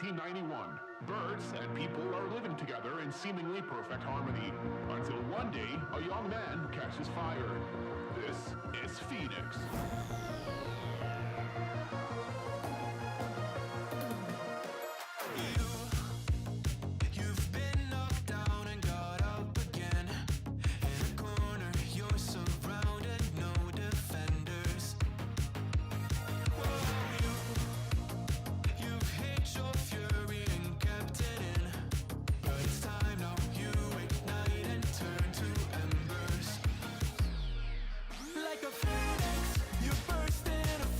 1991. Birds and people are living together in seemingly perfect harmony. Until one day, a young man catches fire. This is Phoenix. You've been knocked down and got up again. In a corner, you're surrounded, no defenders. Whoa, you've hid your fury and kept it in. But it's time now, you ignite and turn to embers. Like a phoenix, you burst in a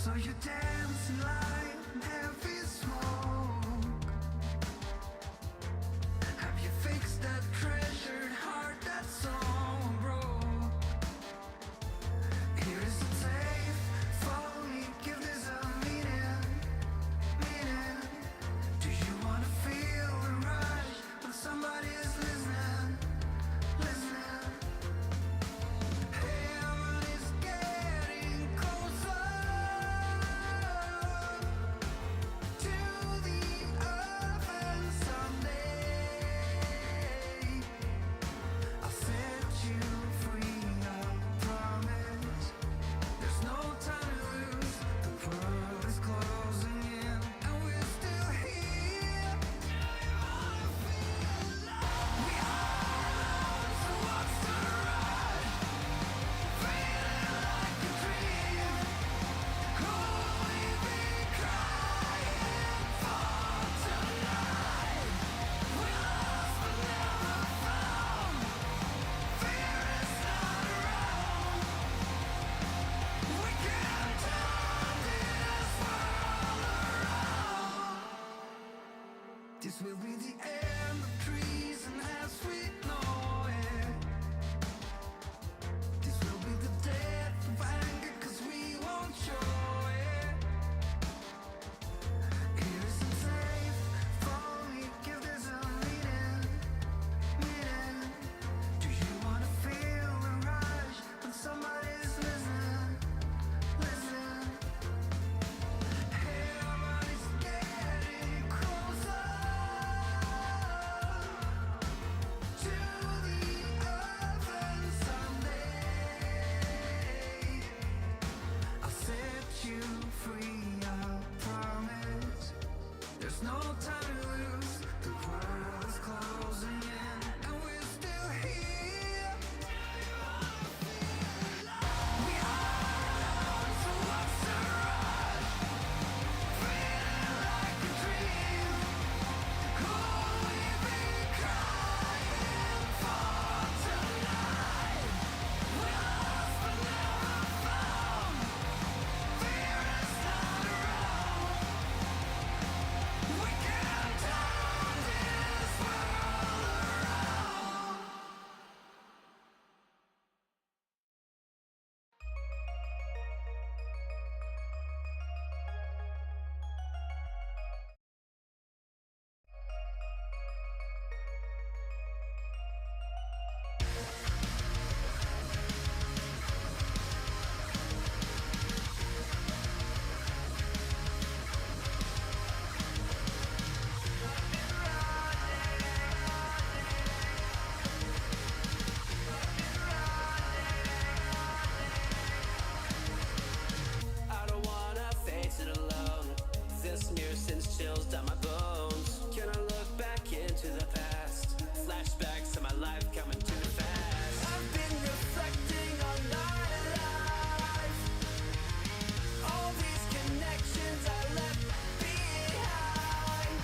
So you dance in light, heavy smoke. Have you fixed that treasured heart that's so broke? Here is a tape, follow me, give this a meaning. Do you wanna feel the rush when somebody is listening? Heaven is getting closer to the earth, and someday I'll set you free, I promise. There's no time to lose, the world is closing in, and we're still here. We are so what's the ride? Feeling like a dream. Could we be crying for tonight? We lost but never found. Fear is not around. We can turn this world around. This will be the end of treason as we know it. This will be the death of anger, 'cause we won't show it. Here isn't safe, follow me, give this a meaning. Do you wanna feel the rush when somebody's listening? Heaven is getting closer to the earth, and someday I'll set you free, I promise. There's no time to lose, the world is closing in, and we're still here. We are, so what's the rush? Feeling like a dream. Could we be crying for tonight? We lost but never found. Fear is not around. We can turn this world around. I don't wanna face it alone. This mirror sends chills down my bones. Can I look back into the past? Flashbacks of my life coming too fast. I've been reflecting on my life. All these connections I left behind.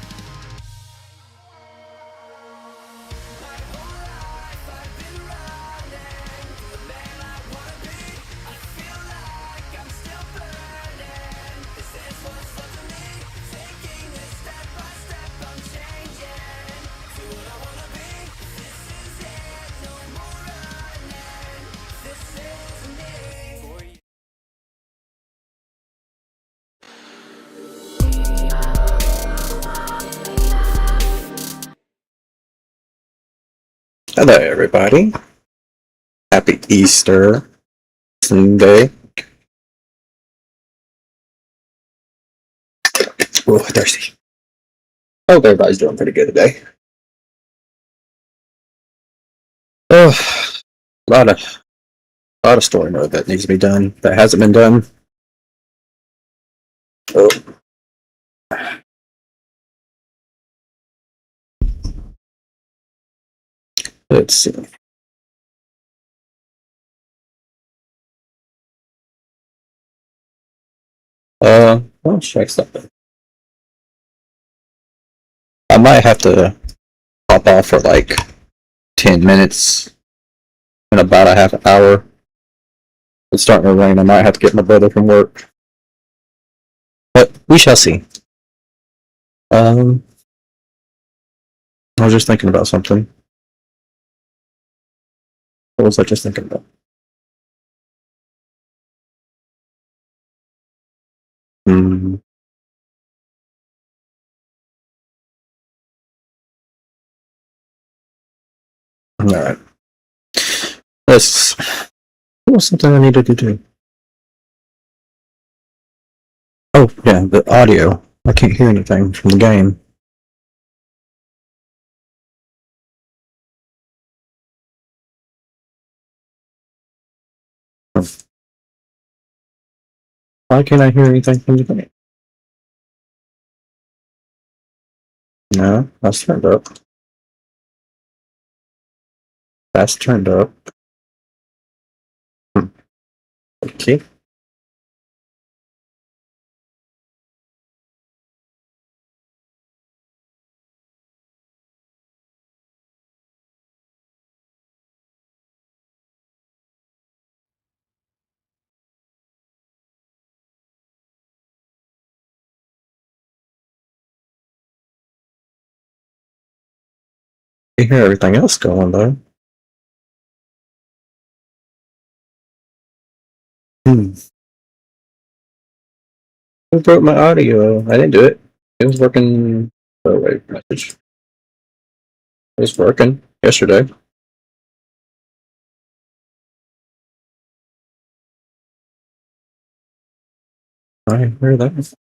My whole life I've been running to the man I wanna be. I feel like I'm still burning. This is what's left of me. Taking it step by step, I'm changing to what I wanna be. This is it, no more running. This is me. For you. Hello, everybody. Happy Easter Sunday. Oh, thirsty. Hope everybody's doing pretty good today. Oh, a lot of story mode that needs to be done that hasn't been done. Oh. Let's see. Let's check something. I might have to pop off for like 10 minutes in about a half an hour. It's starting to rain. I might have to get my brother from work. But we shall see. I was just thinking about something. What was I just thinking about? Hmm. Alright. This was something I needed to do. Oh, yeah, the audio. I can't hear anything from the game. Why can't I hear anything from the game? No, that's turned up. That's turned up. Okay. I hear everything else going though. Hmm. Who broke my audio? I didn't do it. It was working. Oh wait, message. It was working yesterday. I hear that.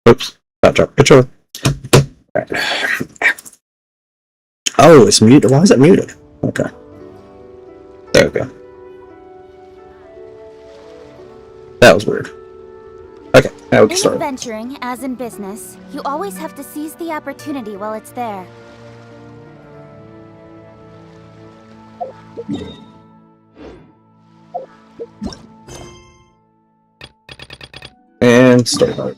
Oops. That dropped. Good job. Right. Oh, it's muted. Why is it muted? Okay. There we go. That was weird. Okay, now we can In start. adventuring, as in business, you always have to seize the opportunity while it's there. And start.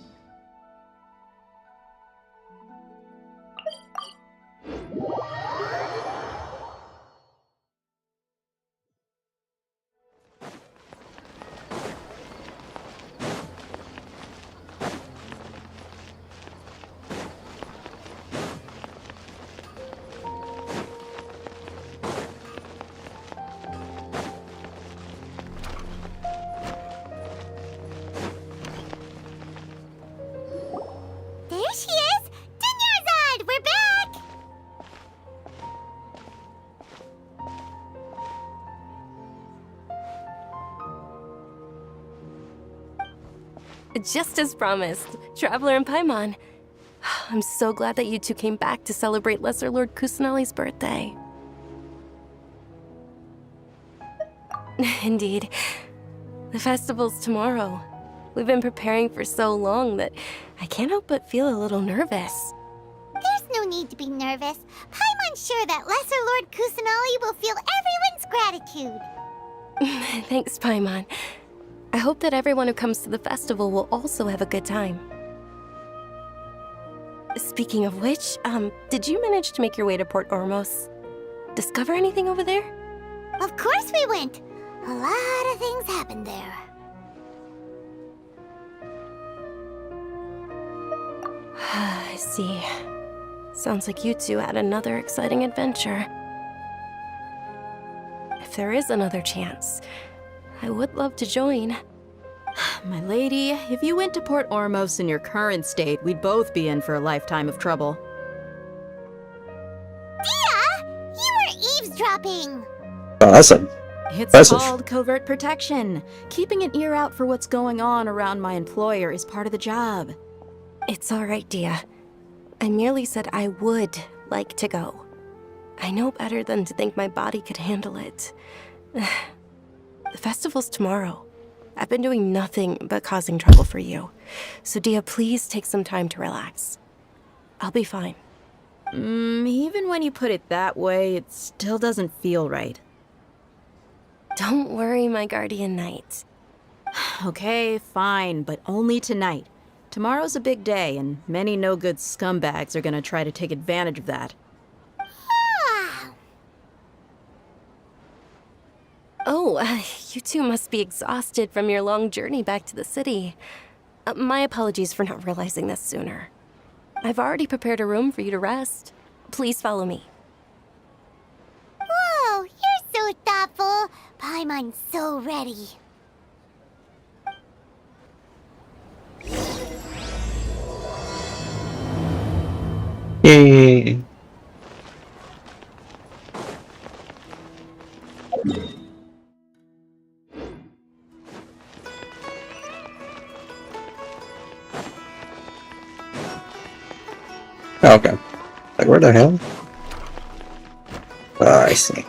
There she is! Dinyarzad! We're back! Just as promised, Traveler and Paimon. I'm so glad that you two came back to celebrate Lesser Lord Kusanali's birthday. Indeed. The festival's tomorrow. We've been preparing for so long that I can't help but feel a little nervous. There's no need to be nervous. Paimon's sure that Lesser Lord Kusanali will feel everyone's gratitude. Thanks, Paimon. I hope that everyone who comes to the festival will also have a good time. Speaking of which, did you manage to make your way to Port Ormos? Discover anything over there? Of course we went. A lot of things happened there. I see. Sounds like you two had another exciting adventure. If there is another chance, I would love to join. My lady, if you went to Port Ormos in your current state, we'd both be in for a lifetime of trouble. Dia! You were eavesdropping! Oh, that's a It's Impressive. called covert protection. Keeping an ear out for what's going on around my employer is part of the job. It's all right, Dia. I merely said I would like to go. I know better than to think my body could handle it. The festival's tomorrow. I've been doing nothing but causing trouble for you. So, Dia, please take some time to relax. I'll be fine. Even when you put it that way, it still doesn't feel right. Don't worry, my guardian knight. Okay, fine, but only tonight. Tomorrow's a big day, and many no-good scumbags are gonna try to take advantage of that. Ah, Oh, you two must be exhausted from your long journey back to the city. My apologies for not realizing this sooner. I've already prepared a room for you to rest. Please follow me. whoa, you're so thoughtful. Paimon's so ready. Yay. Oh, okay. Like, where the hell? Oh, I see.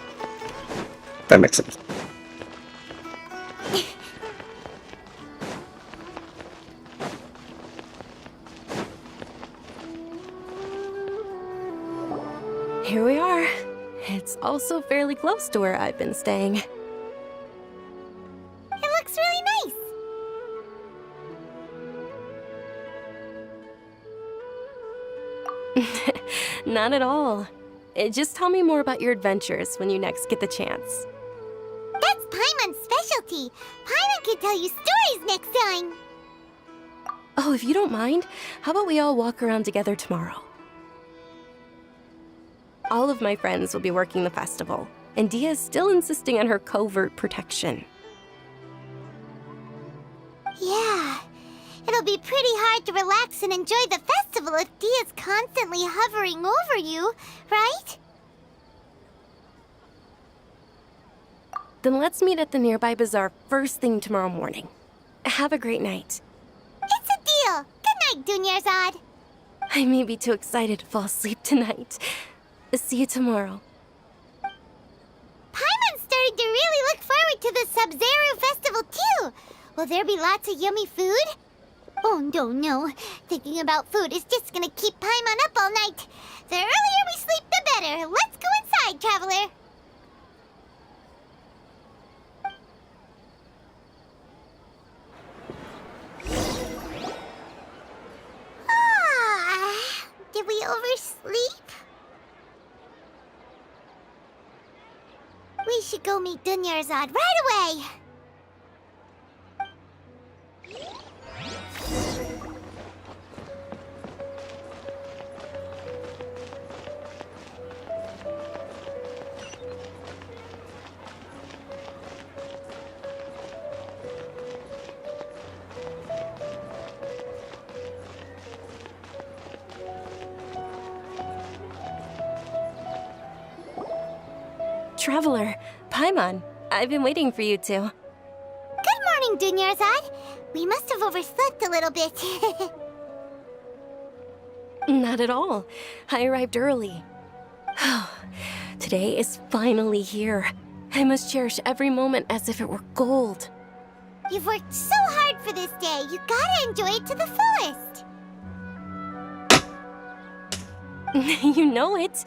That makes sense. Here we are. It's also fairly close to where I've been staying. It looks really nice. Not at all. Just tell me more about your adventures when you next get the chance. That's Paimon's specialty. Paimon can tell you stories next time. Oh, if you don't mind, how about we all walk around together tomorrow? All of my friends will be working the festival, and Dia is still insisting on her covert protection. Yeah, it'll be pretty hard to relax and enjoy the festival if Dia's constantly hovering over you, right? Then let's meet at the nearby bazaar first thing tomorrow morning. Have a great night. It's a deal. Good night, Dunyarzad. I may be too excited to fall asleep tonight. See you tomorrow. Paimon's starting to really look forward to the Sub-Zero festival too. Will there be lots of yummy food? Oh, no. Thinking about food is just gonna keep Paimon up all night. The earlier we sleep, the better. Let's go inside, traveler. Ah, did we oversleep? We should go meet Dunyarzad right away. Traveler, Paimon, I've been waiting for you two. Good morning, Dunyarzad. We must have overslept a little bit. Not at all. I arrived early. Today is finally here. I must cherish every moment as if it were gold. You've worked so hard for this day. You gotta enjoy it to the fullest. You know it.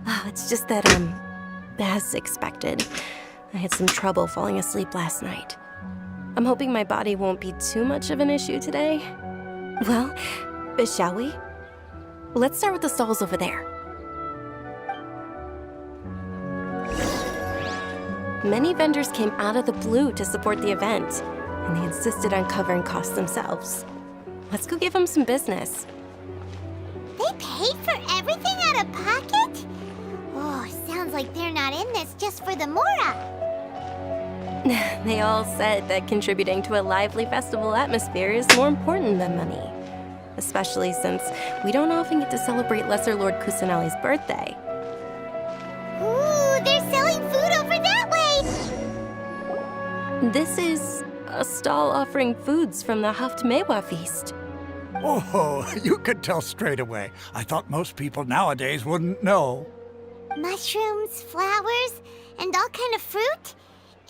Oh, it's just that, as expected, I had some trouble falling asleep last night. I'm hoping my body won't be too much of an issue today. Well, shall we? Let's start with the stalls over there. Many vendors came out of the blue to support the event, and they insisted on covering costs themselves. Let's go give them some business. They paid for everything out of pocket? Oh, sounds like they're not in this just for the Mora. They all said that contributing to a lively festival atmosphere is more important than money. Especially since we don't often get to celebrate Lesser Lord Kusanali's birthday. Ooh, they're selling food over that way! This is a stall offering foods from the Haftmewa feast. Oh, you could tell straight away. I thought most people nowadays wouldn't know. Mushrooms, flowers, and all kind of fruit?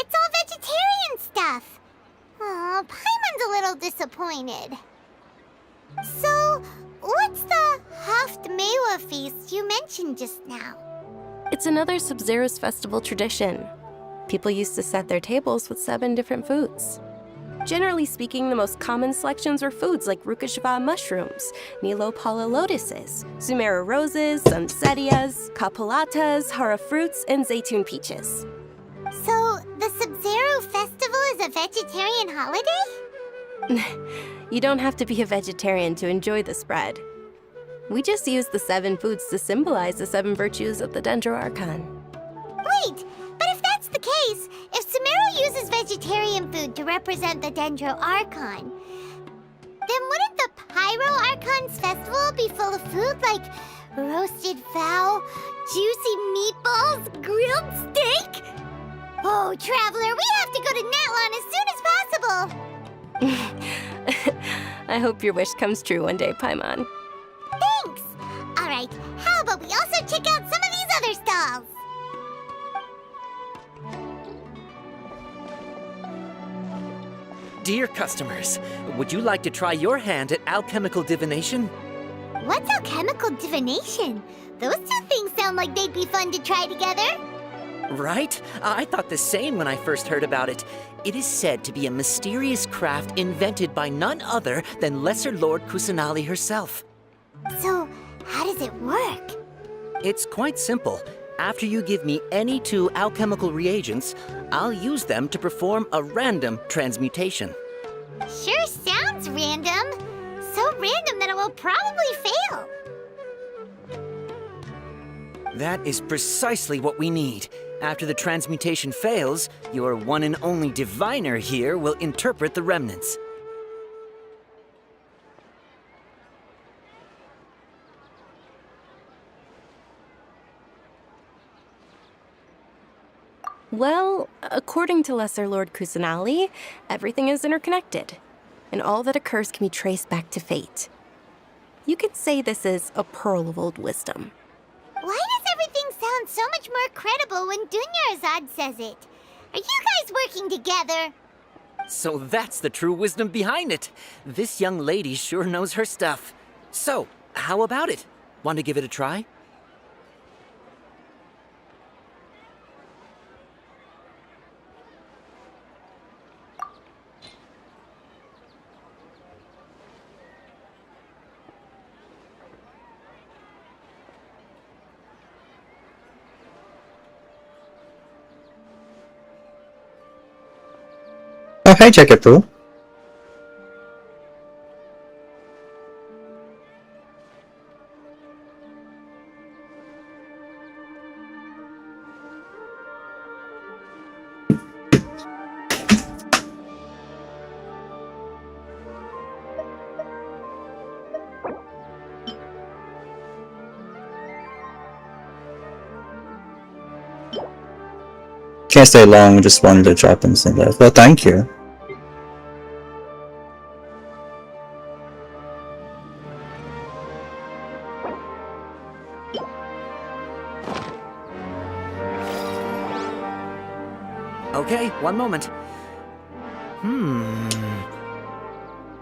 It's all vegetarian stuff. Oh, Paimon's a little disappointed. So, what's the Haftmewa feast you mentioned just now? It's another Sub-Zero's festival tradition. People used to set their tables with 7 different foods. Generally speaking, the most common selections were foods like Rukashava mushrooms, Nilopala lotuses, Sumera roses, Sunsetias, Kapulatas, Hara fruits, and Zaytun peaches. So, the Sub-Zero Festival is a vegetarian holiday? You don't have to be a vegetarian to enjoy the spread. We just use the 7 foods to symbolize the 7 virtues of the Dendro Archon. Wait, but if that's the case, if Sumeru uses vegetarian food to represent the Dendro Archon, then wouldn't the Pyro Archon's festival be full of food like roasted fowl, juicy meatballs, grilled steak? Oh, Traveler, we have to go to Natlan as soon as possible! I hope your wish comes true one day, Paimon. Thanks! Alright, how about we also check out some of these other stalls? Dear customers, would you like to try your hand at alchemical divination? What's alchemical divination? Those two things sound like they'd be fun to try together. Right? I thought the same when I first heard about it. It is said to be a mysterious craft invented by none other than Lesser Lord Kusanali herself. So, how does it work? It's quite simple. After you give me any 2 alchemical reagents, I'll use them to perform a random transmutation. Sure sounds random. So random that it will probably fail. That is precisely what we need. After the transmutation fails, your one and only diviner here will interpret the remnants. Well, according to Lesser Lord Kusanali, everything is interconnected, and all that occurs can be traced back to fate. You could say this is a pearl of old wisdom. Why does everything sound so much more credible when Dunyarzad says it? Are you guys working together? So that's the true wisdom behind it. This young lady sure knows her stuff. So, how about it? Want to give it a try? Oh, hey, Jacket Pool. Can't stay long, just wanted to drop in some love. Well, thank you. Okay, one moment.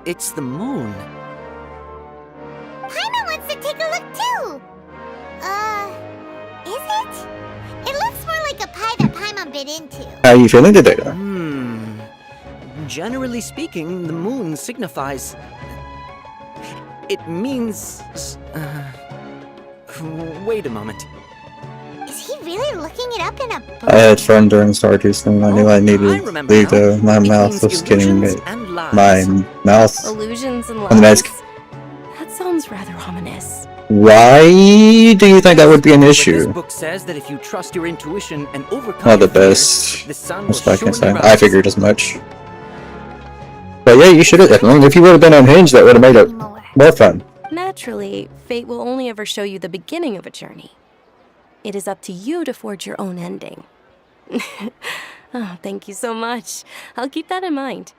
It's the moon. Paimon wants to take a look too! Is it? It looks more like a pie that Paimon bit into. How are you feeling today, though? Generally speaking, the moon signifies... It means... Wait a moment. Is he really looking it up in a book? I had fun during Stardew, so I knew I needed to leave though. My mouth was getting it. My mouth. Illusions and On the lies? mask. That sounds rather ominous. Why do you think that would be an But this issue? book says that if you trust your intuition and overcome Not the your fears, best. the sun will That's what I can surely say. I rise. figured as much. But yeah, you should have. If you would have been unhinged, that would have made it more fun. Naturally, fate will only ever show you the beginning of a journey. It is up to you to forge your own ending. Oh, thank you so much. I'll keep that in mind.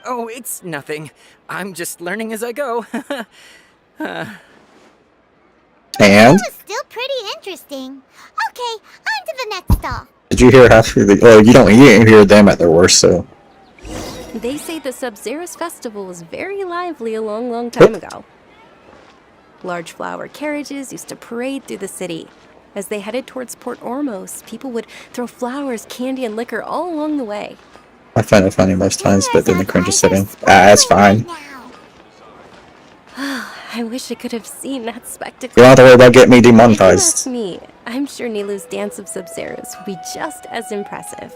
Oh, it's nothing. I'm just learning as I go. And That was still pretty interesting. Okay, on to the next stall. did you hear half of the? Oh, you didn't hear them at their worst. So They say the Sub-Zero's festival was very lively a long, long time ago. Large flower carriages used to parade through the city. As they headed towards Port Ormos, people would throw flowers, candy, and liquor all along the way. I find it funny most times, but then the cringe is sitting. Eyes are Ah, it's sparkling fine. right now. I wish I could have seen that You spectacle. don't have to worry about getting me If you ask demonetized. me, I'm sure Nilu's dance of Sub-Zeros would be just as impressive.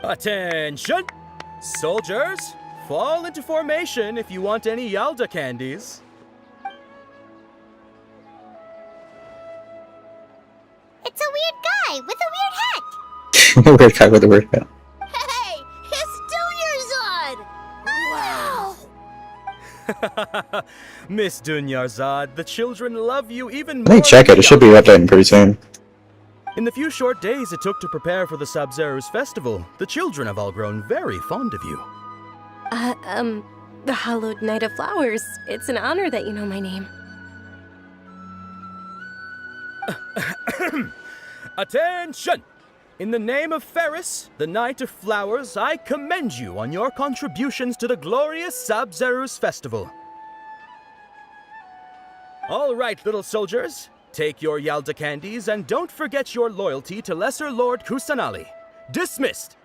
Attention! Soldiers, fall into formation if you want any Yalda candies. It's a weird guy with a weird hat. Weird guy with a weird hat. Hey, it's Dunyarzad! Wow! Miss Dunyarzad, the children love you even more. Let me check than it. It should be Yalda updating pretty soon. In the few short days it took to prepare for the Sub-Zero's festival, the children have all grown very fond of you. The Hallowed Night of Flowers. It's an honor that you know my name. Attention! In the name of Ferris, the Knight of Flowers, I commend you on your contributions to the glorious Sub-Zero's festival. All right, little soldiers. Take your Yalda candies and don't forget your loyalty to Lesser Lord Kusanali. Dismissed!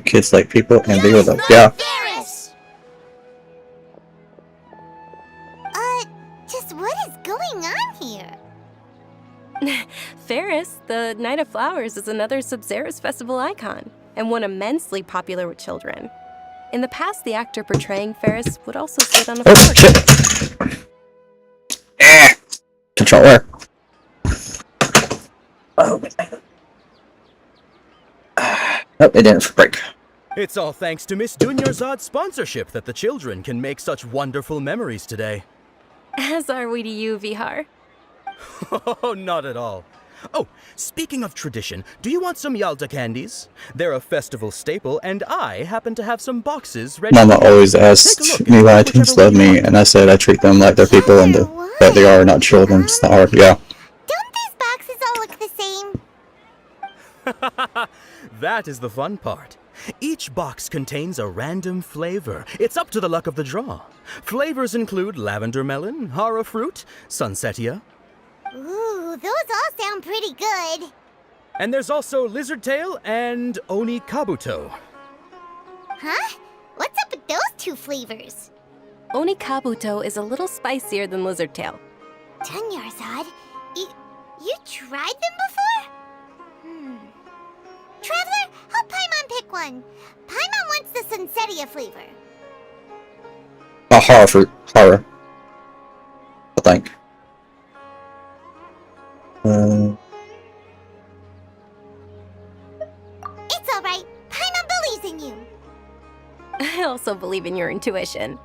Kids like people, and they were like, yeah. Ferris! Just what is going on here? Ferris, the Night of Flowers, is another Sub-Zero's festival icon, and one immensely popular with children. In the past, the actor portraying Ferris would also sit on a Oh, flower. shit. Eh. Controller. Oh, it didn't break. It's all thanks to Miss Dunyarzad's sponsorship that the children can make such wonderful memories today. As are we to you, Vihar. Oh, not at all. Oh, speaking of tradition, do you want some Yalda candies? They're a festival staple, and I happen to have some boxes ready. Mama always Take a asks look me and why pick teens whichever love one you me, want. and I said I treat them like they're people and that they are not children. It's not hard, yeah. Don't these boxes all look the same? That is the fun part. Each box contains a random flavor. It's up to the luck of the draw. Flavors include lavender melon, hara fruit, sunsetia, Ooh, those all sound pretty good. and there's also lizard tail and oni kabuto. Huh? What's up with those two flavors? Oni Kabuto is a little spicier than Lizard Tail. Dunyarzad, you tried them before? Traveler, help Paimon pick one. Paimon wants the Sunsetia flavor. Horror fruit. Horror. I think. It's alright. Paimon believes in you. I also believe in your intuition.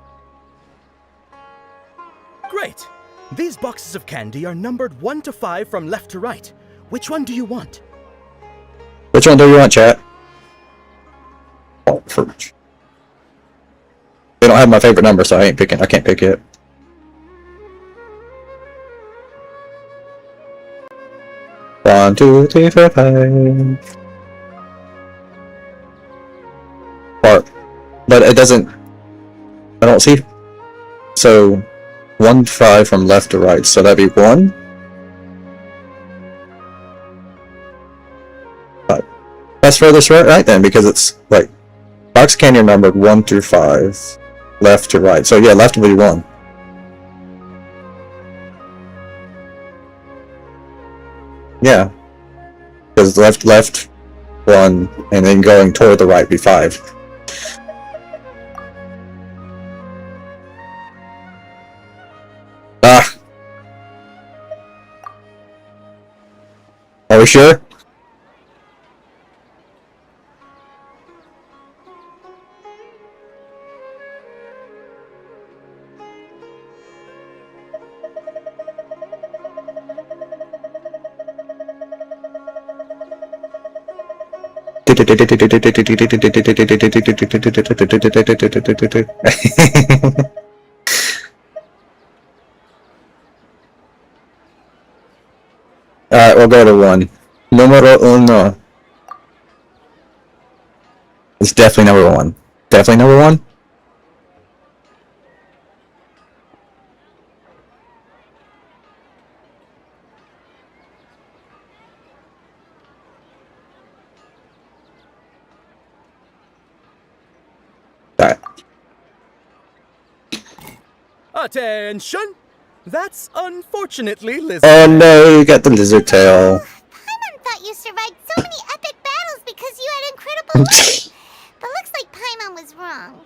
Great! These boxes of candy are numbered 1 to 5 from left to right. Which one do you want? Which one do you want, chat? Horror fruit. They don't have my favorite number, so I can't pick it. One, two, three, four, five. Heart. But it doesn't. I don't see. So, 1, 5 from left to right. So that'd be 1. 5. That's furthest right then, because it's like box candy are numbered 1 through 5, left to right. So yeah, left will be 1. Yeah, because left 1, and then going toward the right be 5. Ah, are we sure? Alright, we'll go to 1. Numero 1. It's definitely number 1. Definitely number one. Alright. Attention! That's unfortunately Liz. Oh no, you got the lizard tail. Paimon thought you survived so many epic battles because you had incredible luck. But looks like Paimon was wrong.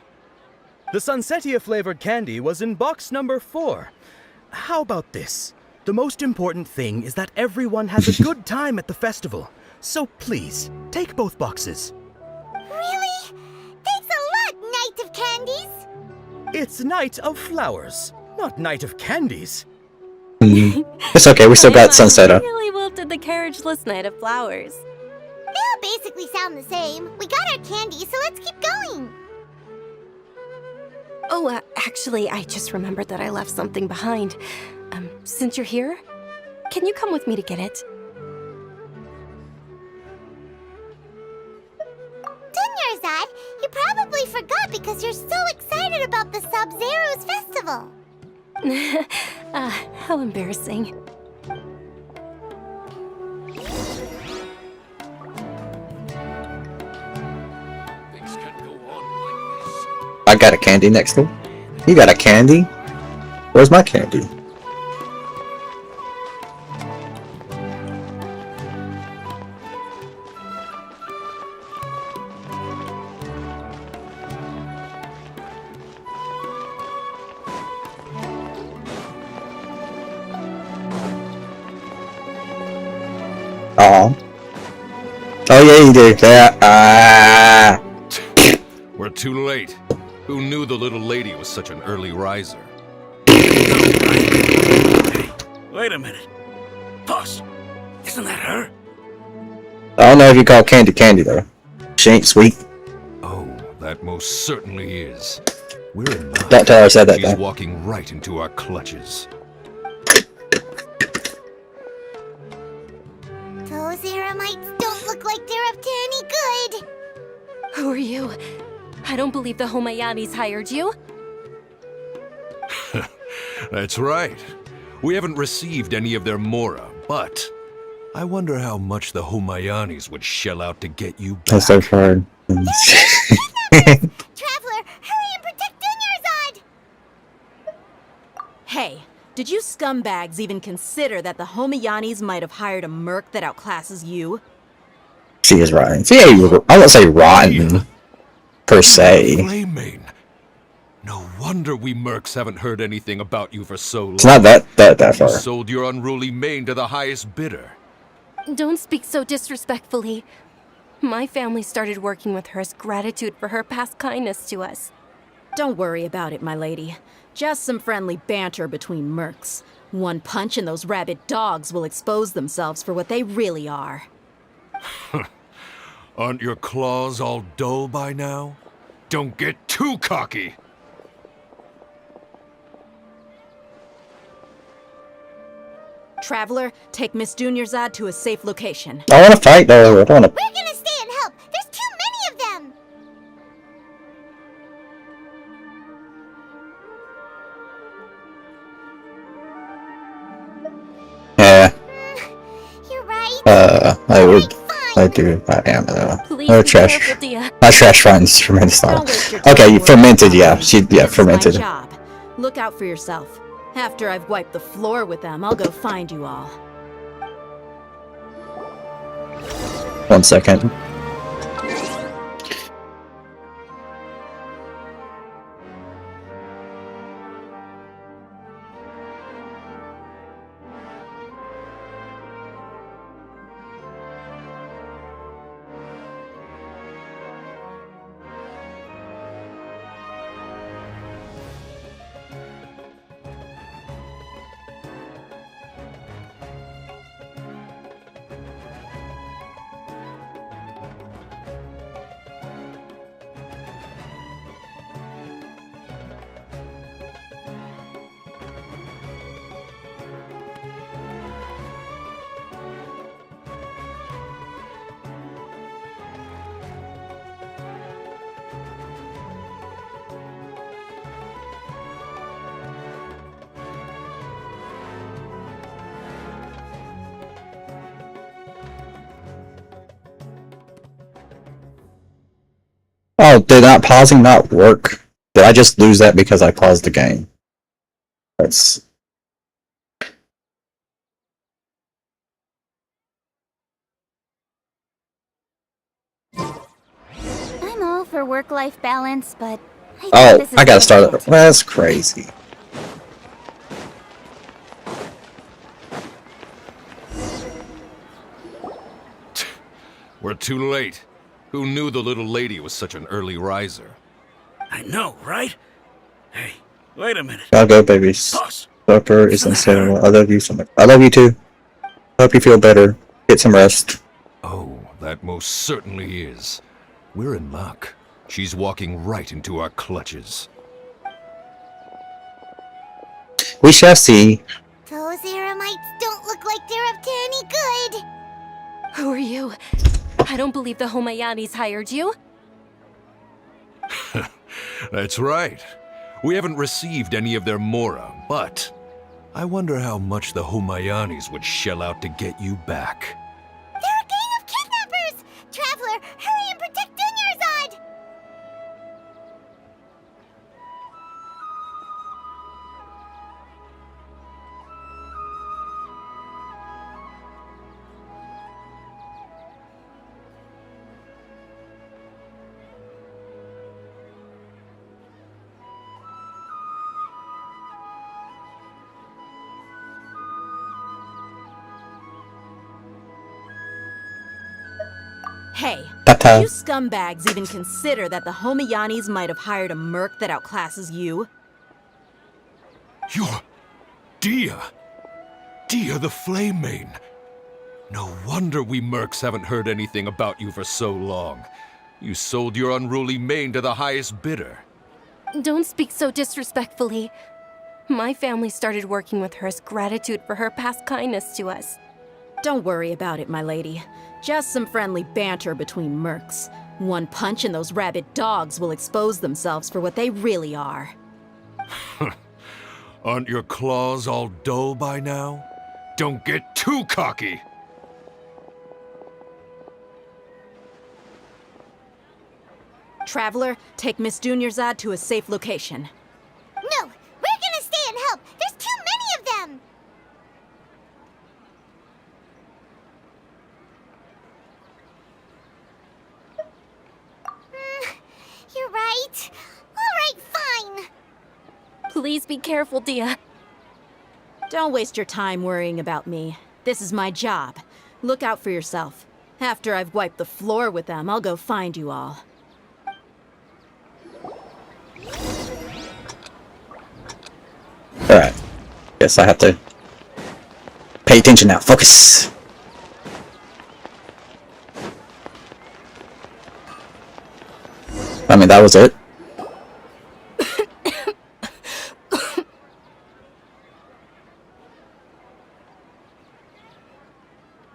The Sunsetia flavored candy was in box number 4. How about this? The most important thing is that everyone has a good time at the festival. So please, take both boxes. Really? Thanks a lot, Knight of Candies. It's Night of Flowers, not Night of Candies. It's okay, we still got Sunseta. Really wilted the carriageless Night of Flowers. They all basically sound the same. We got our candy, so let's keep going. Oh, actually, I just remembered that I left something behind. Since you're here, can you come with me to get it? Dunyarzad, you probably forgot because you're so excited about the Sub-Zero's festival. How embarrassing. I got a candy next door. You got a candy? Where's my candy? Oh. Oh yeah, you do. Yeah. We're too late. Who knew the little lady was such an early riser? Wait a minute. Boss, isn't that her? I don't know if you call candy candy though. She ain't sweet. Oh, that most certainly is. We're in line. Don't tell her I said that She's though. walking right into our clutches. Those Eremites don't look like they're up to any good. Who are you? I don't believe the Homayanis hired you. That's right. We haven't received any of their mora, but I wonder how much the Humayanis would shell out to get you back. That's so hard. Traveler, hurry and protect Dunyarzad! Hey, did you scumbags even consider that the Homayanis might have hired a merc that outclasses you? She is rotten. See, I wouldn't say rotten per se. Flame Mane. No wonder we mercs haven't heard anything about you for so long. It's not that You far. sold your unruly mane to the highest bidder. Don't speak so disrespectfully. My family started working with her as gratitude for her past kindness to us. Don't worry about it, my lady. Just some friendly banter between mercs. One punch and those rabid dogs will expose themselves for what they really are. Aren't your claws all dull by now? Don't get too cocky! Traveler, take Miss Dunyarzad to a safe location. I want to fight though. I don't want to. We're gonna stay and help. There's too many of them. Yeah. You're right. I would. Fine. I do. I am though. Please No be trash. careful, Dia. My trash finds fermented Don't slime. waste your time Okay, worrying fermented. about Yeah, me. she. Yeah, This is fermented. my job. Look out for yourself. After I've wiped the floor with them, I'll go find you all. 1 second. Oh, did not pausing not work? Did I just lose that because I paused the game? That's... I'm all for work-life balance, but I think Oh, this is I gotta start it. bullshit. That's crazy. We're too late. Who knew the little lady was such an early riser? I know, right? Hey, wait a minute. Gotta go, babies. Boss. Doctor is unstable. I love you so much. I love you too. Hope you feel better. Get some rest. Oh, that most certainly is. We're in luck. She's walking right into our clutches. We shall see. Those Eremites don't look like they're up to any good. Who are you? I don't believe the Homayanis hired you. That's right. We haven't received any of their mora, but I wonder how much the Homayanis would shell out to get you back. They're a gang of kidnappers! Traveler, hurry and protect Dunyarzad! Hey, Ta-ta. do you scumbags even consider that the Homayanis might have hired a merc that outclasses you? You're... Dia! Dia the Flame Mane! No wonder we mercs haven't heard anything about you for so long. You sold your unruly mane to the highest bidder. Don't speak so disrespectfully. My family started working with her as gratitude for her past kindness to us. Don't worry about it, my lady. Just some friendly banter between mercs. One punch and those rabid dogs will expose themselves for what they really are. Aren't your claws all dull by now? Don't get too cocky! Traveler, take Miss Dunyarzad to a safe location. No, we're gonna stay and help. There's too many of them. You're right. All right, fine. Please be careful, Dia. Don't waste your time worrying about me. This is my job. Look out for yourself. After I've wiped the floor with them, I'll go find you all. Alright. Guess I have to pay attention now. Focus. I mean, that was it.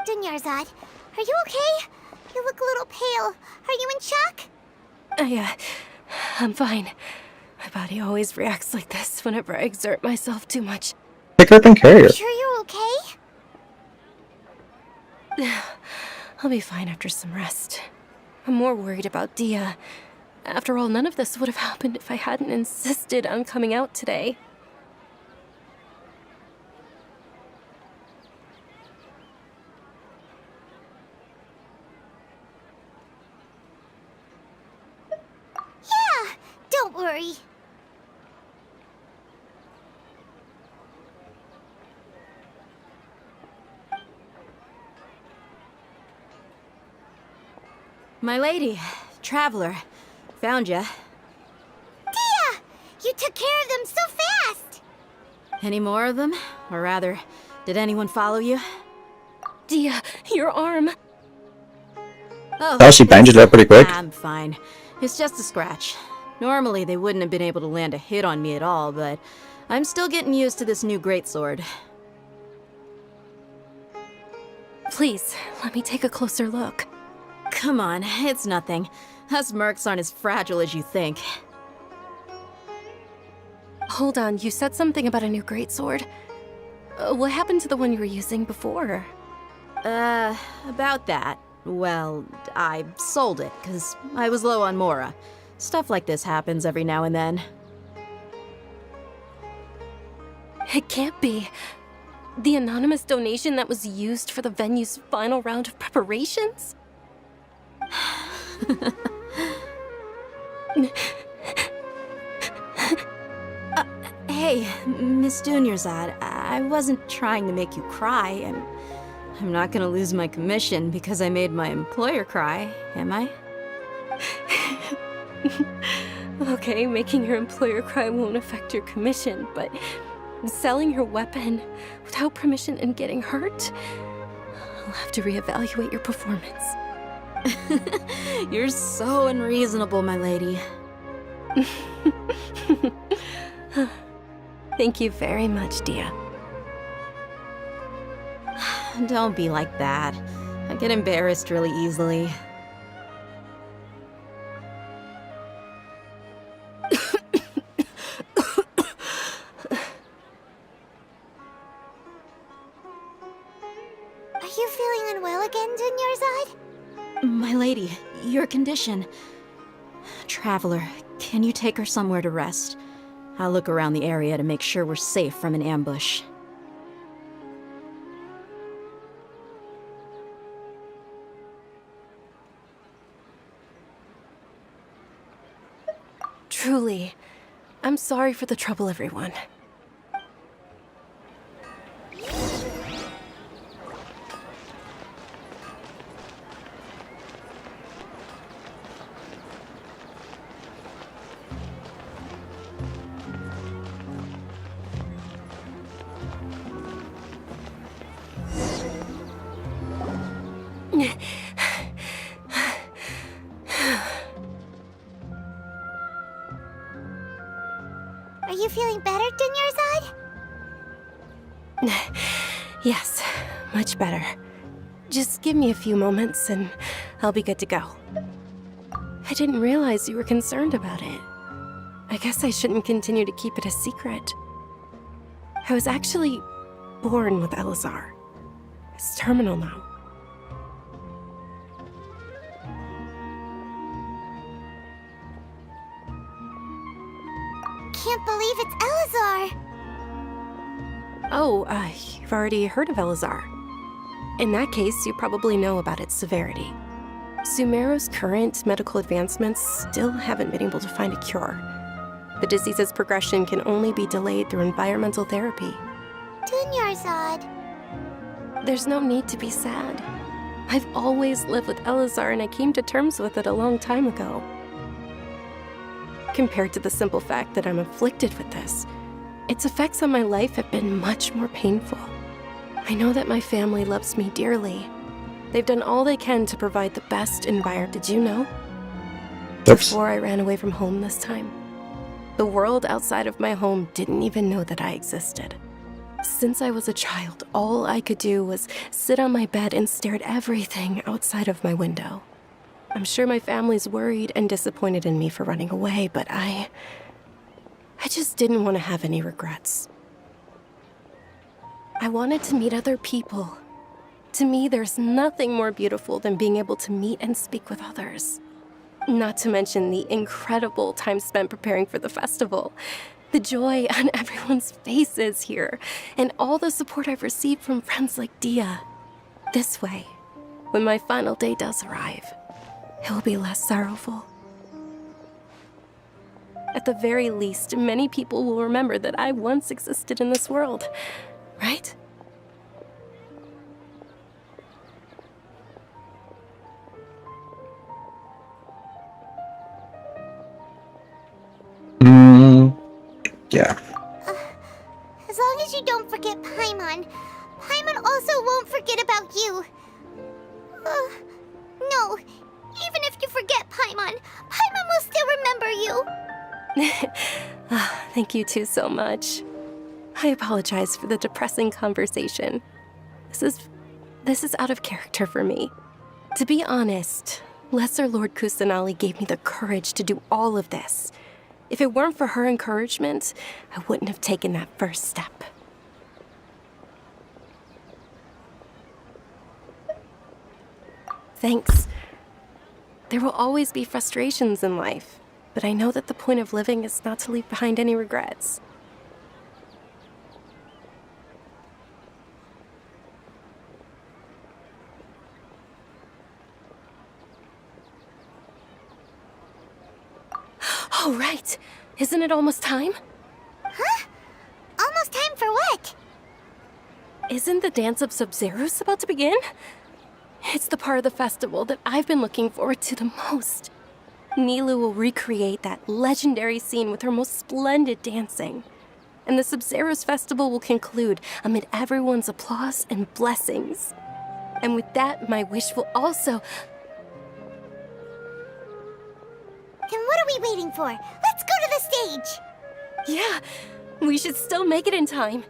Dunyarzad, are you okay? You look a little pale. Are you in shock? I'm fine. My body always reacts like this whenever I exert myself too much. Pick her up and carry her. Sure you're okay? I'll be fine after some rest. I'm more worried about Dia. After all, none of this would have happened if I hadn't insisted on coming out today. Yeah, don't worry. My lady, Traveler, found ya. Dia! You took care of them so fast! Any more of them? Or rather, did anyone follow you? Dia, your arm. Oh, she bandaged it up pretty quick. I'm fine. It's just a scratch. Normally, they wouldn't have been able to land a hit on me at all, but I'm still getting used to this new greatsword. Please, let me take a closer look. Come on, it's nothing. Us mercs aren't as fragile as you think. Hold on, you said something about a new greatsword. What happened to the one you were using before? About that. well, I sold it because I was low on Mora. Stuff like this happens every now and then. It can't be. The anonymous donation that was used for the venue's final round of preparations? Hey, Miss Dunyarzad, I wasn't trying to make you cry. I'm not gonna lose my commission because I made my employer cry, am I? Okay, making your employer cry won't affect your commission, but selling your weapon without permission and getting hurt? I'll have to reevaluate your performance. You're so unreasonable, my lady. Thank you very much, Dia. Don't be like that. I get embarrassed really easily. Are you feeling unwell again, Dunyarzad? My lady, your condition. Traveler, can you take her somewhere to rest? I'll look around the area to make sure we're safe from an ambush. Truly, I'm sorry for the trouble, everyone. Are you feeling better, Dunyarzad? Yes, much better. Just give me a few moments and I'll be good to go. I didn't realize you were concerned about it. I guess I shouldn't continue to keep it a secret. I was actually born with Elazar. It's terminal now. Can't believe it's Elazar! Oh, you've already heard of Elazar. In that case, you probably know about its severity. Sumeru's current medical advancements still haven't been able to find a cure. The disease's progression can only be delayed through environmental therapy. Dunyarzad. There's no need to be sad. I've always lived with Elazar and I came to terms with it a long time ago. Compared to the simple fact that I'm afflicted with this, its effects on my life have been much more painful. I know that my family loves me dearly. They've done all they can to provide the best environment. Did you know? Oops. Before I ran away from home this time, the world outside of my home didn't even know that I existed. Since I was a child, all I could do was sit on my bed and stare at everything outside of my window. I'm sure my family's worried and disappointed in me for running away, but I just didn't want to have any regrets. I wanted to meet other people. To me, there's nothing more beautiful than being able to meet and speak with others. Not to mention the incredible time spent preparing for the festival, the joy on everyone's faces here, and all the support I've received from friends like Dia. This way, when my final day does arrive, it will be less sorrowful. At the very least, many people will remember that I once existed in this world, right? Yeah. As long as you don't forget Paimon, Paimon also won't forget about you. No, even if you forget Paimon, Paimon will still remember you. Thank you two so much. I apologize for the depressing conversation. This is out of character for me. To be honest, Lesser Lord Kusanali gave me the courage to do all of this. If it weren't for her encouragement, I wouldn't have taken that first step. Thanks. There will always be frustrations in life, but I know that the point of living is not to leave behind any regrets. Oh, right. Isn't it almost time? Huh? Almost time for what? Isn't the Dance of Sub-Zeros about to begin? It's the part of the festival that I've been looking forward to the most. Nilu will recreate that legendary scene with her most splendid dancing. And the Sub-Zeros festival will conclude amid everyone's applause and blessings. And with that, my wish will also... Then what are we waiting for? Let's go to the stage! Yeah, we should still make it in time.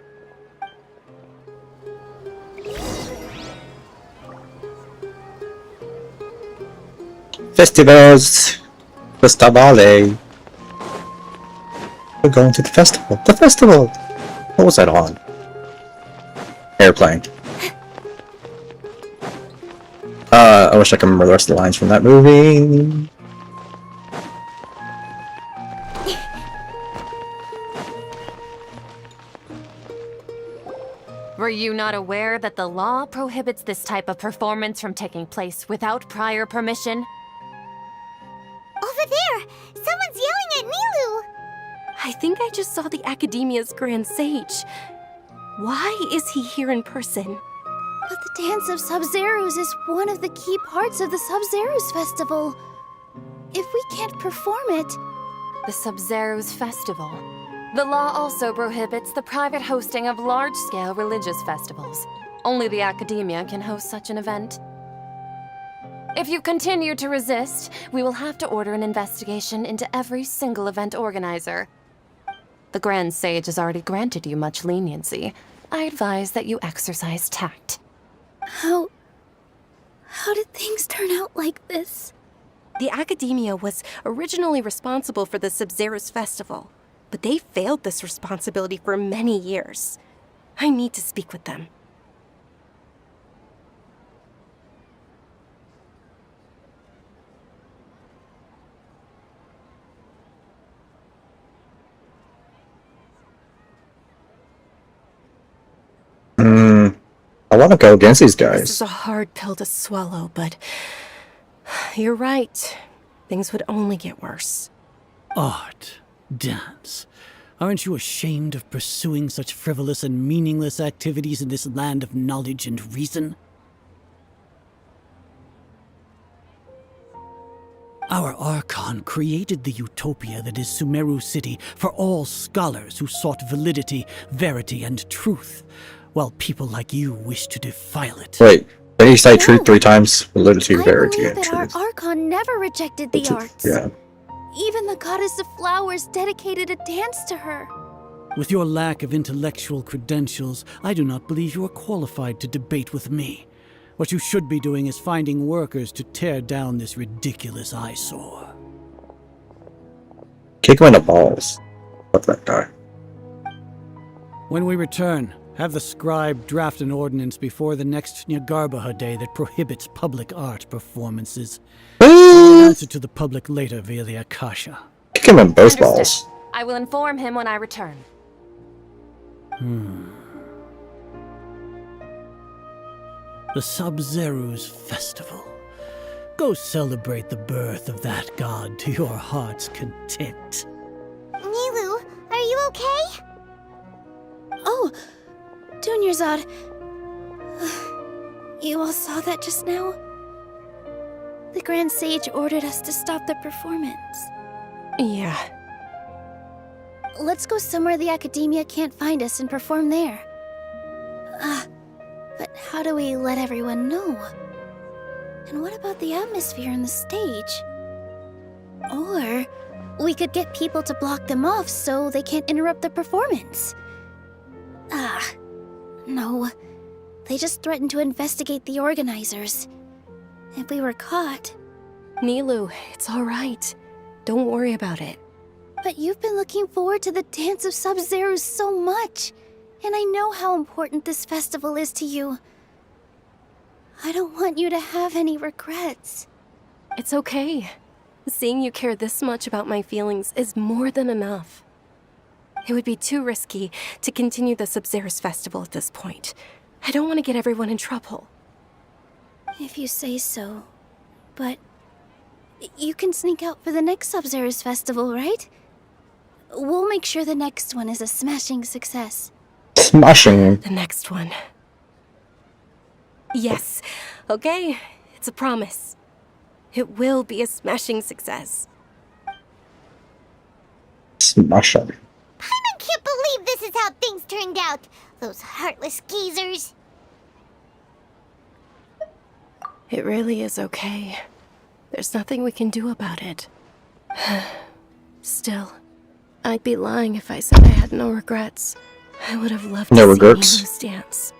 Festivals! Festivale! We're going to the festival. The festival! What was that on? Airplane. I wish I could remember the rest of the lines from that movie. Were you not aware that the law prohibits this type of performance from taking place without prior permission? Over there! Someone's yelling at Nilu! I think I just saw the Academia's Grand Sage. Why is he here in person? But the Dance of Sub-Zeros is one of the key parts of the Sub-Zeros festival. If we can't perform it... The Sub-Zeros Festival. The law also prohibits the private hosting of large-scale religious festivals. Only the Academia can host such an event. If you continue to resist, we will have to order an investigation into every single event organizer. The Grand Sage has already granted you much leniency. I advise that you exercise tact. How did things turn out like this? The Academia was originally responsible for the Sub-Zeros festival, but they failed this responsibility for many years. I need to speak with them. I want to go against these guys. This is a hard pill to swallow, but you're right. Things would only get worse. Art, dance. Aren't you ashamed of pursuing such frivolous and meaningless activities in this land of knowledge and reason? Our Archon created the utopia that is Sumeru City for all scholars who sought validity, verity, and truth, while people like you wish to defile it. Wait, did he say truth 3 times? Validity, verity, I and believe that truth. our Archon never rejected the arts. Yeah. Even the goddess of flowers dedicated a dance to her. With your lack of intellectual credentials, I do not believe you are qualified to debate with me. What you should be doing is finding workers to tear down this ridiculous eyesore. Kick him in the balls. Fuck that guy. When we return, have the scribe draft an ordinance before the next Nyagarbha Day that prohibits public art performances. We'll answer to the public later via the Akasha. Kick him in both Understood. balls. I will inform him when I return. The Sub-Zeros Festival. Go celebrate the birth of that god to your heart's content. Nilu, are you okay? Oh, Dunyarzad. You all saw that just now? The Grand Sage ordered us to stop the performance. Yeah. Let's go somewhere the Academia can't find us and perform there. But how do we let everyone know? And what about the atmosphere on the stage? Or we could get people to block them off so they can't interrupt the performance. No. They just threatened to investigate the organizers. If we were caught... Nilu, it's all right. Don't worry about it. But you've been looking forward to the Dance of Sub-Zeros so much. And I know how important this festival is to you. I don't want you to have any regrets. It's okay. Seeing you care this much about my feelings is more than enough. It would be too risky to continue the Sub-Zero's festival at this point. I don't want to get everyone in trouble. If you say so. But you can sneak out for the next Sub-Zero's festival, right? We'll make sure the next one is a smashing success. Smashing. The next one. Yes. Okay. It's a promise. It will be a smashing success. Smashing. Paimon can't believe this is how things turned out. Those heartless geezers. It really is okay. There's nothing we can do about it. Still, I'd be lying if I said I had no regrets. I would have loved No to regrets. see Nilu's dance.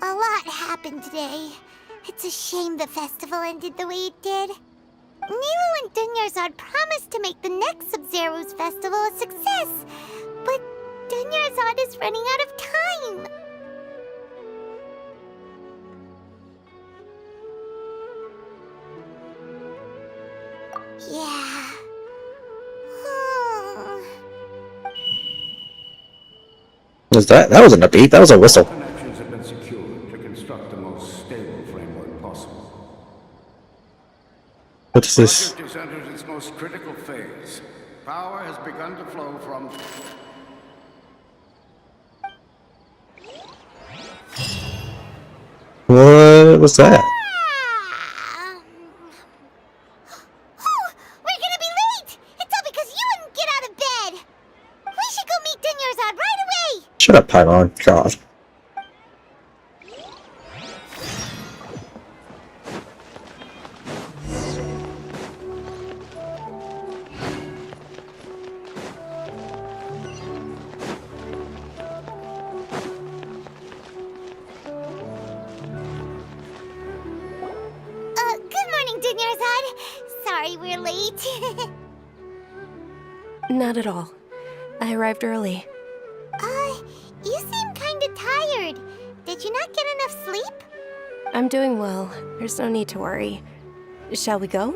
A lot happened today. It's a shame the festival ended the way it did. Nilu and Dunyarzad promised to make the next Sub-Zero's festival a success, but Dunyarzad is running out of time. Yeah. That wasn't a beat, that was a whistle. Connections have been secured to construct the most stable framework possible. What is this? The project has entered its most critical phase. Power has begun to flow from... What was that? We're gonna be late! It's all because you wouldn't get out of bed! We should go meet Dunyarzad right away! Shut up, Paimon. God. Good morning, Dunyarzad. Sorry we're late. Not at all. I arrived early. You seem kinda tired. Did you not get enough sleep? I'm doing well. There's no need to worry. Shall we go?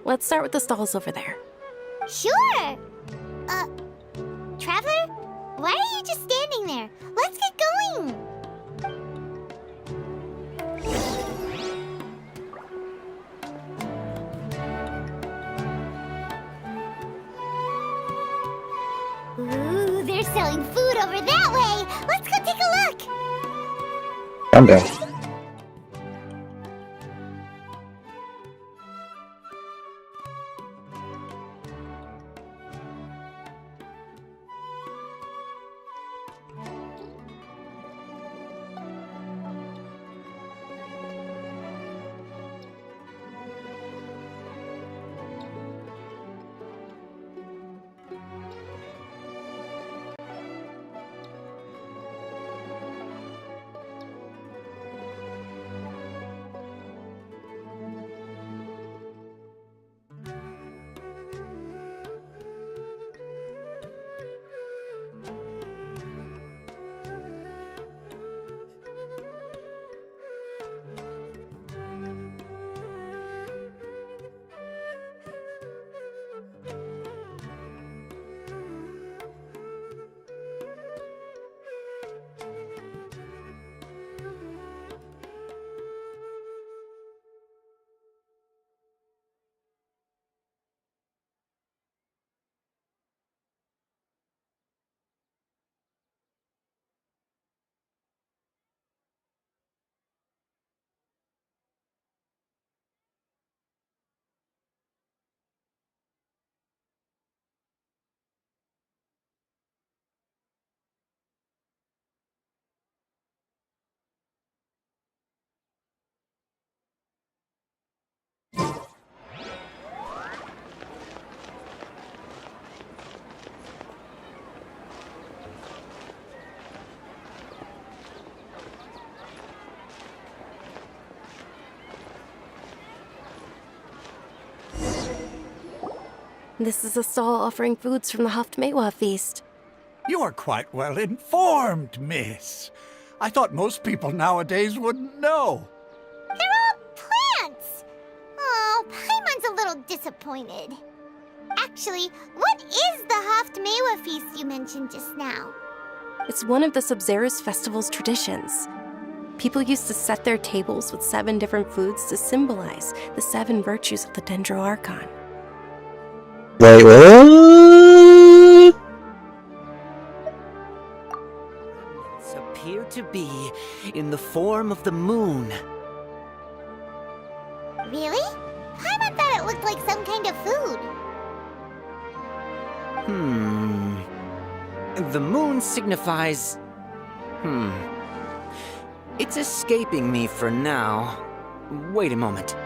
Let's start with the stalls over there. Sure! Traveler? Why are you just standing there? Let's get going! Ooh, they're selling food over that way! Let's go take a look! Calm down. This is a stall offering foods from the Haftmewa feast. You are quite well informed, miss. I thought most people nowadays wouldn't know. They're all plants! Oh, Paimon's a little disappointed. Actually, what is the Haftmewa feast you mentioned just now? It's one of the Sub-Zerus Festival's traditions. People used to set their tables with 7 different foods to symbolize the 7 virtues of the Dendro Archon. Wait, what? Appear to be in the form of the moon. Really? Paimon thought it looked like some kind of food. The moon signifies... It's escaping me for now. Wait a moment.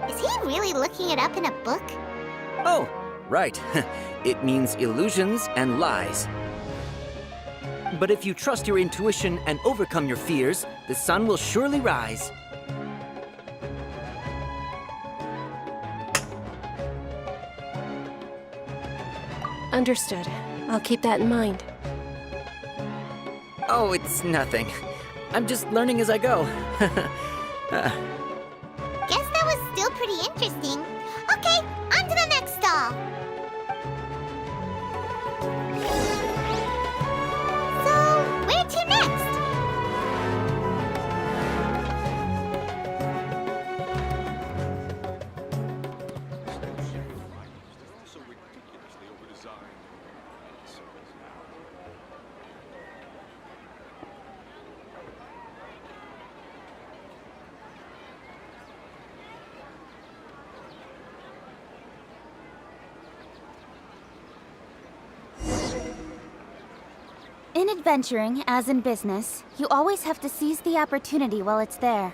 Is he really looking it up in a book? Oh, right. It means illusions and lies. But if you trust your intuition and overcome your fears, the sun will surely rise. Understood. I'll keep that in mind. Oh, it's nothing. I'm just learning as I go. Guess that was still pretty interesting. Okay, on to the next stall. So, where to next? In adventuring, as in business, you always have to seize the opportunity while it's there.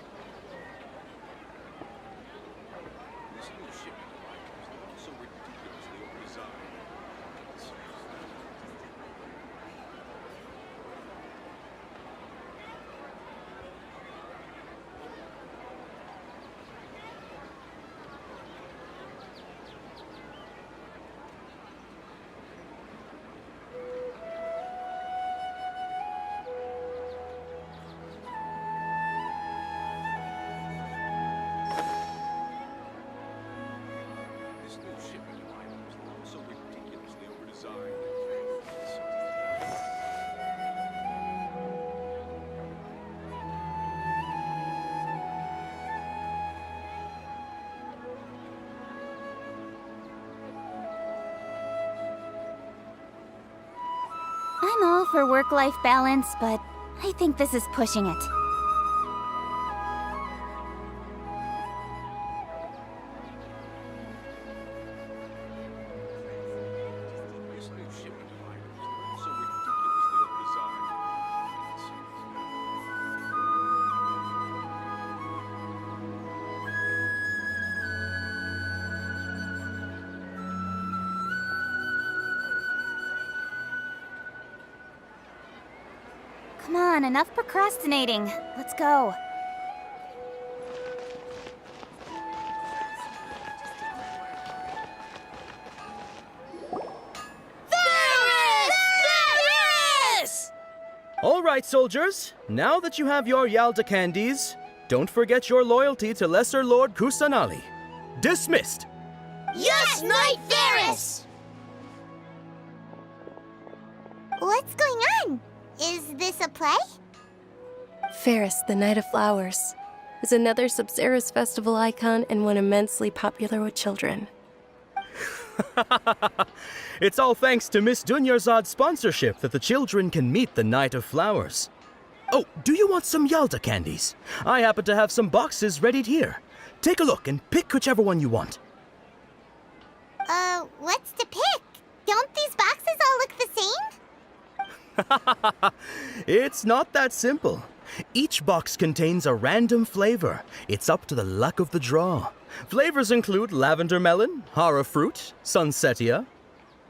I'm all for work-life balance, but I think this is pushing it. Come on, enough procrastinating. Let's go. All right, soldiers. Now that you have your Yalda candies, don't forget your loyalty to Lesser Lord Kusanali. Dismissed! Yes, Knight Varys! What's going on? Is this a play? Ferris, the Knight of Flowers, is another Sub-Zerus festival icon and one immensely popular with children. It's all thanks to Miss Dunyarzad's sponsorship that the children can meet the Knight of Flowers. Oh, do you want some Yalda candies? I happen to have some boxes readied here. Take a look and pick whichever one you want. What's to pick? Don't these boxes all look the same? It's not that simple. Each box contains a random flavor. It's up to the luck of the draw. Flavors include lavender melon, hara fruit, sunsetia.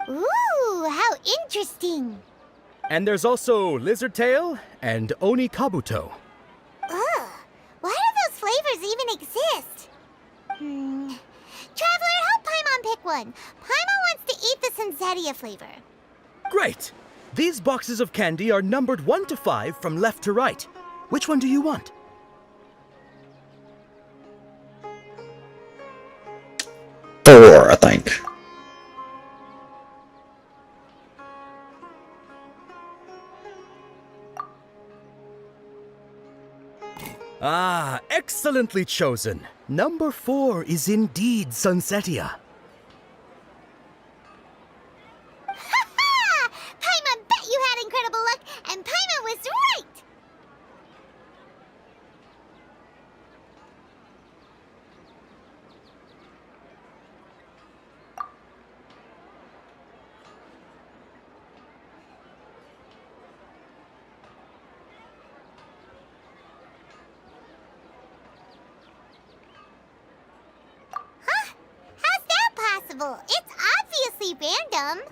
Ooh, how interesting. And there's also lizard tail and oni kabuto. Ugh, why do those flavors even exist? Traveler, help Paimon pick one. Paimon wants to get the Sunsettia flavor. Great! These boxes of candy are numbered 1 to 5 from left to right. Which one do you want? Four, I think. Ah, excellently chosen. Number 4 is indeed Sunsettia. Ha-ha! Paimon bet you had incredible luck, and Paimon was right! Huh? How's that possible? It's obviously random.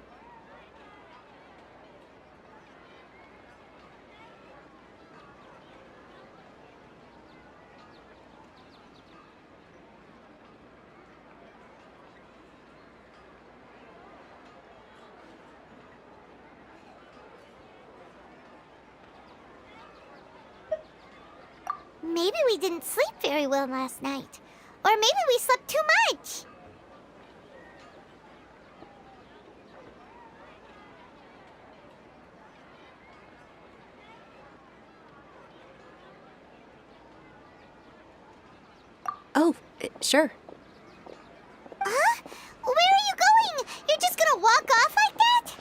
Maybe we didn't sleep very well last night. Or maybe we slept too much. Oh, sure. Huh? Where are you going? You're just gonna walk off like that?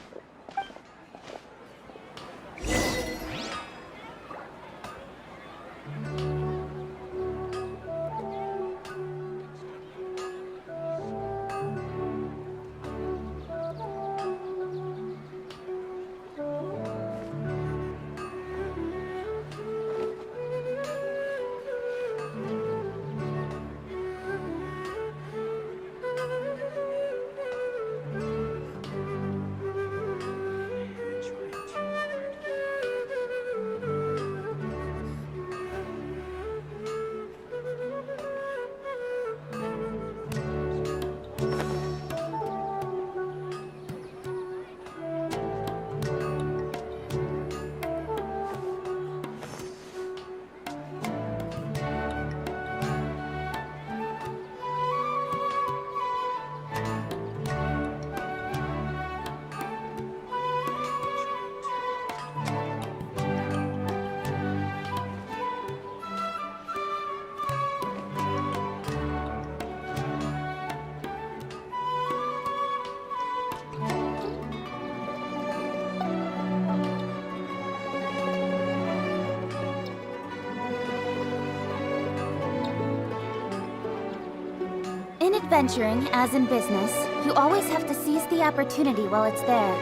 In adventuring, as in business, you always have to seize the opportunity while it's there.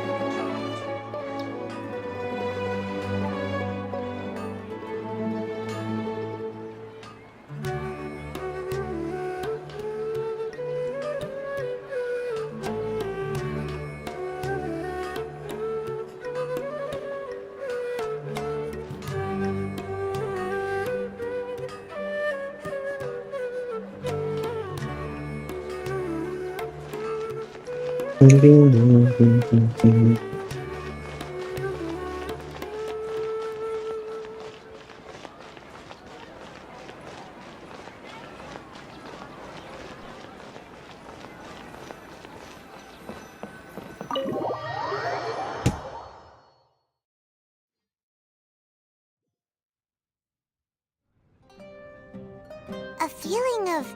A feeling of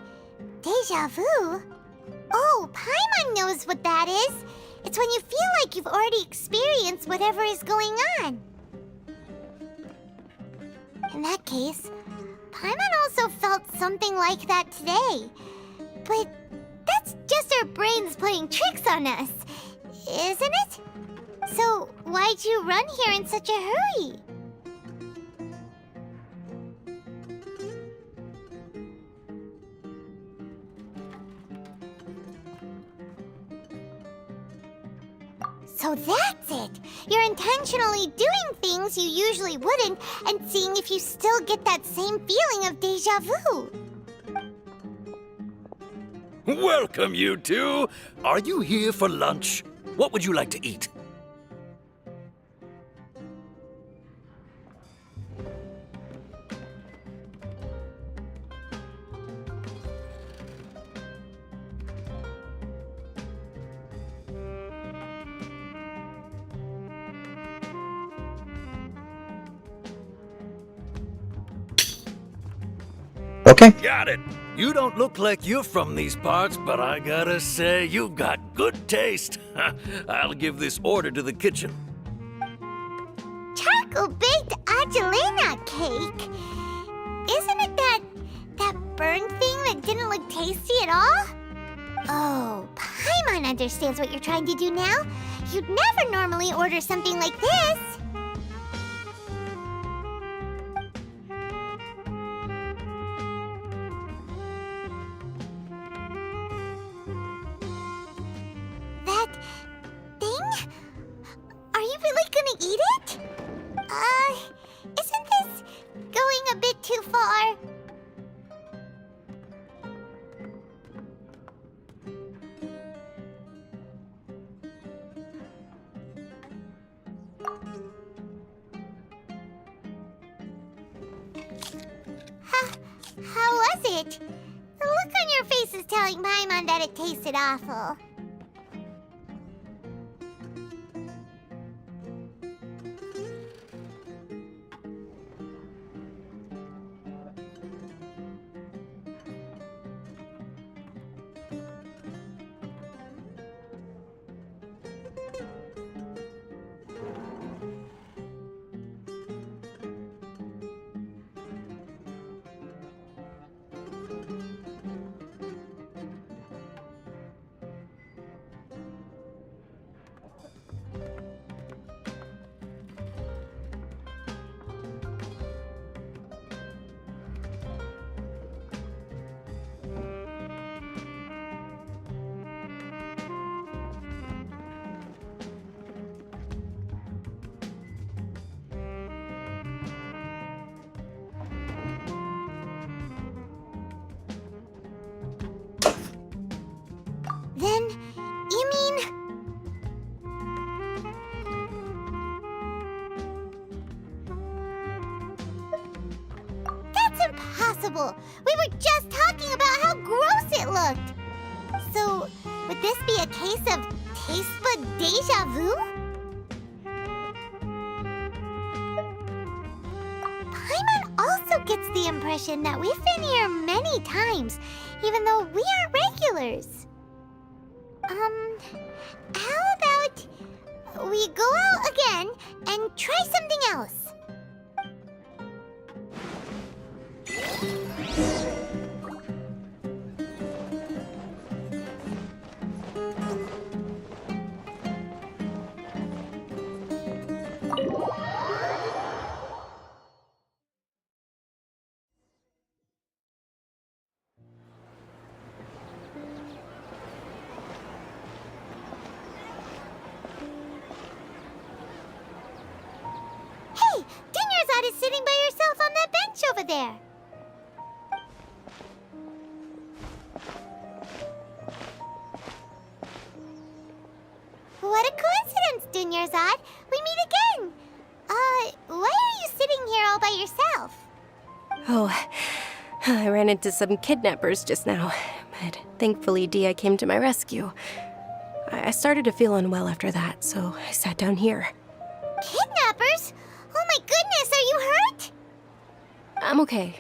deja vu? Oh, Paimon knows what that is. It's when you feel like you've already experienced whatever is going on. In that case, Paimon also felt something like that today. But that's just our brains playing tricks on us, isn't it? So why'd you run here in such a hurry? So that's it! You're intentionally doing things you usually wouldn't and seeing if you still get that same feeling of deja vu. Welcome, you two. Are you here for lunch? What would you like to eat? Okay. Got it. You don't look like you're from these parts, but I gotta say, you've got good taste. I'll give this order to the kitchen. Charcoal-baked Angelina cake? Isn't it that burned thing that didn't look tasty at all? Oh, Paimon understands what you're trying to do now. You'd never normally order something like this. That thing? Are you really gonna eat it? Isn't this going a bit too far? How was it? The look on your face is telling Paimon that it tasted awful. Then, you mean... That's impossible! We were just talking about how gross it looked! So, would this be a case of taste bud deja vu? Paimon also gets the impression that we've been here many times, even though we aren't regulars. How about we go out again and try something else? Hey, Dunyarzad is sitting by herself on that bench over there. What a coincidence, Dunyarzad. We meet again. Why are you sitting here all by yourself? Oh, I ran into some kidnappers just now, but thankfully Dia came to my rescue. I started to feel unwell after that, so I sat down here. Kidnappers? Oh my goodness, are you hurt? I'm okay.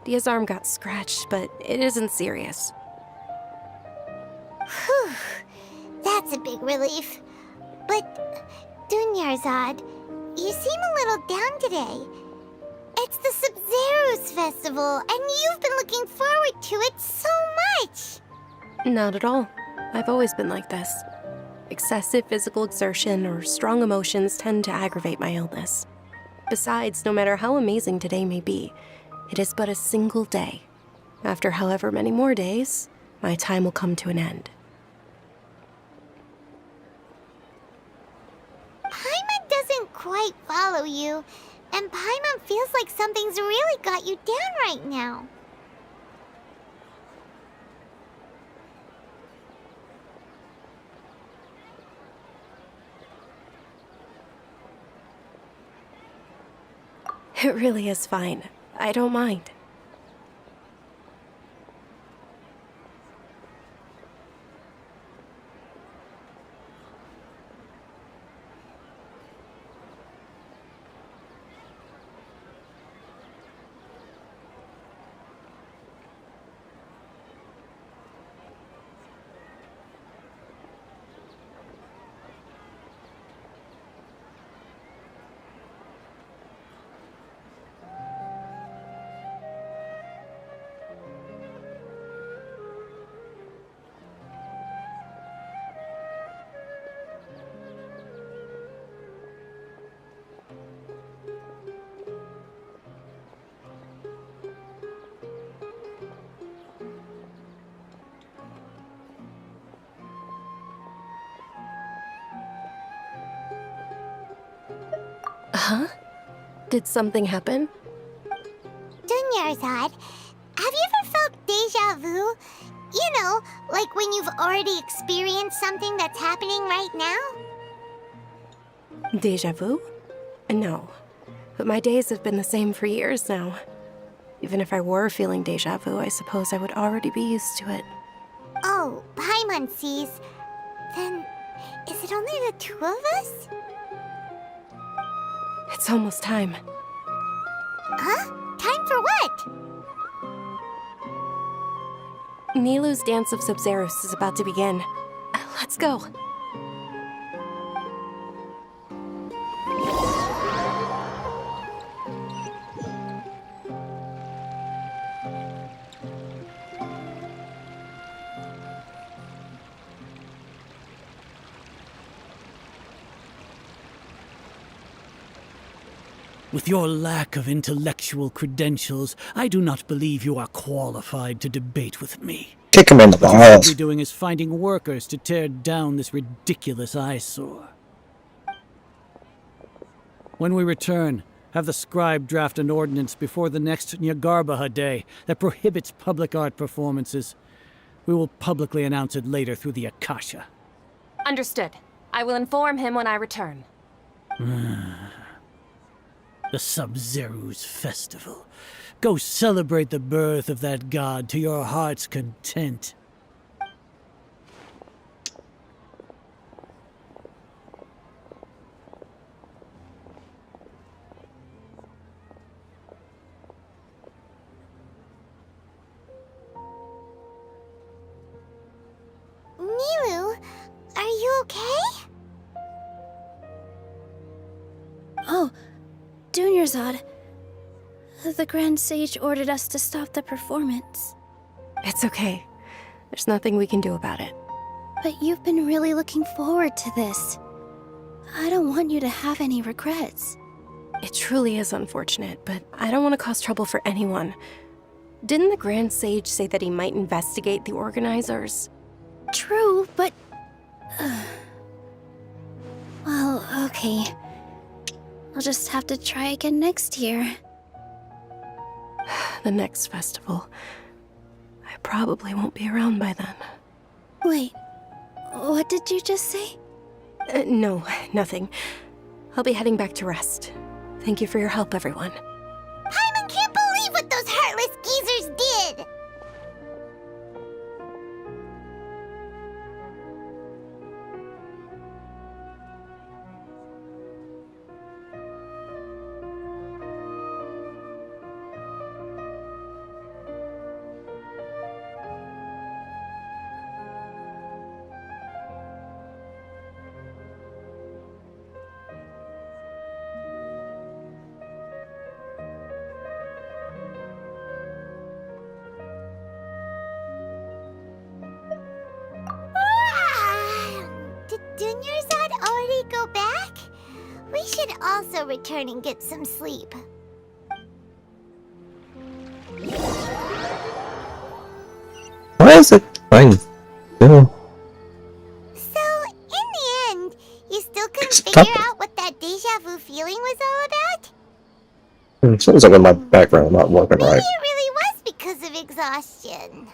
Dia's arm got scratched, but it isn't serious. Whew, that's a big relief. But, Dunyarzad, you seem a little down today. It's the Sub-Zero's festival, and you've been looking forward to it so much. Not at all. I've always been like this. Excessive physical exertion or strong emotions tend to aggravate my illness. Besides, no matter how amazing today may be, it is but a single day. After however many more days, my time will come to an end. Paimon doesn't quite follow you, and Paimon feels like something's really got you down right now. It really is fine. I don't mind. Huh? Did something happen? Dunyarzad, have you ever felt deja vu? You know, like when you've already experienced something that's happening right now? Deja vu? No. But my days have been the same for years now. Even if I were feeling deja vu, I suppose I would already be used to it. Oh, Paimon sees. Then, is it only the two of us? It's almost time. Huh? Time for what? Nilu's Dance of Sub-Zeros is about to begin. Let's go. With your lack of intellectual credentials, I do not believe you are qualified to debate with me. Kick him in the What you should balls. be doing is finding workers to tear down this ridiculous eyesore. When we return, have the scribe draft an ordinance before the next Nyagarbaha Day that prohibits public art performances. We will publicly announce it later through the Akasha. Understood. I will inform him when I return. The Sub-Zero's festival. Go celebrate the birth of that god to your heart's content. Nilu, are you okay? Oh, Dunyarzad. The Grand Sage ordered us to stop the performance. It's okay. There's nothing we can do about it. But you've been really looking forward to this. I don't want you to have any regrets. It truly is unfortunate, but I don't want to cause trouble for anyone. Didn't the Grand Sage say that he might investigate the organizers? True, but... well, okay. I'll just have to try again next year. The next festival. I probably won't be around by then. Wait, what did you just say? No, nothing. I'll be heading back to rest. Thank you for your help, everyone. Paimon can't believe what those heartless geezers did! Did Dunyarzad already go back? We should also return and get some sleep. Why is it fine? No. So, in the end, you still couldn't Stop figure it. out what that deja vu feeling was all about? Sounds like my background not working Maybe right. it really was because of exhaustion.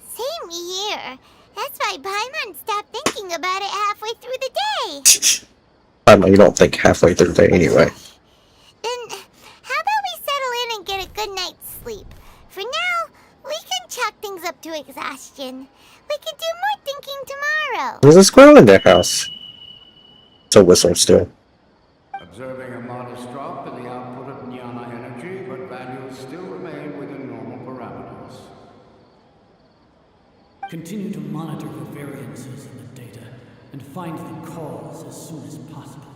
Same here. That's why Paimon stopped thinking about it halfway through the day. You don't think halfway through the day anyway. Then, how about we settle in and get a good night's sleep? For now, we can chalk things up to exhaustion. We can do more thinking tomorrow. There's a squirrel in their house. So whistle still. Observing a modest drop in the output of jnana energy, but values still remain within normal parameters. Continue to monitor for variances in the data and find the cause as soon as possible.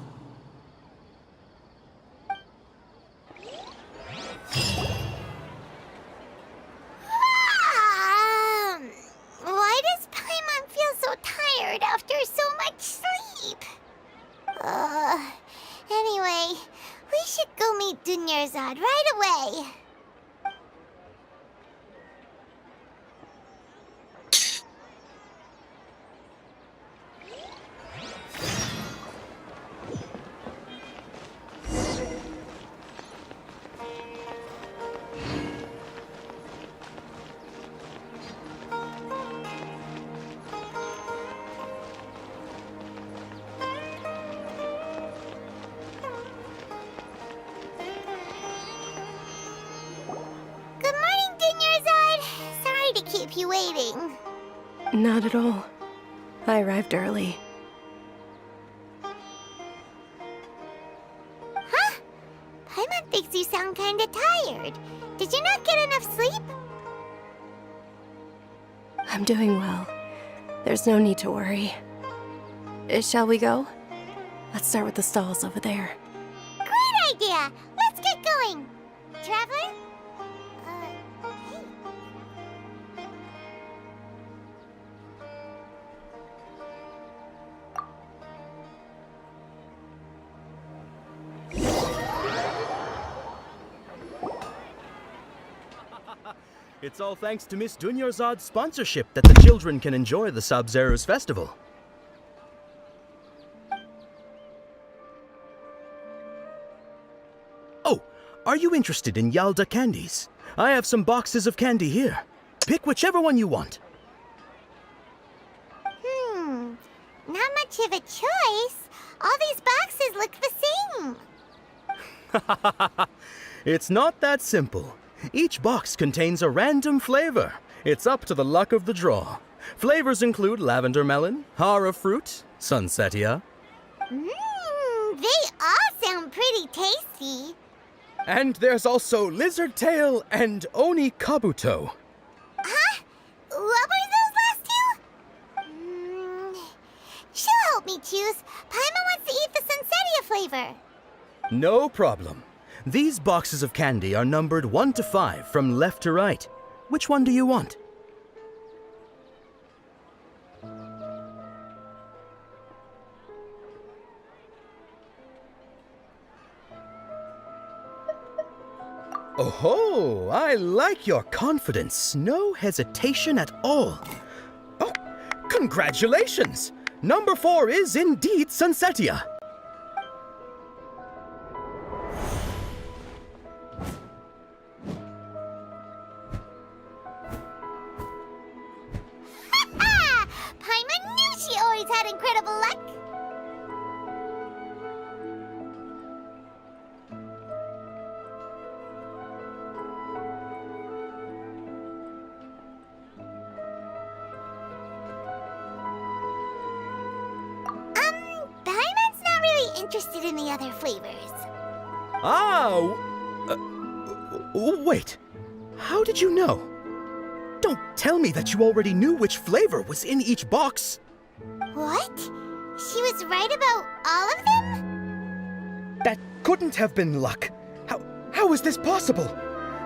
Why does Paimon feel so tired after so much sleep? Anyway, we should go meet Dunyarzad right away. Keep you waiting. Not at all. I arrived early. Huh? Paimon thinks you sound kinda tired. Did you not get enough sleep? I'm doing well. There's no need to worry. Shall we go? Let's start with the stalls over there. Great idea! Let's get going! Traveler? It's all thanks to Miss Dunyarzad's sponsorship that the children can enjoy the Sabzeruz festival. Oh, are you interested in Yalda candies? I have some boxes of candy here. Pick whichever one you want. Not much of a choice. All these boxes look the same. It's not that simple. Each box contains a random flavor. It's up to the luck of the draw. Flavors include lavender melon, hara fruit, sunsetia. They all sound pretty tasty. And there's also lizard tail and oni kabuto. Huh? What were those last two? She'll help me choose. Paimon wants to eat the sunsetia flavor. No problem. These boxes of candy are numbered 1 to 5 from left to right. Which one do you want? Oh, I like your confidence. No hesitation at all. Oh, congratulations! Number 4 is indeed Sunsetia. Paimon knew she always had incredible luck. Paimon's not really interested in the other flavors. Wait. How did you know? Don't tell me that you already knew which flavor was in each box. What? She was right about all of them? That couldn't have been luck. How is this possible?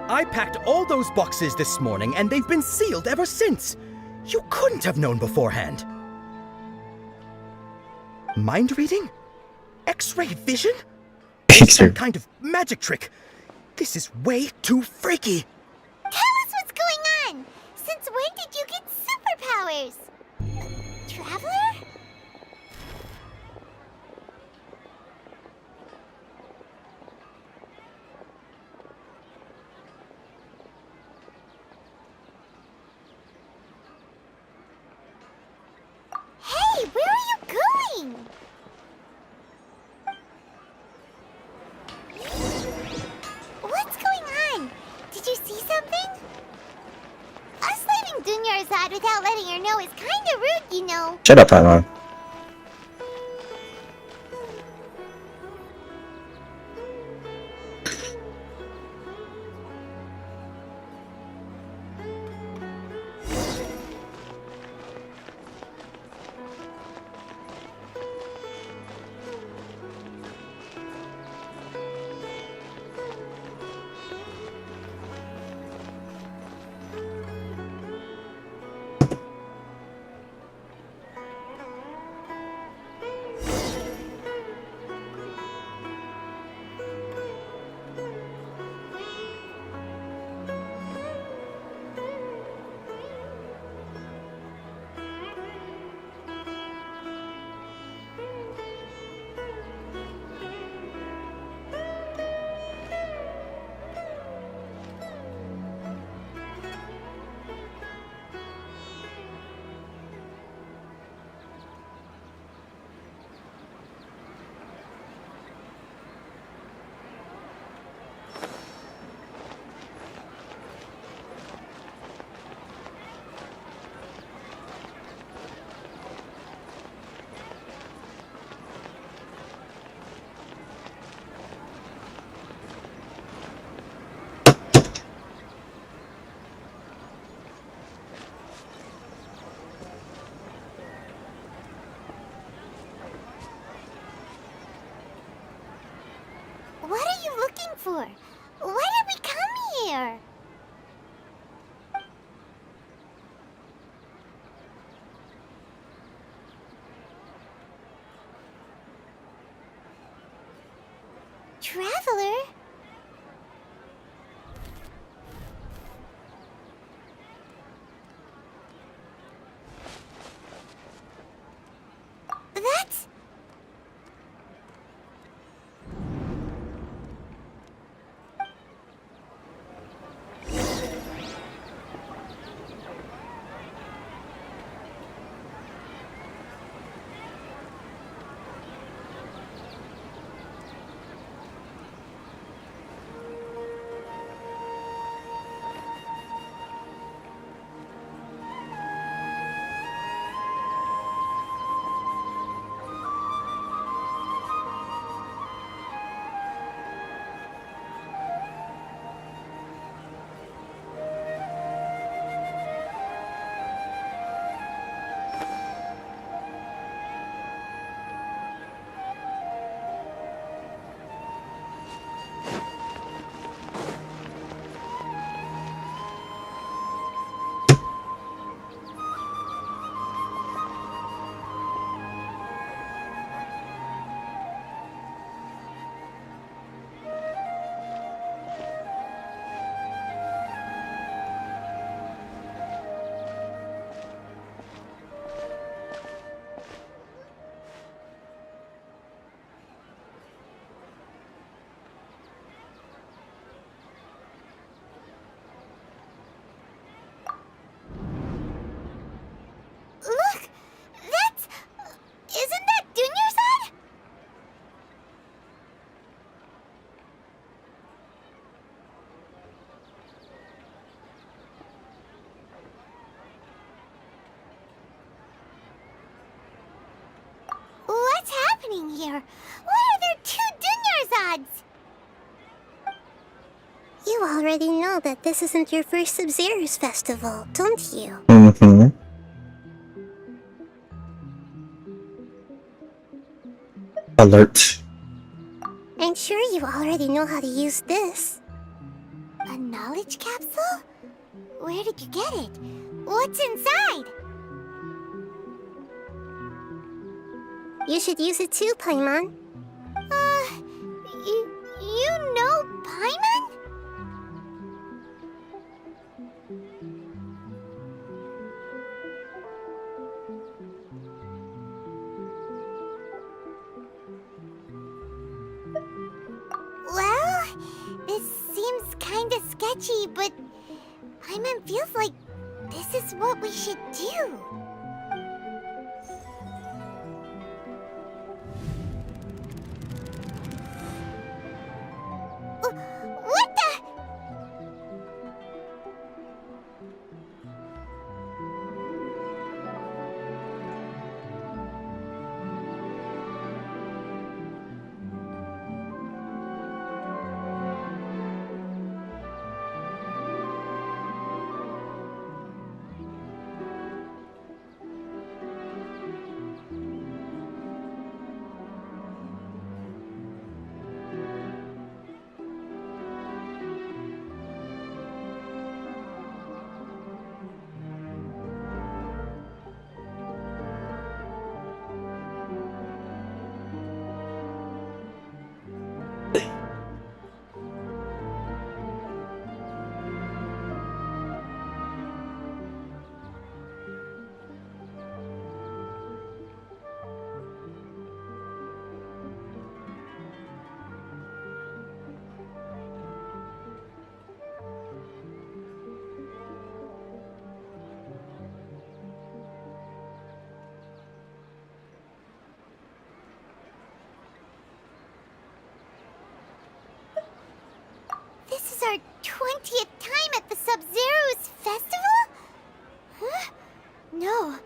I packed all those boxes this morning and they've been sealed ever since. You couldn't have known beforehand. Mind reading? X-ray vision? Some kind of magic trick. This is way too freaky. Tell us what's going on! Since when did you get superpowers? Traveler? Hey, where are you going? without letting her know is kinda rude, you know. Shut up, Paimon. What are you looking for? Why did we come here? Traveler? That's... Look! That's... Isn't that Dunyarzad? What's happening here? Why are there two Dunyarzads? You already know that this isn't your first Sub-Zero's festival, don't you? Mm-hmm. Alert. I'm sure you already know how to use this. A knowledge capsule? Where did you get it? What's inside? You should use it too, Paimon. You know Paimon? Well, this seems kinda sketchy, but Paimon feels like this is what we should do. What the? our 20th time at the Sub-Zero's festival? Huh? No.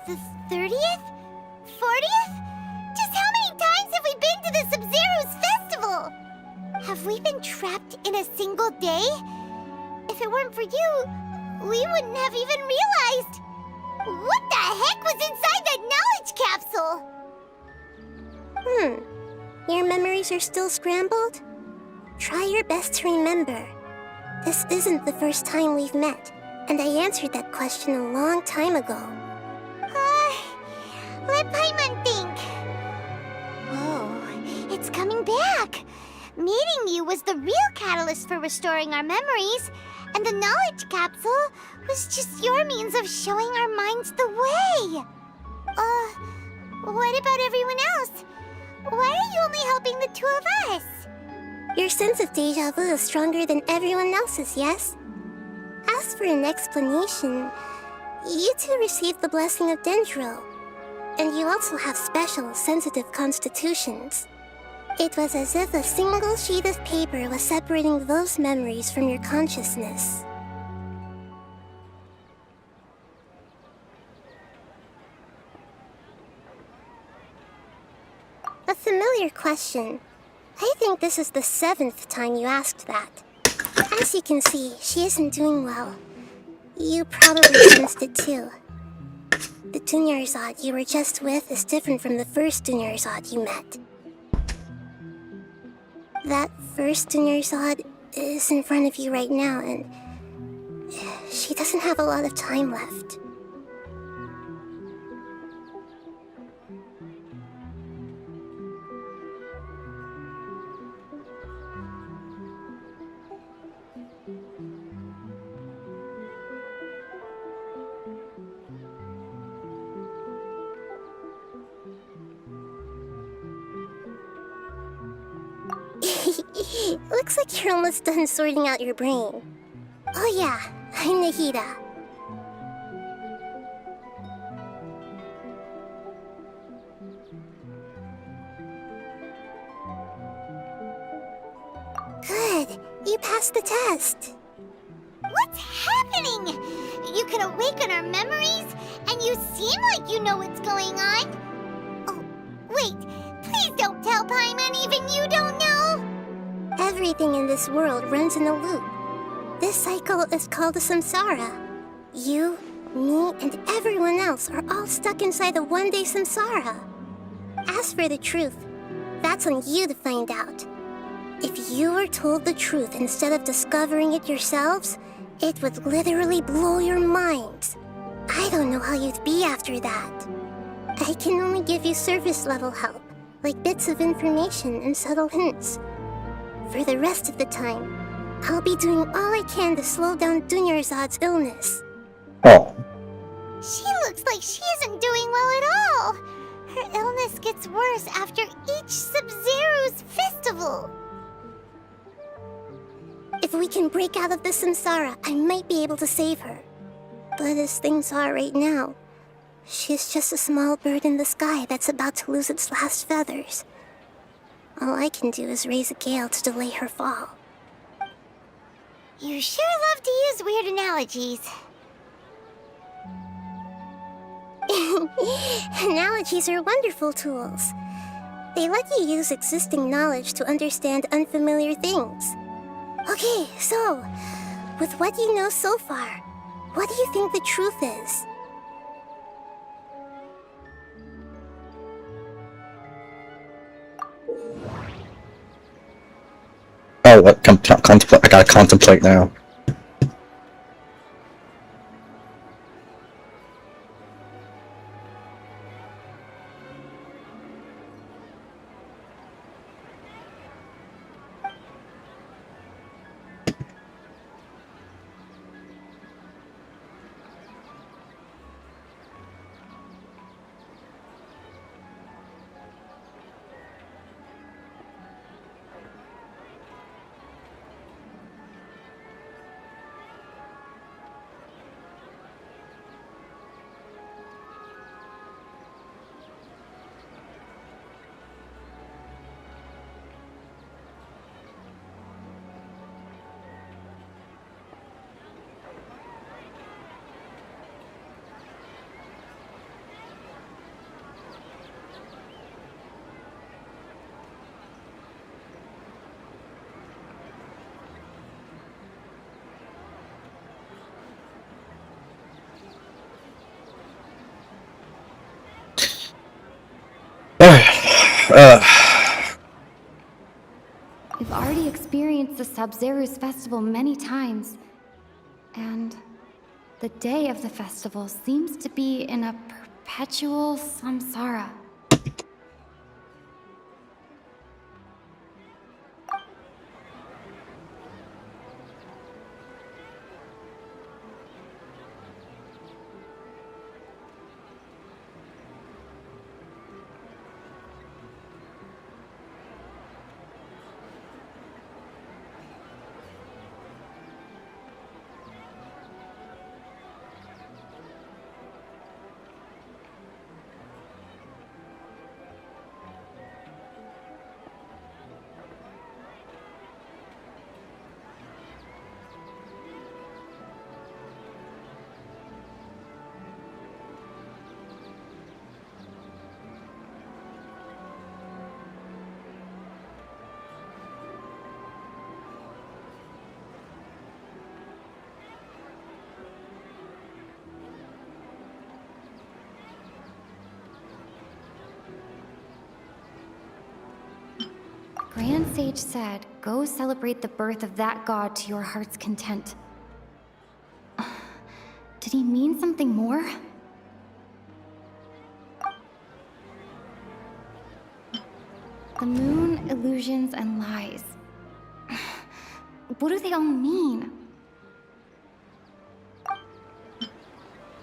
The 30th? 40th? Just how many times have we been to the Sub-Zero's festival? Have we been trapped in a single day? If it weren't for you, we wouldn't have even realized. What the heck was inside that knowledge capsule? Your memories are still scrambled? Try your best to remember. This isn't the first time we've met, and I answered that question a long time ago. Let Paimon think. Oh, it's coming back. Meeting you was the real catalyst for restoring our memories, and the knowledge capsule was just your means of showing our minds the way. What about everyone else? Why are you only helping the two of us? Your sense of deja vu is stronger than everyone else's, yes? As for an explanation, you two received the blessing of Dendro, and you also have special, sensitive constitutions. It was as if a single sheet of paper was separating those memories from your consciousness. A familiar question. I think this is the 7th time you asked that. As you can see, she isn't doing well. You probably sensed it too. The Dunyarzad you were just with is different from the first Dunyarzad you met. That first Dunyarzad is in front of you right now, and she doesn't have a lot of time left. Looks like you're almost done sorting out your brain. Oh yeah, I'm Nahida. Good, you passed the test. What's happening? You can awaken our memories, and you seem like you know what's going on. Oh, wait, please don't tell Paimon even you don't know. Everything in this world runs in a loop. This cycle is called a samsara. You, me, and everyone else are all stuck inside a one-day samsara. As for the truth, that's on you to find out. If you were told the truth instead of discovering it yourselves, it would literally blow your minds. I don't know how you'd be after that. I can only give you surface-level help, like bits of information and subtle hints. For the rest of the time, I'll be doing all I can to slow down Dunyarzad's illness. Oh. She looks like she isn't doing well at all. Her illness gets worse after each Sub-Zero's festival. If we can break out of the samsara, I might be able to save her. But as things are right now, she's just a small bird in the sky that's about to lose its last feathers. All I can do is raise a gale to delay her fall. You sure love to use weird analogies. Analogies are wonderful tools. They let you use existing knowledge to understand unfamiliar things. Okay, so, with what you know so far, what do you think the truth is? Oh, what? Contemplate. I gotta contemplate now. We've already experienced the Sub-Zero's festival many times, and the day of the festival seems to be in a perpetual samsara. Grand Sage said, go celebrate the birth of that god to your heart's content. Did he mean something more? The moon, illusions, and lies. What do they all mean?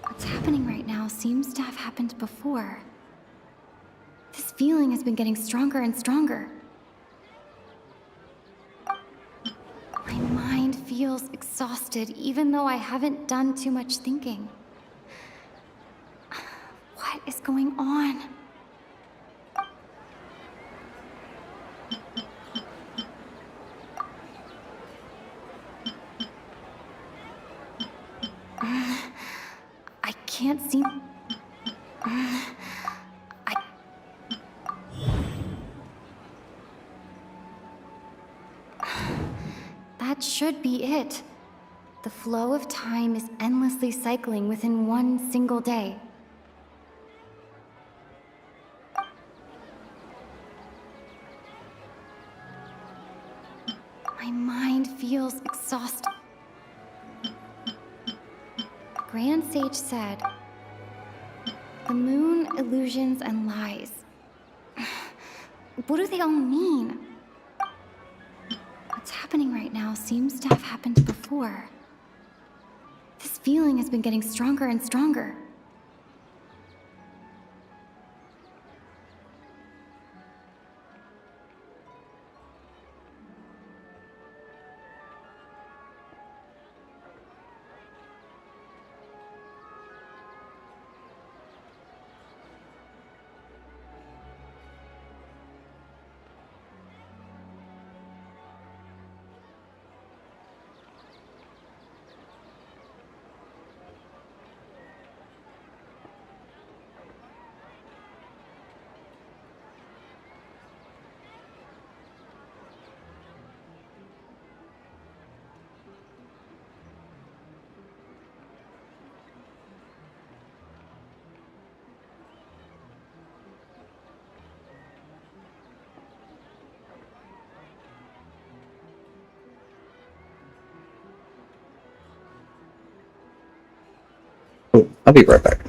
What's happening right now seems to have happened before. This feeling has been getting stronger and stronger. My mind feels exhausted, even though I haven't done too much thinking. What is going on? I can't seem... That should be it. The flow of time is endlessly cycling within one single day. My mind feels exhausted. Grand Sage said, the moon, illusions, and lies. What do they all mean? What's happening right now seems to have happened before. This feeling has been getting stronger and stronger. I'll be right back.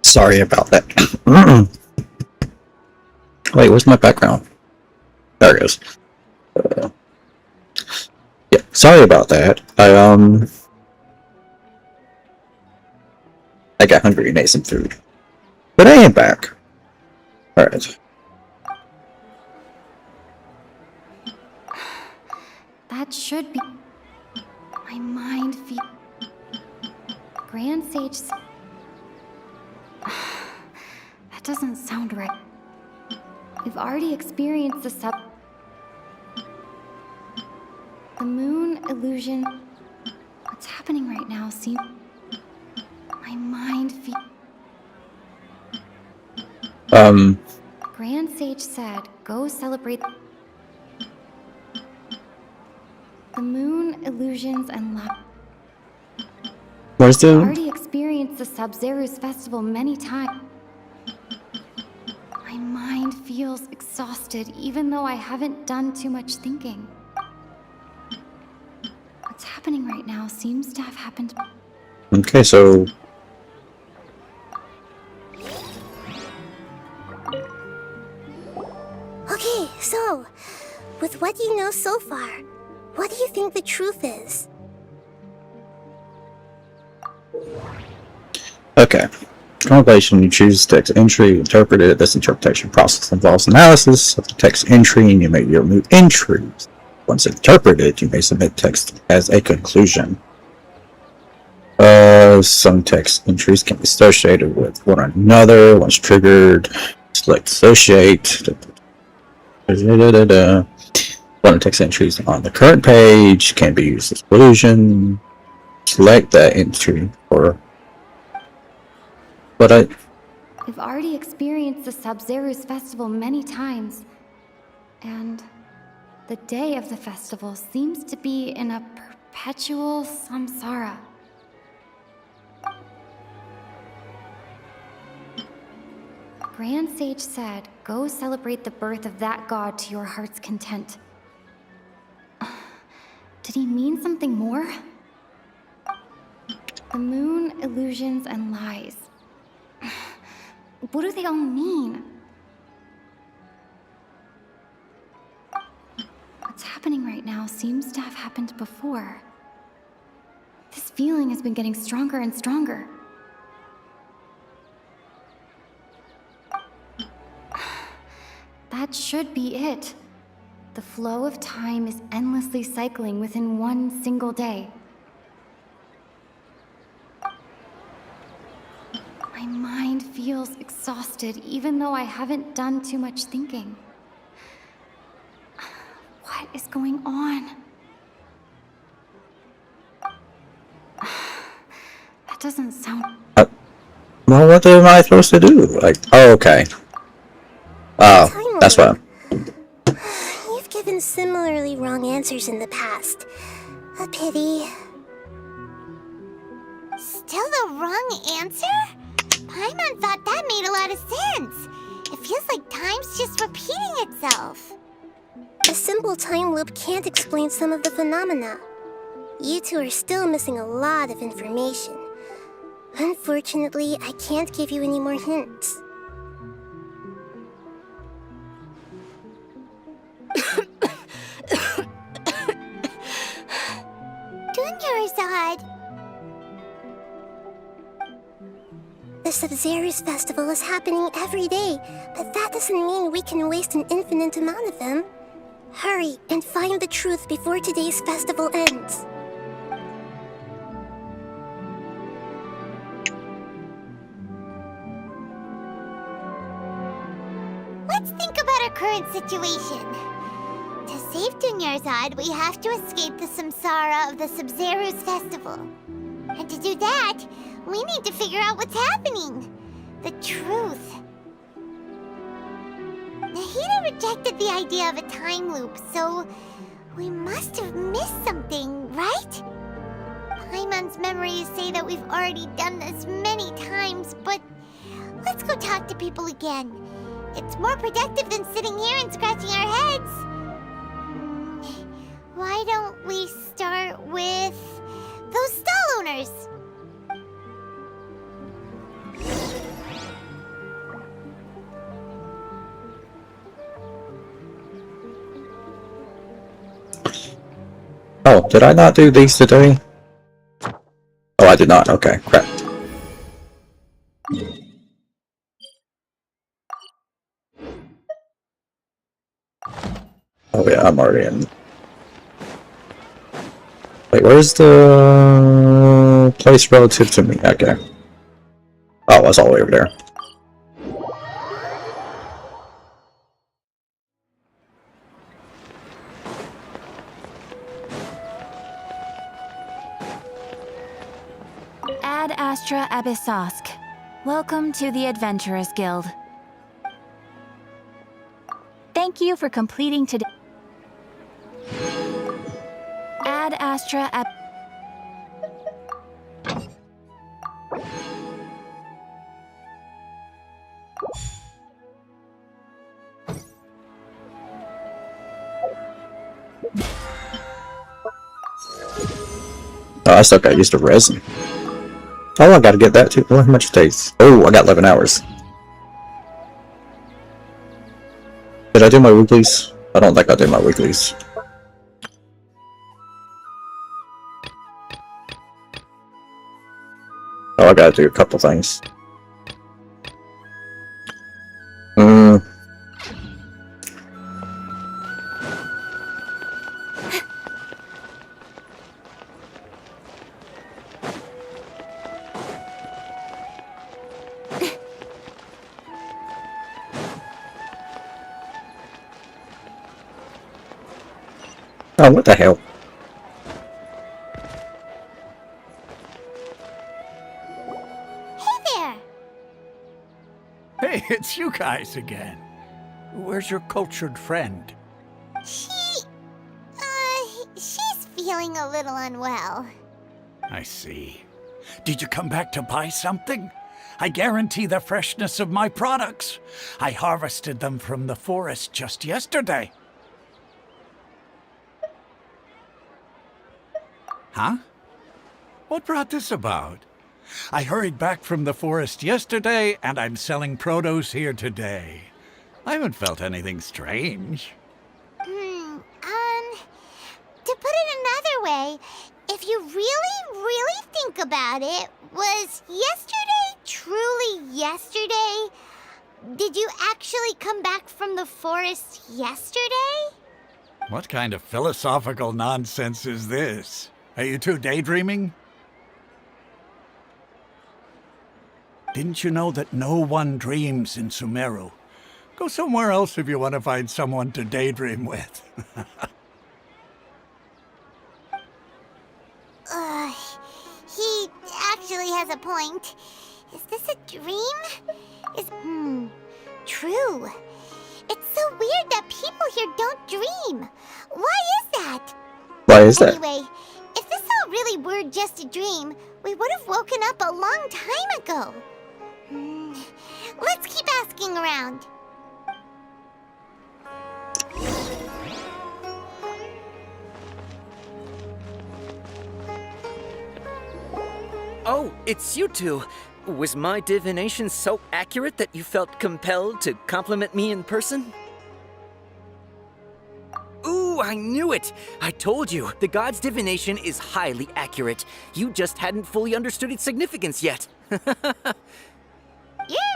Sorry about that. Wait, where's my background? There it goes. Yeah, sorry about that. I got hungry and ate some food. But I am back. Alright. That should be... My mind Grand Sage... That doesn't sound right. We've already experienced the moon illusion... What's happening right now seems... My mind Grand Sage said, go celebrate... The moon illusions and Where's the... I've already experienced the Sub-Zeru's festival many times. My mind feels exhausted, even though I haven't done too much thinking. What's happening right now seems to have happened... Okay, so... Okay, so, with what you know so far, what do you think the truth is? Okay. Translation, you choose text entry, you interpret it. This interpretation process involves analysis of the text entry, and you make your new entries. Once interpreted, you may submit text as a conclusion. Some text entries can be associated with one another. Once triggered, select associate. One of the text entries on the current page can be used as conclusion. Select that entry for... We've already experienced the Sub-Zeru's festival many times. And the day of the festival seems to be in a perpetual samsara. Grand Sage said, go celebrate the birth of that god to your heart's content. Did he mean something more? The moon, illusions, and lies. What do they all mean? What's happening right now seems to have happened before. This feeling has been getting stronger and stronger. That should be it. The flow of time is endlessly cycling within one single day. My mind feels exhausted, even though I haven't done too much thinking. What is going on? That doesn't sound... Well, what am I supposed to do? Like, oh, okay. Oh, that's what. You've given similarly wrong answers in the past. A pity. Still the wrong answer? Paimon thought that made a lot of sense. It feels like time's just repeating itself. A simple time loop can't explain some of the phenomena. You two are still missing a lot of information. Unfortunately, I can't give you any more hints. Dunyarzad! The Sub-Zeru's festival is happening every day, but that doesn't mean we can waste an infinite amount of them. Hurry and find the truth before today's festival ends. Let's think about our current situation. To save Dunyarzad, we have to escape the samsara of the Sub-Zeru's festival. And to do that, we need to figure out what's happening. The truth. Nahida rejected the idea of a time loop, so we must have missed something, right? Paimon's memories say that we've already done this many times, but let's go talk to people again. It's more productive than sitting here and scratching our heads. Why don't we start with those stall owners? Oh, did I not do these today? Oh, I did not. Okay, crap. Oh yeah, I'm already in. Wait, where's the place relative to me? Okay. Oh, it's all the way over there. Ad Astra Abyssosk. Welcome to the Adventurers Guild. Thank you for completing today. Ad Astra Ab... Oh, I still got used to resin. Oh, I gotta get that too. Oh, how much it takes? Oh, I got 11 hours. Did I do my weeklies? I don't think I did my weeklies. Oh, I gotta do a couple things. Oh, what the hell? Hey there! Hey, it's you guys again. Where's your cultured friend? She's feeling a little unwell. I see. Did you come back to buy something? I guarantee the freshness of my products. I harvested them from the forest just yesterday. Huh? What brought this about? I hurried back from the forest yesterday, and I'm selling produce here today. I haven't felt anything strange. To put it another way, if you really think about it, was yesterday truly yesterday? Did you actually come back from the forest yesterday? What kind of philosophical nonsense is this? Are you two daydreaming? Didn't you know that no one dreams in Sumeru? Go somewhere else if you want to find someone to daydream with. He actually has a point. Is this a dream? True. It's so weird that people here don't dream. Why is that? Why is that? Anyway, if this all really were just a dream, we would have woken up a long time ago. Let's keep asking around. Oh, it's you two. Was my divination so accurate that you felt compelled to compliment me in person? Ooh, I knew it! I told you, the god's divination is highly accurate. You just hadn't fully understood its significance yet. You're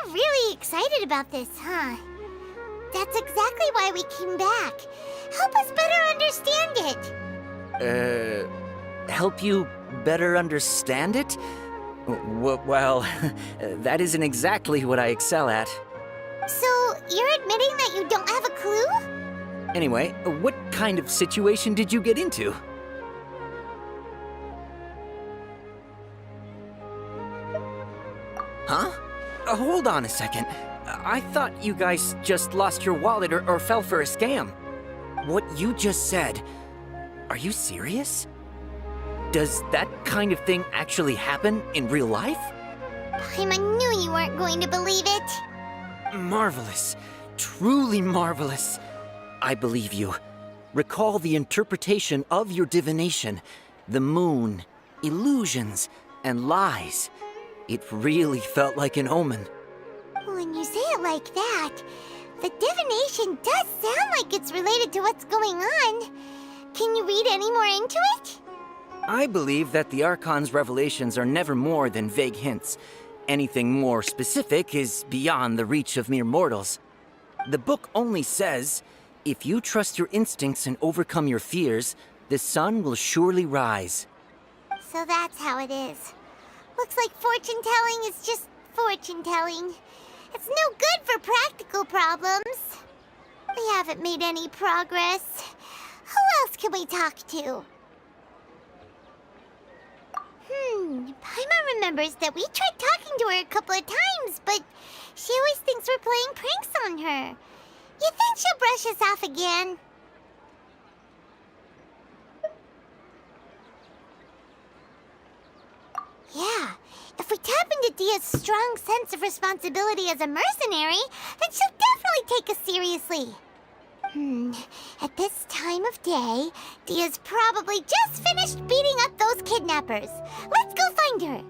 really excited about this, huh? That's exactly why we came back. Help us better understand it. Help you better understand it? Well, that isn't exactly what I excel at. So, you're admitting that you don't have a clue? Anyway, what kind of situation did you get into? Huh? Hold on a second. I thought you guys just lost your wallet or fell for a scam. What you just said, are you serious? Does that kind of thing actually happen in real life? Paimon, I knew you weren't going to believe it. Marvelous. Truly marvelous. I believe you. Recall the interpretation of your divination, the moon, illusions, and lies. It really felt like an omen. When you say it like that, the divination does sound like it's related to what's going on. Can you read any more into it? I believe that the Archon's revelations are never more than vague hints. Anything more specific is beyond the reach of mere mortals. The book only says, if you trust your instincts and overcome your fears, the sun will surely rise. So that's how it is. Looks like fortune-telling is just fortune-telling. It's no good for practical problems. We haven't made any progress. Who else can we talk to? Paimon remembers that we tried talking to her a couple of times, but she always thinks we're playing pranks on her. You think she'll brush us off again? Yeah, if we tap into Dia's strong sense of responsibility as a mercenary, then she'll definitely take us seriously. At this time of day, Dia's probably just finished beating up those kidnappers. Let's go find her.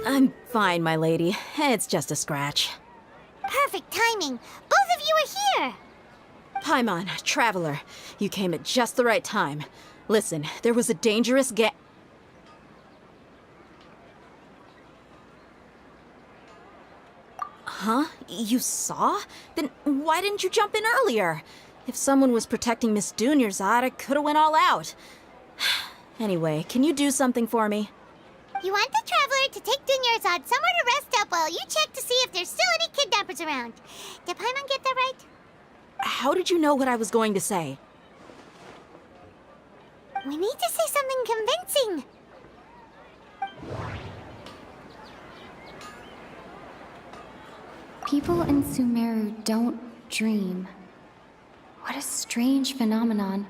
I'm fine, my lady. It's just a scratch. Perfect timing. Both of you are here. Paimon, Traveler, you came at just the right time. Listen, there was a dangerous Huh? You saw? Then why didn't you jump in earlier? If someone was protecting Miss Dunyarzad, I could've went all out. Anyway, can you do something for me? You want the Traveler to take Dunyarzad somewhere to rest up while you check to see if there's still any kidnappers around. Did Paimon get that right? How did you know what I was going to say? We need to say something convincing. People in Sumeru don't dream. What a strange phenomenon.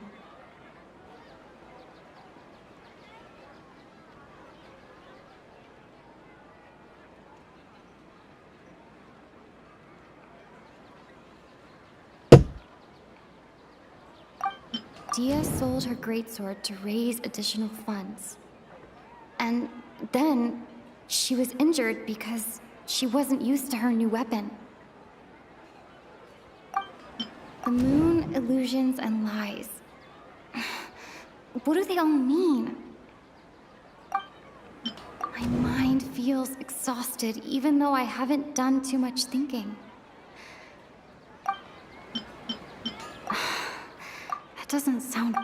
Dia sold her greatsword to raise additional funds. And then she was injured because she wasn't used to her new weapon. The moon, illusions, and lies. What do they all mean? My mind feels exhausted even though I haven't done too much thinking. That doesn't sound...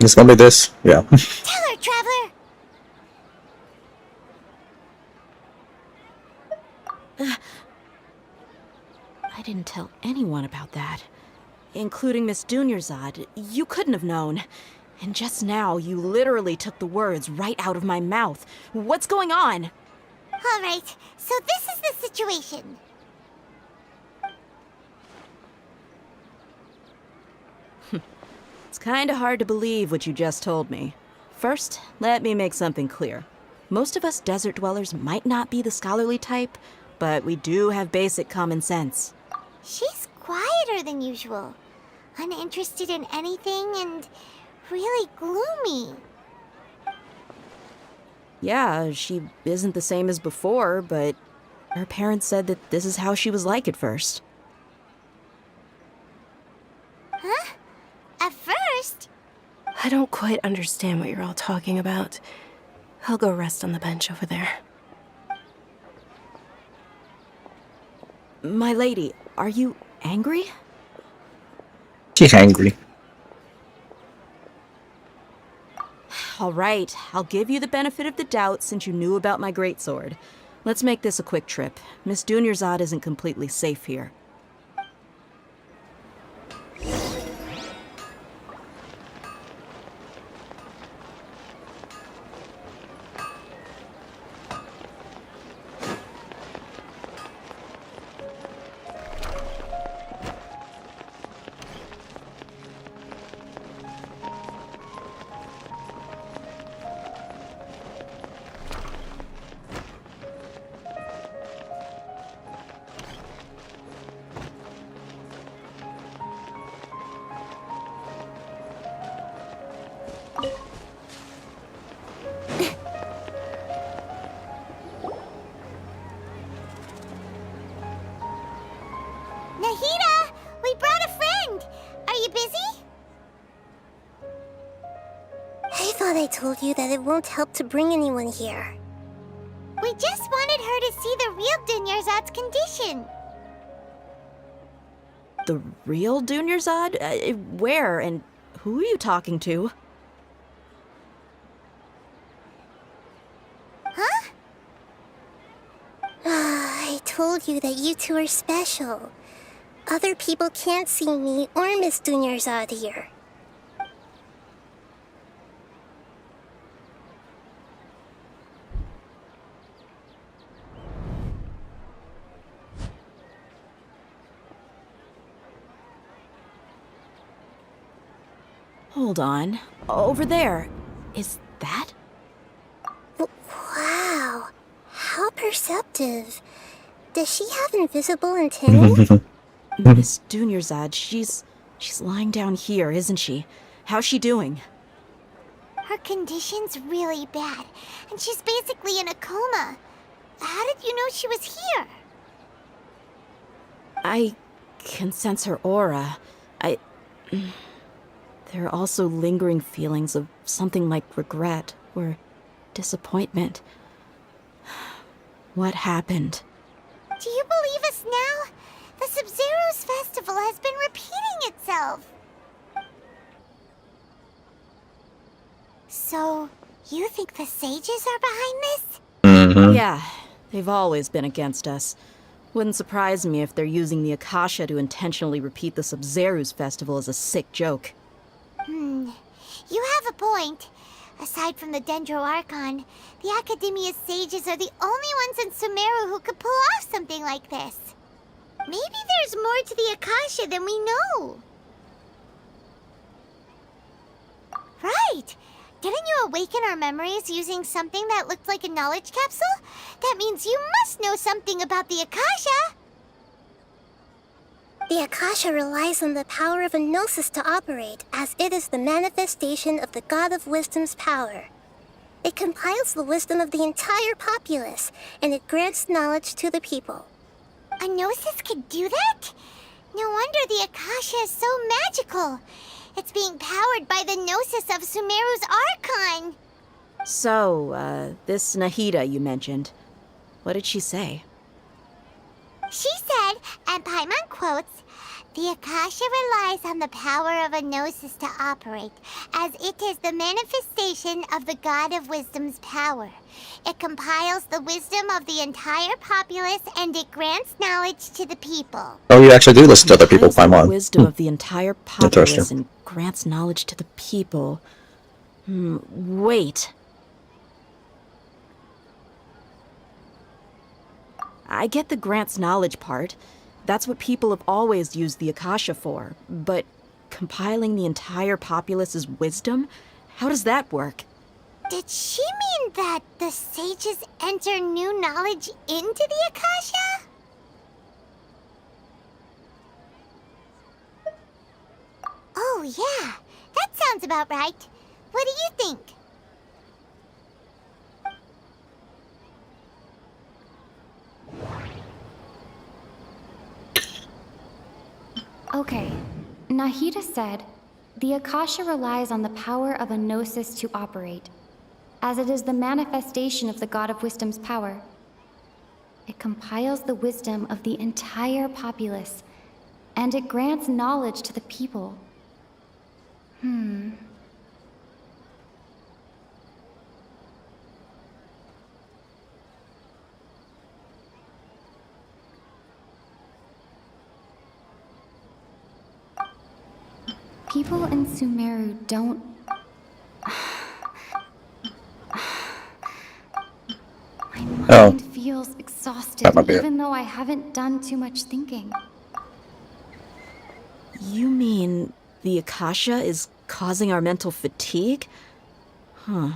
It's gonna be this, yeah. Tell her, Traveler! I didn't tell anyone about that. Including Miss Dunyarzad. You couldn't have known. And just now, you literally took the words right out of my mouth. What's going on? Alright, so this is the situation. It's kinda hard to believe what you just told me. First, let me make something clear. Most of us desert dwellers might not be the scholarly type, but we do have basic common sense. She's quieter than usual. Uninterested in anything and really gloomy. Yeah, she isn't the same as before, but her parents said that this is how she was like at first. Huh? At first? I don't quite understand what you're all talking about. I'll go rest on the bench over there. My lady, are you angry? She's angry. All right, I'll give you the benefit of the doubt since you knew about my greatsword. Let's make this a quick trip. Miss Dunyarzad isn't completely safe here. Nahida, we brought a friend. Are you busy? I thought I told you that it won't help to bring anyone here. We just wanted her to see the real Dunyarzad's condition. The real Dunyarzad? Where and who are you talking to? Huh? I told you that you two are special. Other people can't see me or Miss Dunyarzad here. Hold on. Over there. Is that? Wow. How perceptive. Does she have invisible antennae? Miss Dunyarzad, she's lying down here, isn't she? How's she doing? Her condition's really bad, and she's basically in a coma. How did you know she was here? I can sense her aura. There are also lingering feelings of something like regret or disappointment. What happened? Do you believe us now? The Sub-Zero's festival has been repeating itself. So, you think the sages are behind this? Yeah, they've always been against us. Wouldn't surprise me if they're using the Akasha to intentionally repeat the Sub-Zero's festival as a sick joke. You have a point. Aside from the Dendro Archon, the Academia's sages are the only ones in Sumeru who could pull off something like this. Maybe there's more to the Akasha than we know. Right! Didn't you awaken our memories using something that looked like a knowledge capsule? That means you must know something about the Akasha! The Akasha relies on the power of a gnosis to operate, as it is the manifestation of the God of Wisdom's power. It compiles the wisdom of the entire populace, and it grants knowledge to the people. A gnosis could do that? No wonder the Akasha is so magical. It's being powered by the gnosis of Sumeru's Archon. So, this Nahida you mentioned, what did she say? She said, and Paimon quotes, "The Akasha relies on the power of a gnosis to operate, as it is the manifestation of the God of Wisdom's power. It compiles the wisdom of the entire populace, and it grants knowledge to the people." Oh, you actually do listen to other people, Paimon. Wisdom of the entire populace and grants knowledge to the people. Wait. I get the grants knowledge part. That's what people have always used the Akasha for. But compiling the entire populace's wisdom? How does that work? Did she mean that the sages enter new knowledge into the Akasha? Oh yeah, that sounds about right. What do you think? Okay, Nahida said, the Akasha relies on the power of a gnosis to operate, as it is the manifestation of the God of Wisdom's power. It compiles the wisdom of the entire populace, and it grants knowledge to the people. People in Sumeru don't... My mind feels exhausted, even though I haven't done too much thinking. You mean the Akasha is causing our mental fatigue? Huh.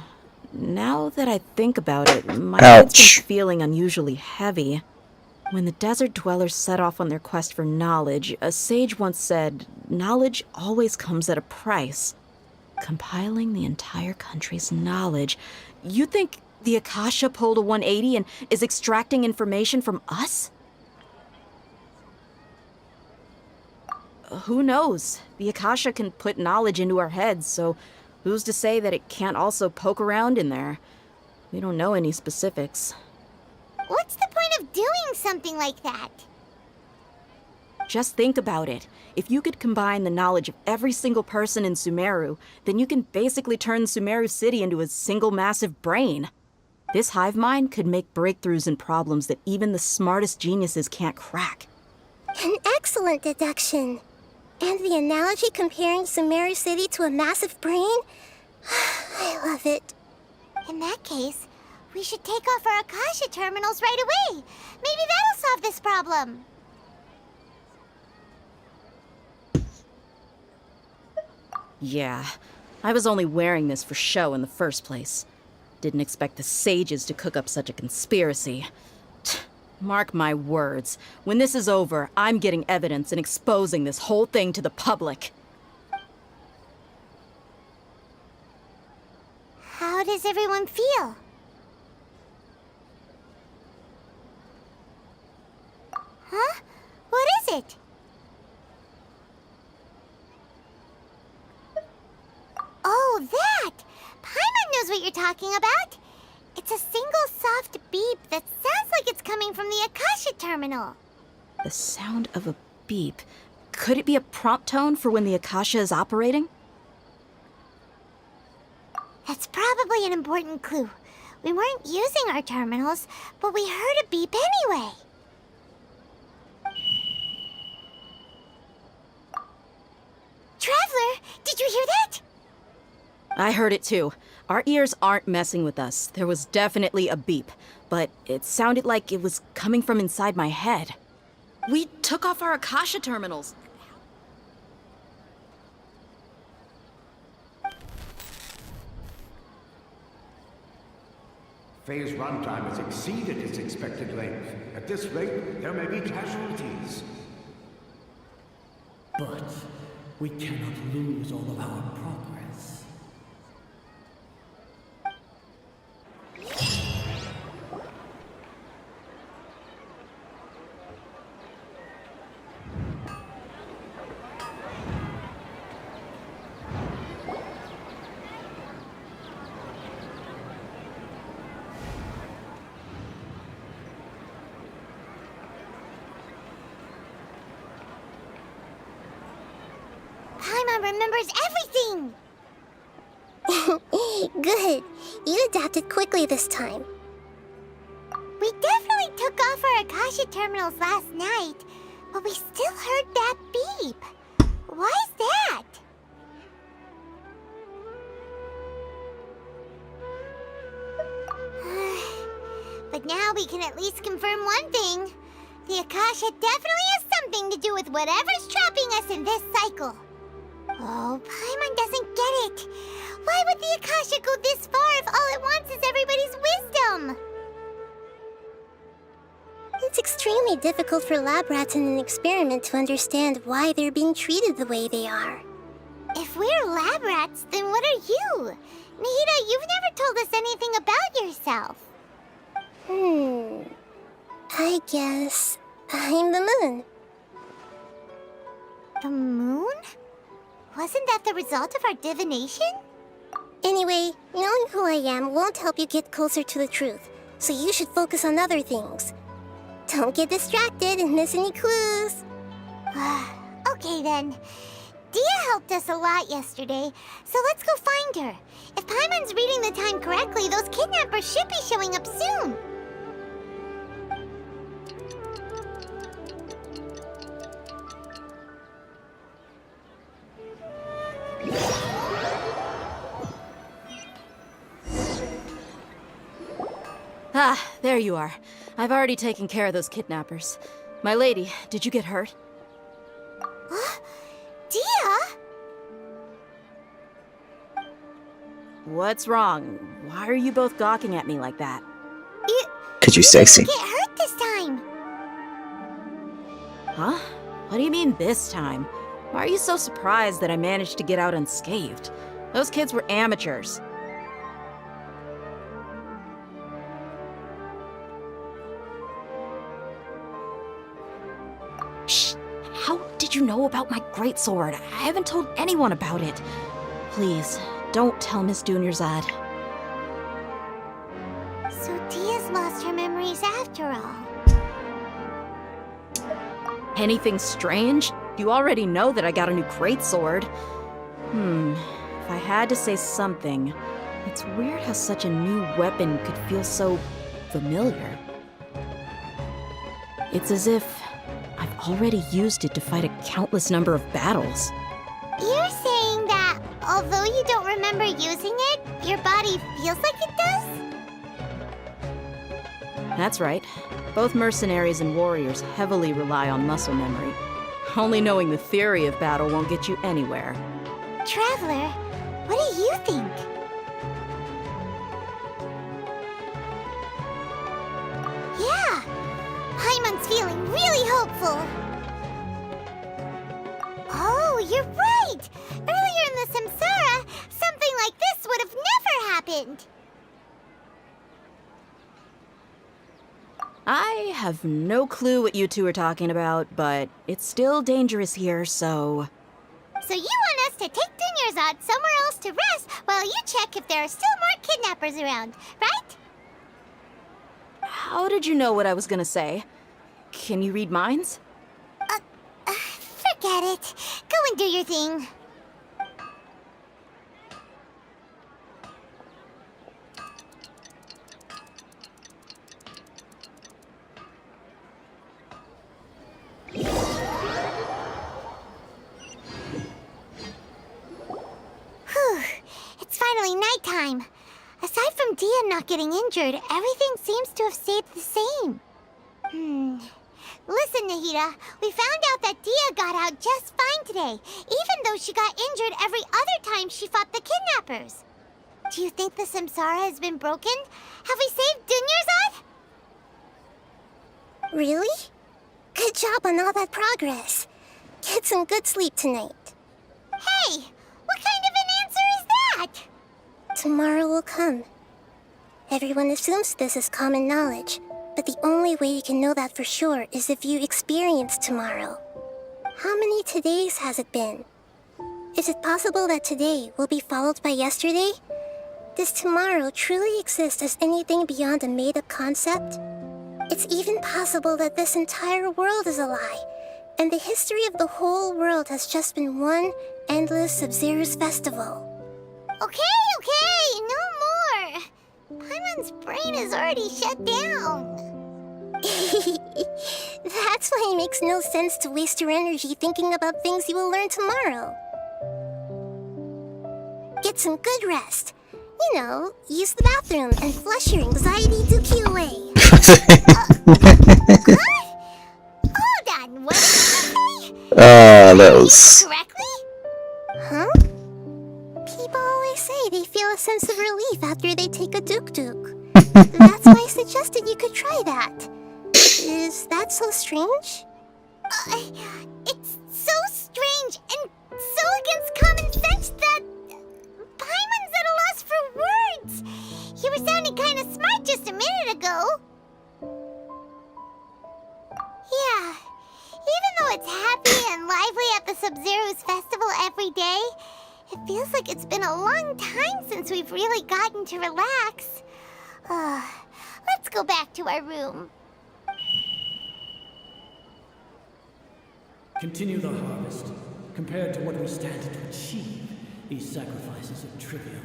Now that I think about it, my head's been feeling unusually heavy. When the desert dwellers set off on their quest for knowledge, a sage once said, knowledge always comes at a price. Compiling the entire country's knowledge. You think the Akasha pulled a 180 and is extracting information from us? Who knows? The Akasha can put knowledge into our heads, so who's to say that it can't also poke around in there? We don't know any specifics. What's the point of doing something like that? Just think about it. If you could combine the knowledge of every single person in Sumeru, then you can basically turn Sumeru City into a single massive brain. This hive mind could make breakthroughs in problems that even the smartest geniuses can't crack. An excellent deduction. And the analogy comparing Sumeru City to a massive brain? I love it. In that case, we should take off our Akasha terminals right away. Maybe that'll solve this problem. Yeah, I was only wearing this for show in the first place. Didn't expect the sages to cook up such a conspiracy. Mark my words, when this is over, I'm getting evidence and exposing this whole thing to the public. How does everyone feel? Huh? What is it? Oh, that! Paimon knows what you're talking about. It's a single soft beep that sounds like it's coming from the Akasha terminal. The sound of a beep. Could it be a prompt tone for when the Akasha is operating? That's probably an important clue. We weren't using our terminals, but we heard a beep anyway. Traveler, did you hear that? I heard it too. Our ears aren't messing with us. There was definitely a beep, but it sounded like it was coming from inside my head. We took off our Akasha terminals. Phase runtime has exceeded its expected length. At this rate, there may be casualties. But we cannot lose all of our progress. Paimon remembers everything! Good. You adapted quickly this time. We definitely took off our Akasha terminals last night, but we still heard that beep. Why is that? But now we can at least confirm one thing. The Akasha definitely has something to do with whatever's trapping us in this cycle. Oh, Paimon doesn't get it. Why would the Akasha go this far if all it wants is everybody's wisdom? It's extremely difficult for lab rats in an experiment to understand why they're being treated the way they are. If we're lab rats, then what are you? Nahida, you've never told us anything about yourself. I guess I'm the moon. The moon? Wasn't that the result of our divination? Anyway, knowing who I am won't help you get closer to the truth, so you should focus on other things. Don't get distracted and miss any clues. Okay then. Dia helped us a lot yesterday, so let's go find her. If Paimon's reading the time correctly, those kidnappers should be showing up soon. Ah, there you are. I've already taken care of those kidnappers. My lady, did you get hurt? Dia? What's wrong? Why are you both gawking at me like that? Cause you sexy. Get hurt this time. Huh? What do you mean this time? Why are you so surprised that I managed to get out unscathed? Those kids were amateurs. Shh! How did you know about my greatsword? I haven't told anyone about it. Please, don't tell Miss Dunyarzad. So Dia's lost her memories after all. Anything strange? You already know that I got a new greatsword. If I had to say something, it's weird how such a new weapon could feel so familiar. It's as if I've already used it to fight a countless number of battles. You're saying that although you don't remember using it, your body feels like it does? That's right. Both mercenaries and warriors heavily rely on muscle memory. Only knowing the theory of battle won't get you anywhere. Traveler, what do you think? Yeah, Paimon's feeling really hopeful. Oh, you're right! Earlier in the Samsara, something like this would have never happened. I have no clue what you two are talking about, but it's still dangerous here, so... So you want us to take Dunyarzad somewhere else to rest while you check if there are still more kidnappers around, right? How did you know what I was gonna say? Can you read minds? Forget it. Go and do your thing. Whew. It's finally nighttime. Aside from Dia not getting injured, everything seems to have stayed the same. Listen, Nahida, we found out that Dia got out just fine today, even though she got injured every other time she fought the kidnappers. Do you think the Samsara has been broken? Have we saved Dunyarzad? Really? Good job on all that progress. Get some good sleep tonight. Hey, what kind of an answer is that? Tomorrow will come. Everyone assumes this is common knowledge, but the only way you can know that for sure is if you experience tomorrow. How many todays has it been? Is it possible that today will be followed by yesterday? Does tomorrow truly exist as anything beyond a made-up concept? It's even possible that this entire world is a lie, and the history of the whole world has just been one endless Sub-Zero's festival. Okay, no more. Paimon's brain is already shut down. That's why it makes no sense to waste your energy thinking about things you will learn tomorrow. Get some good rest. You know, use the bathroom and flush your anxiety dookie away. Hold on, what did you say? That was... Correctly? Huh? People always say they feel a sense of relief after they take a duk-duk. That's why I suggested you could try that. Is that so strange? It's so strange and so against common sense that Paimon's at a loss for words. You were sounding kind of smart just a minute ago. Yeah, even though it's happy and lively at the Sub-Zero's festival every day, it feels like it's been a long time since we've really gotten to relax. Let's go back to our room. Continue the harvest. Compared to what we stand to achieve, these sacrifices are trivial.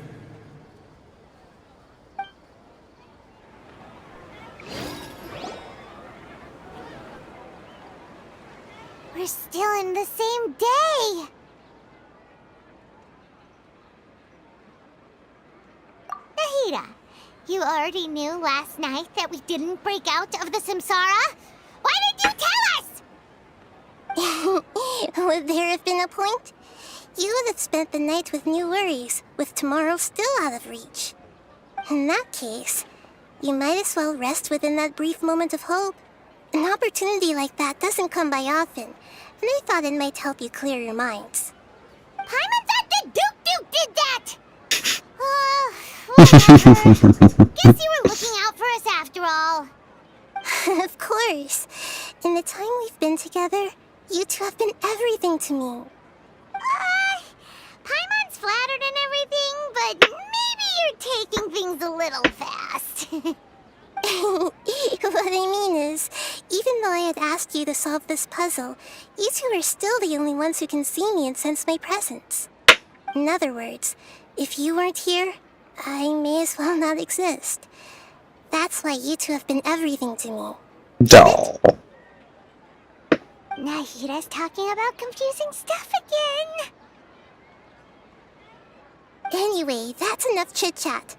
We're still in the same day! Nahida, you already knew last night that we didn't break out of the Samsara? Why did you tell us? Would there have been a point? You would have spent the night with new worries, with tomorrow still out of reach. In that case, you might as well rest within that brief moment of hope. An opportunity like that doesn't come by often, and I thought it might help you clear your minds. Paimon thought the Duke did that! Guess you were looking out for us after all. Of course. In the time we've been together, you two have been everything to me. Paimon's flattered and everything, but maybe you're taking things a little fast. What I mean is, even though I had asked you to solve this puzzle, you two are still the only ones who can see me and sense my presence. In other words, if you weren't here, I may as well not exist. That's why you two have been everything to me. Doll. Nahira's talking about confusing stuff again. Anyway, that's enough chit-chat.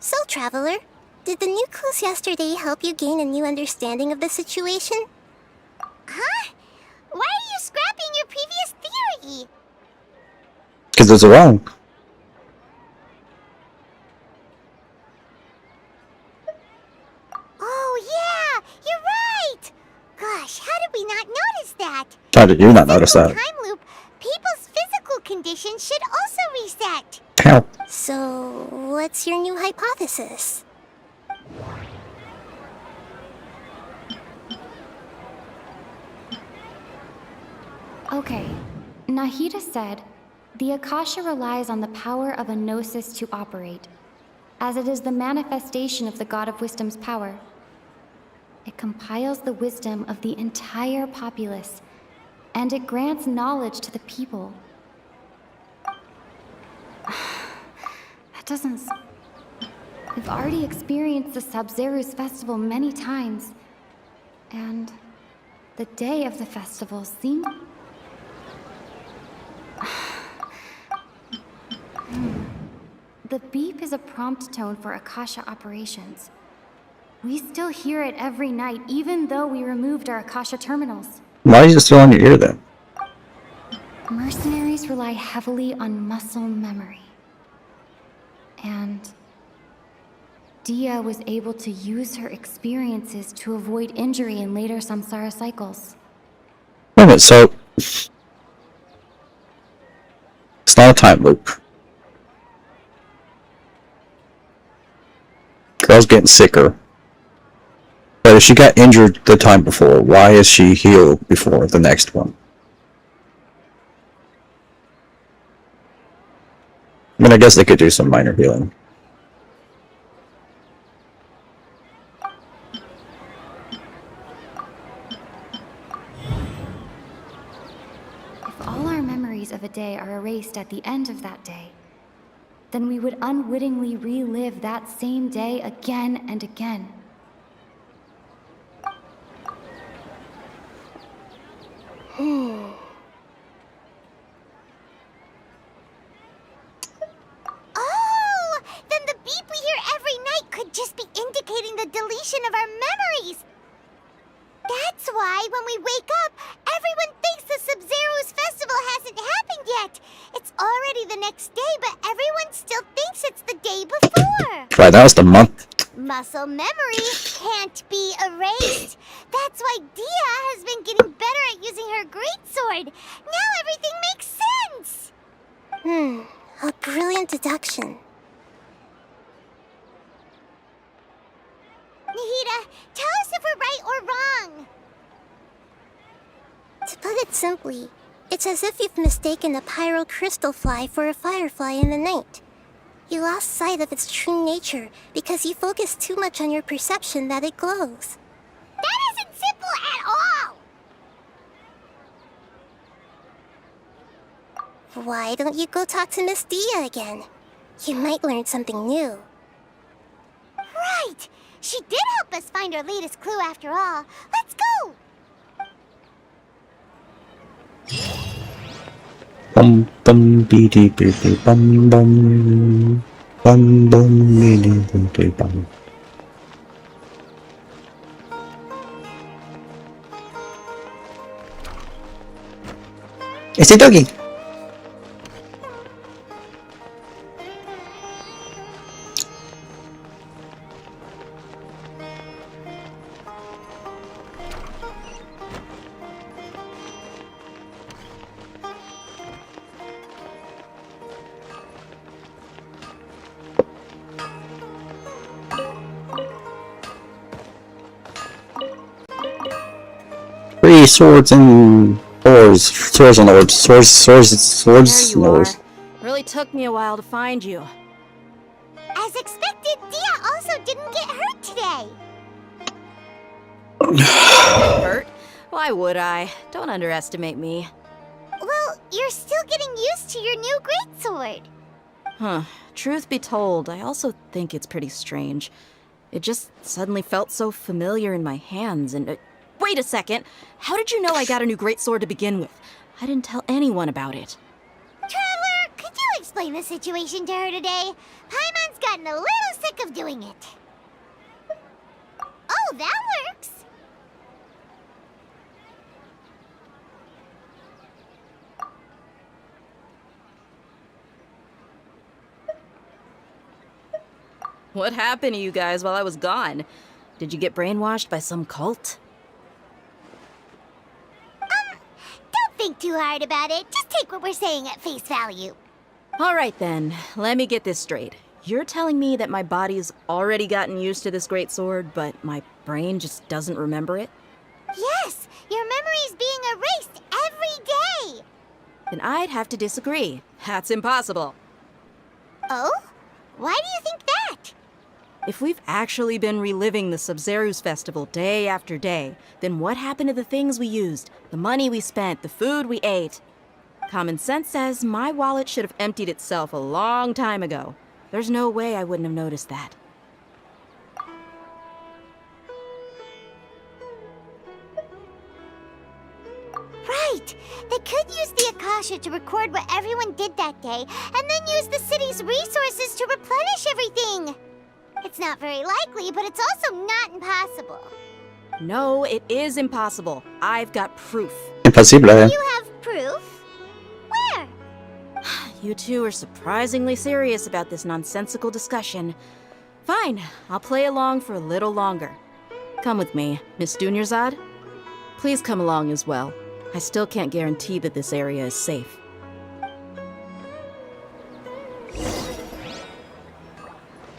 So, Traveler, did the new clues yesterday help you gain a new understanding of the situation? Huh? Why are you scrapping your previous theory? Because it's wrong. Oh yeah, you're right! Gosh, how did we not notice that? How did you not notice that? Time loop, people's physical conditions should also reset. How? So, what's your new hypothesis? Okay, Nahida said, the Akasha relies on the power of a gnosis to operate, as it is the manifestation of the God of Wisdom's power. It compiles the wisdom of the entire populace, and it grants knowledge to the people. That doesn't... We've already experienced the Sub-Zeru's festival many times, and the day of the festival seemed... The beep is a prompt tone for Akasha operations. We still hear it every night, even though we removed our Akasha terminals. Why is it still on your ear then? Mercenaries rely heavily on muscle memory. And Dia was able to use her experiences to avoid injury in later samsara cycles. Wait a minute, so... It's not a time loop. Girl's getting sicker. But if she got injured the time before, why is she healed before the next one? I mean, I guess they could do some minor healing. If all our memories of a day are erased at the end of that day, then we would unwittingly relive that same day again and again. Oh! Then the beep we hear every night could just be indicating the deletion of our memories! That's why when we wake up, everyone thinks the Sub-Zeru's festival hasn't happened yet! It's already the next day, but everyone still thinks it's the day before! Right, that was the month. Muscle memory can't be erased. That's why Dia has been getting better at using her greatsword. Now everything makes sense! A brilliant deduction. Nahida, tell us if we're right or wrong. To put it simply, it's as if you've mistaken a pyro crystal fly for a firefly in the night. You lost sight of its true nature because you focused too much on your perception that it glows. That isn't simple at all! Why don't you go talk to Miss Dia again? You might learn something new. Right! She did help us find our latest clue after all. Let's go! Bum bum bee dee bee bee bum bum bum bum bee dee bee bee bum. It's a doggy. 3 swords and oars. Swords and oars. Swords There and you are. oars. Really took me a while to find you. As expected, Dia also didn't get hurt today. Hurt? Why would I? Don't underestimate me. Well, you're still getting used to your new greatsword. Huh. Truth be told, I also think it's pretty strange. It just suddenly felt so familiar in my hands and... wait a second! How did you know I got a new greatsword to begin with? I didn't tell anyone about it. Traveler, could you explain the situation to her today? Paimon's gotten a little sick of doing it. Oh, that works. What happened to you guys while I was gone? Did you get brainwashed by some cult? Don't think too hard about it. Just take what we're saying at face value. All right then, let me get this straight. You're telling me that my body's already gotten used to this great sword, but my brain just doesn't remember it? Yes, your memory's being erased every day. Then I'd have to disagree. That's impossible. Oh? Why do you think that? If we've actually been reliving the Sub-Zeru's festival day after day, then what happened to the things we used, the money we spent, the food we ate? Common sense says my wallet should have emptied itself a long time ago. There's no way I wouldn't have noticed that. Right! They could use the Akasha to record what everyone did that day, and then use the city's resources to replenish everything! It's not very likely, but it's also not impossible. No, it is impossible. I've got proof. Impossible. You have proof? Where? You two are surprisingly serious about this nonsensical discussion. Fine, I'll play along for a little longer. Come with me, Miss Dunyarzad. Please come along as well. I still can't guarantee that this area is safe.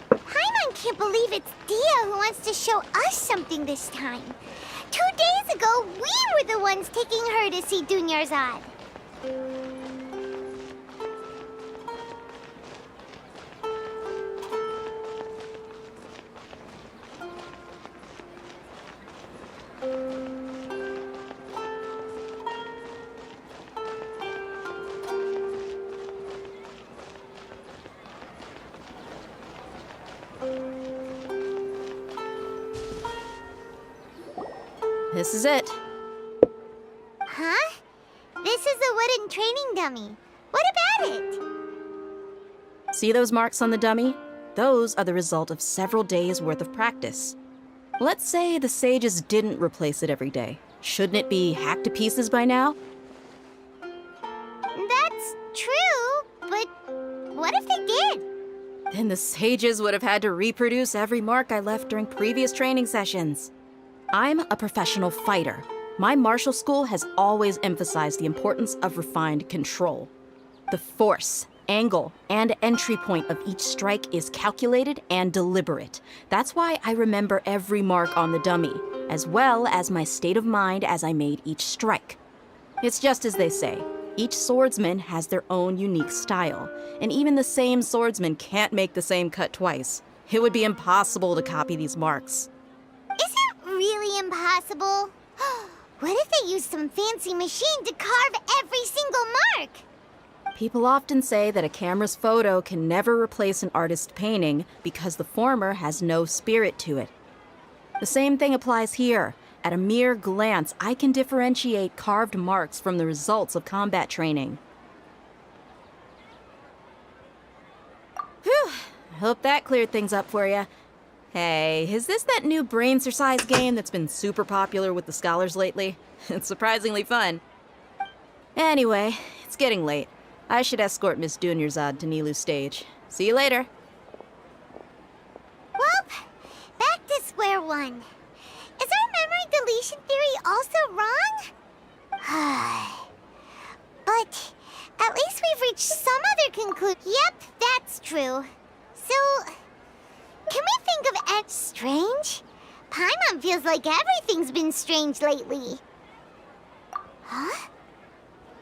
Paimon can't believe it's Dia who wants to show us something this time. 2 days ago, we were the ones taking her to see Dunyarzad. This is it. Huh? This is a wooden training dummy. What about it? See those marks on the dummy? Those are the result of several days' worth of practice. Let's say the sages didn't replace it every day. Shouldn't it be hacked to pieces by now? That's true, but what if they did? Then the sages would have had to reproduce every mark I left during previous training sessions. I'm a professional fighter. My martial school has always emphasized the importance of refined control. The force, angle, and entry point of each strike is calculated and deliberate. That's why I remember every mark on the dummy, as well as my state of mind as I made each strike. It's just as they say, each swordsman has their own unique style, and even the same swordsman can't make the same cut twice. It would be impossible to copy these marks. Is it really impossible? What if they used some fancy machine to carve every single mark? People often say that a camera's photo can never replace an artist's painting because the former has no spirit to it. The same thing applies here. At a mere glance, I can differentiate carved marks from the results of combat training. Whew, I hope that cleared things up for you. Hey, is this that new brain exercise game that's been super popular with the scholars lately? It's surprisingly fun. Anyway, it's getting late. I should escort Miss Dunyarzad to Nilu's stage. See you later. Well, back to square one. Is our memory deletion theory also wrong? But at least we've reached some other conclusion. Yep, that's true. So, can we think of strange? Paimon feels like everything's been strange lately. Huh?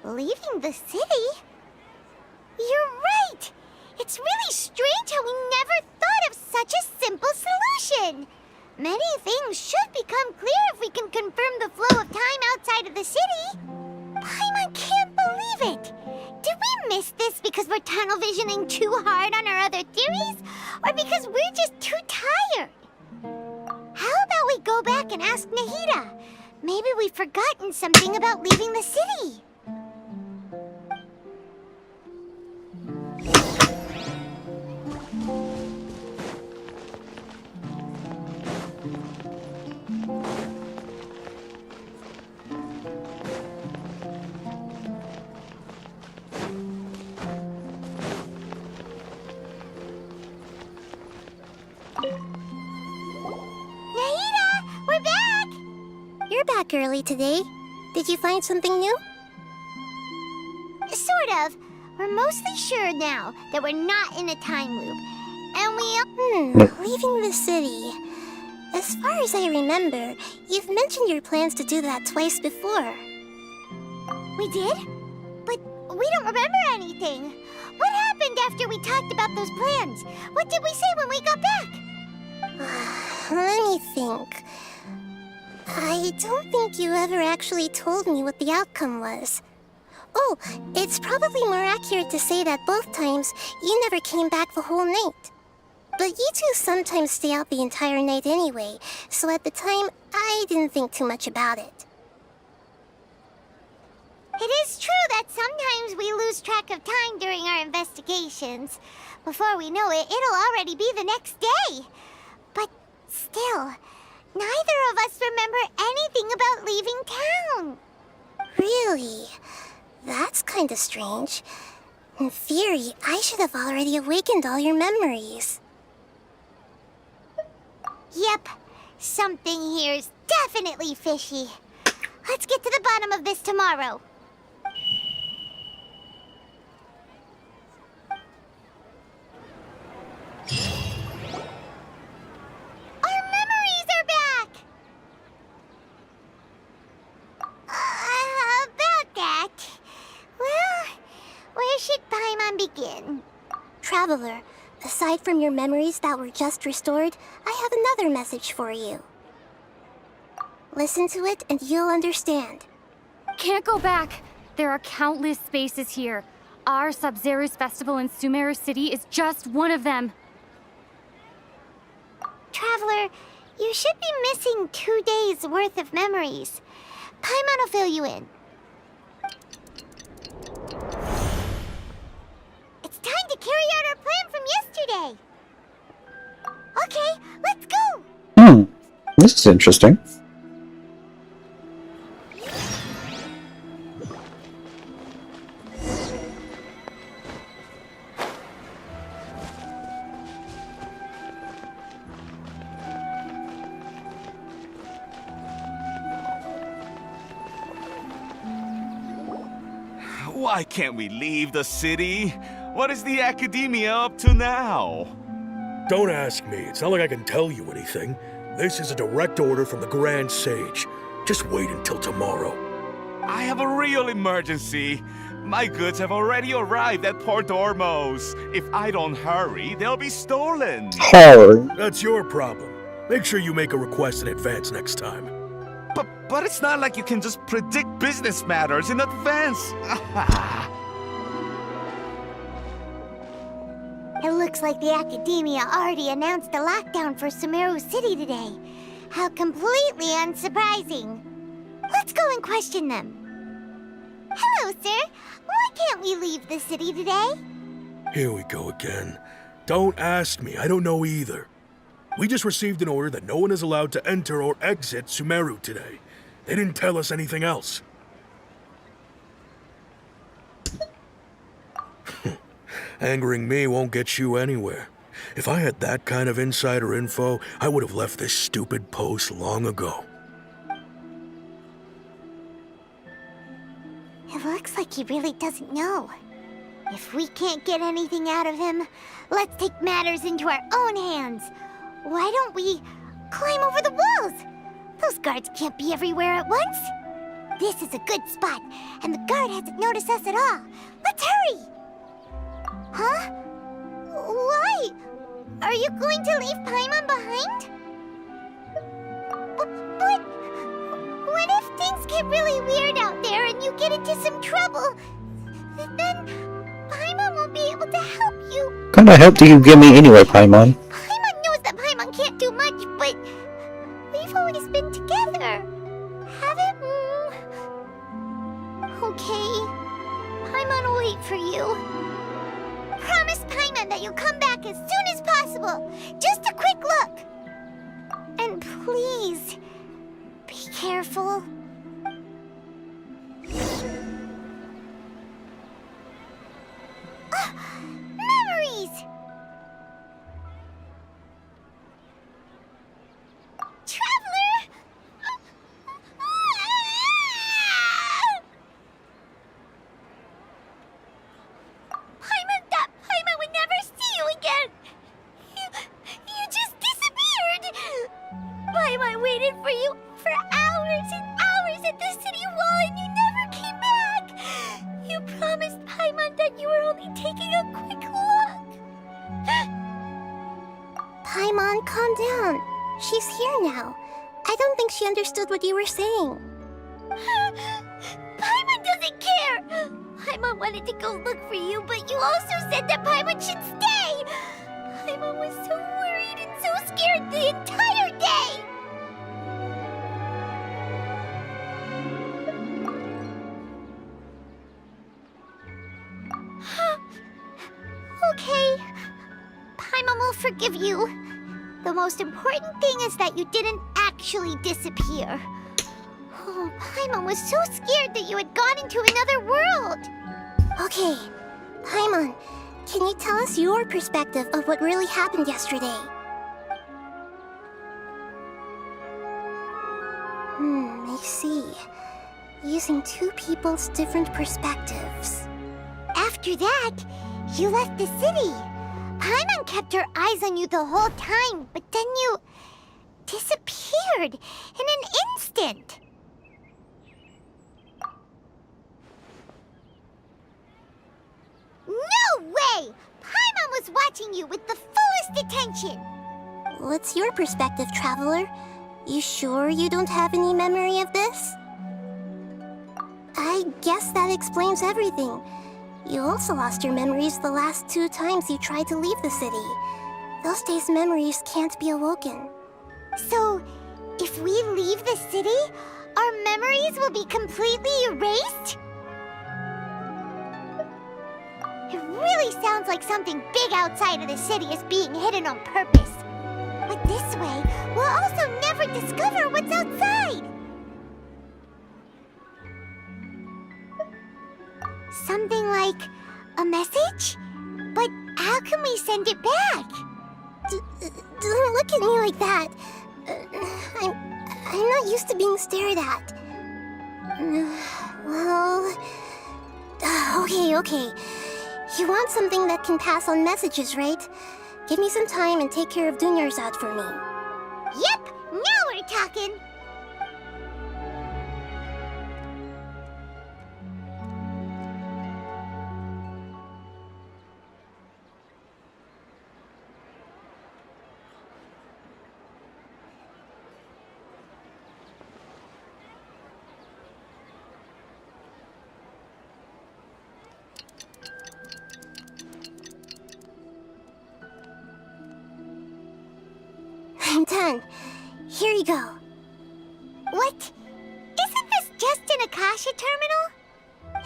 Leaving the city? You're right! It's really strange how we never thought of such a simple solution! Many things should become clear if we can confirm the flow of time outside of the city. Paimon can't believe it! Did we miss this because we're tunnel visioning too hard on our other theories? Or because we're just too tired? How about we go back and ask Nahida? Maybe we've forgotten something about leaving the city. You're back early today. Did you find something new? Sort of. We're mostly sure now that we're not in a time loop. And Leaving the city. As far as I remember, you've mentioned your plans to do that twice before. We did? But we don't remember anything. What happened after we talked about those plans? What did we say when we got back? Let me think. I don't think you ever actually told me what the outcome was. Oh, it's probably more accurate to say that both times you never came back the whole night. But you two sometimes stay out the entire night anyway, so at the time, I didn't think too much about it. It is true that sometimes we lose track of time during our investigations. Before we know it, it'll already be the next day. But still, neither of us remember anything about leaving town. Really? That's kinda strange. In theory, I should have already awakened all your memories. Yep, something here's definitely fishy. Let's get to the bottom of this tomorrow. Our memories are back! About that. Well, where should Paimon begin? Traveler, aside from your memories that were just restored, I have another message for you. Listen to it and you'll understand. Can't go back. There are countless spaces here. Our Sub-Zero's festival in Sumeru City is just one of them. Traveler, you should be missing 2 days' worth of memories. Paimon will fill you in. It's time to carry out our plan from yesterday. Okay, let's go. This is interesting. Why can't we leave the city? What is the academia up to now? Don't ask me. It's not like I can tell you anything. This is a direct order from the Grand Sage. Just wait until tomorrow. I have a real emergency. My goods have already arrived at Port Ormos. If I don't hurry, they'll be stolen. That's your problem. Make sure you make a request in advance next time. But it's not like you can just predict business matters in advance. It looks like the academia already announced a lockdown for Sumeru City today. How completely unsurprising. Let's go and question them. Hello, sir. Why can't we leave the city today? Here we go again. Don't ask me. I don't know either. We just received an order that no one is allowed to enter or exit Sumeru today. They didn't tell us anything else. Angering me won't get you anywhere. If I had that kind of insider info, I would have left this stupid post long ago. It looks like he really doesn't know. If we can't get anything out of him, let's take matters into our own hands. Why don't we climb over the walls? Those guards can't be everywhere at once. This is a good spot, and the guard hasn't noticed us at all. Let's hurry! Huh? Why? Are you going to leave Paimon behind? But what if things get really weird out there and you get into some trouble? Then Paimon won't be able to help you. What kind of help do you give me anyway, Paimon? Paimon knows that Paimon can't do much, but we've always been together, haven't we? Okay, Paimon will wait for you. Promise Paimon that you'll come back as soon as possible. Just a quick look. And please, be careful. Memories! Traveler! Paimon would never see you again! You just disappeared! Paimon waited for you for hours and hours at the city wall and you never came back! You promised Paimon that you were only taking a quick look! Paimon, calm down. She's here now. I don't think she understood what you were saying. Paimon doesn't care! Paimon wanted to go look for you, but you also said that Paimon should stay! Paimon was so worried and so scared the entire day! Okay. Paimon will forgive you. The most important thing is that you didn't actually disappear. Oh, Paimon was so scared that you had gone into another world. Okay, Paimon, can you tell us your perspective of what really happened yesterday? I see. Using two people's different perspectives. After that, you left the city. Paimon kept her eyes on you the whole time, but then you disappeared in an instant. No way! Paimon was watching you with the fullest attention. What's your perspective, Traveler? You sure you don't have any memory of this? I guess that explains everything. You also lost your memories the last 2 times you tried to leave the city. Those days' memories can't be awoken. So, if we leave the city, our memories will be completely erased? It really sounds like something big outside of the city is being hidden on purpose. But this way, we'll also never discover what's outside. Something like a message? But how can we send it back? Don't look at me like that. I'm not used to being stared at. Well... Okay. You want something that can pass on messages, right? Give me some time and take care of Dunyarzad for me. Yep, now we're talking. I'm done. Here you go. What? Isn't this just an Akasha terminal?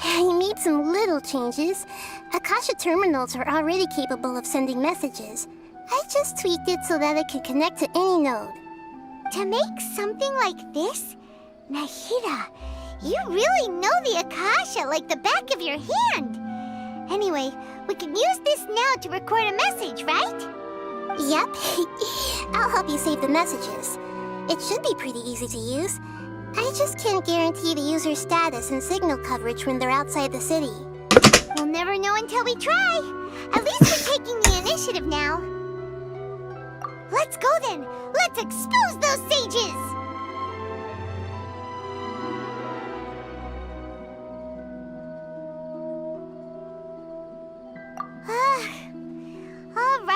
I made some little changes. Akasha terminals are already capable of sending messages. I just tweaked it so that it could connect to any node. To make something like this? Nahida, you really know the Akasha like the back of your hand. Anyway, we can use this now to record a message, right? Yep. I'll help you save the messages. It should be pretty easy to use. I just can't guarantee the user's status and signal coverage when they're outside the city. We'll never know until we try. At least we're taking the initiative now. Let's go then. Let's expose those sages.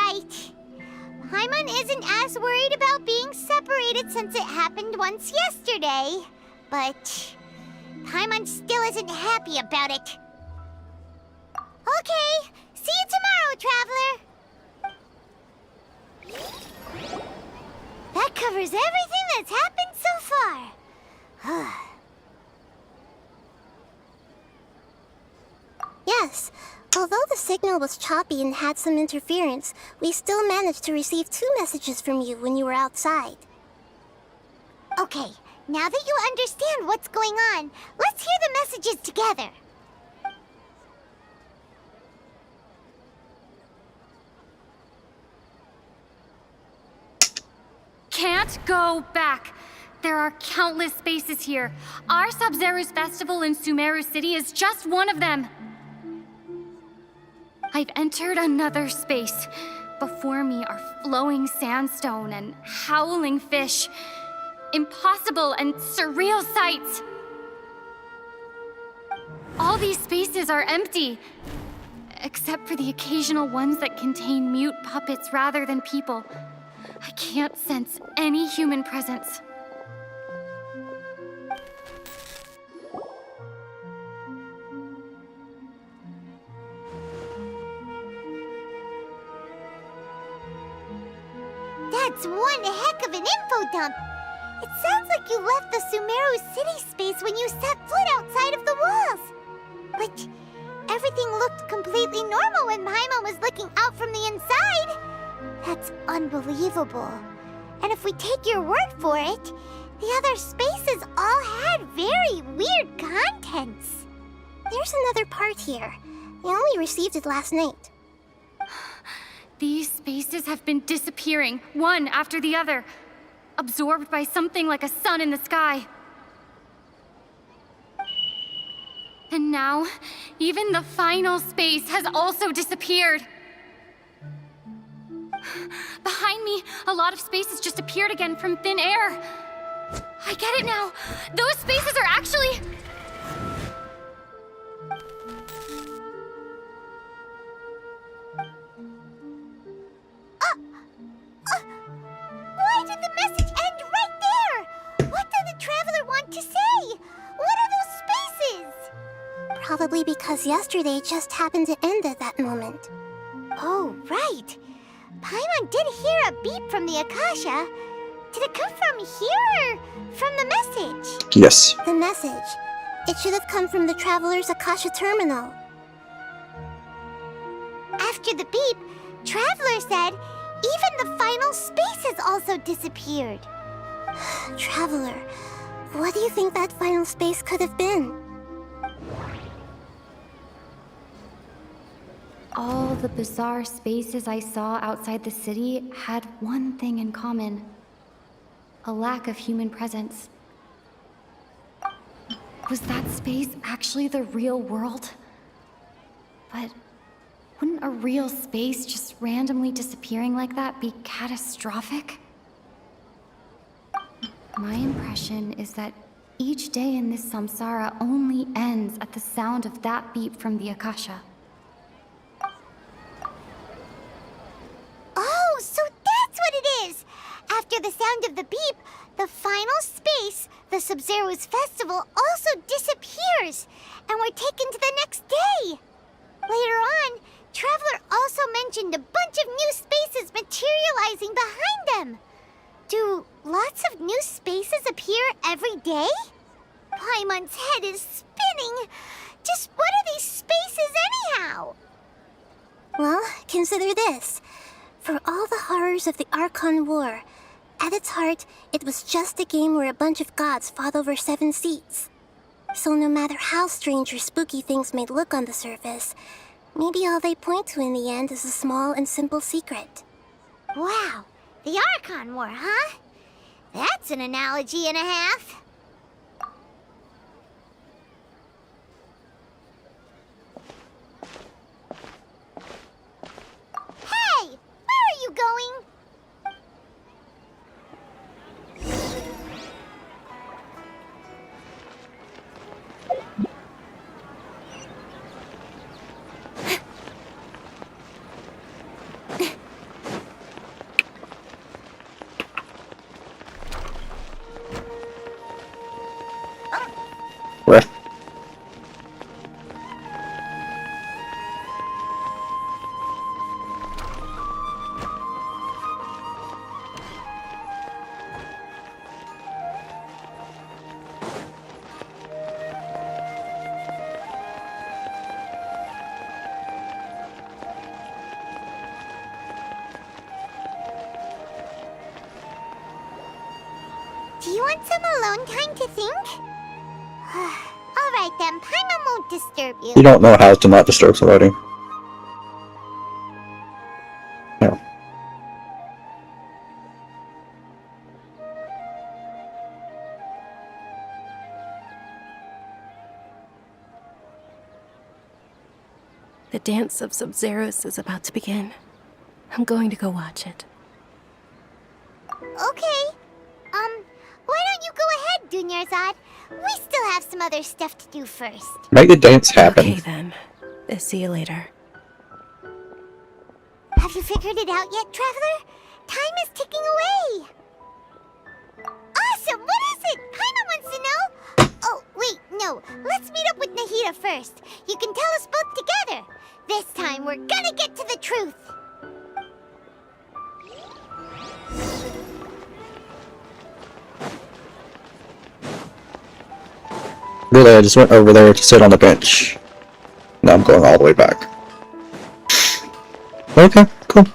right. Paimon isn't as worried about being separated since it happened once yesterday. But Paimon still isn't happy about it. Okay, see you tomorrow, Traveler. That covers everything that's happened so far. Yes, although the signal was choppy and had some interference, we still managed to receive 2 messages from you when you were outside. Okay, now that you understand what's going on, let's hear the messages together. Can't go back. There are countless spaces here. Our Sub-Zero's festival in Sumeru City is just one of them. I've entered another space. Before me are flowing sandstone and howling fish. Impossible and surreal sights. All these spaces are empty, except for the occasional ones that contain mute puppets rather than people. I can't sense any human presence. That's one heck of an info dump. It sounds like you left the Sumeru City space when you set foot outside of the walls. But everything looked completely normal when Paimon was looking out from the inside. That's unbelievable. And if we take your word for it, the other spaces all had very weird contents. There's another part here. I only received it last night. These spaces have been disappearing, one after the other, absorbed by something like a sun in the sky. And now, even the final space has also disappeared. Behind me, a lot of spaces just appeared again from thin air. I get it now. Those spaces are actually... Why did the message end right there? What did the Traveler want to say? What are those spaces? Probably because yesterday just happened to end at that moment. Oh, right. Paimon did hear a beep from the Akasha. Did it come from here or from the message? Yes. The message. It should have come from the Traveler's Akasha terminal. After the beep, Traveler said even the final spaces also disappeared. Traveler, what do you think that final space could have been? All the bizarre spaces I saw outside the city had one thing in common: a lack of human presence. Was that space actually the real world? But wouldn't a real space just randomly disappearing like that be catastrophic? My impression is that each day in this samsara only ends at the sound of that beep from the Akasha. Oh, so that's what it is! After the sound of the beep, the final space, the Sub-Zero's festival, also disappears, and we're taken to the next day. Later on, Traveler also mentioned a bunch of new spaces materializing behind them. Do lots of new spaces appear every day? Paimon's head is spinning. Just what are these spaces anyhow? Well, consider this. For all the horrors of the Archon War, at its heart, it was just a game where a bunch of gods fought over 7 seats. So no matter how strange or spooky things may look on the surface, maybe all they point to in the end is a small and simple secret. Wow, the Archon War, huh? That's an analogy and a half. Hey, where are you going? Do you want some alone time to think? Alright then, Paimon won't disturb you. You don't know how to not disturb somebody. Yeah. The dance of Sub-Zeros is about to begin. I'm going to go watch it. Okay. Why don't you go ahead, Dunyarzad? We still have some other stuff to do first. Make the dance happen. Okay then. See you later. Have you figured it out yet, Traveler? Time is ticking away. Awesome! What is it? Paimon wants to know. Oh, wait, no. Let's meet up with Nahida first. You can tell us both together. This time, we're gonna get to the truth. Really, I just went over there to sit on the bench. Now I'm going all the way back. Okay, cool.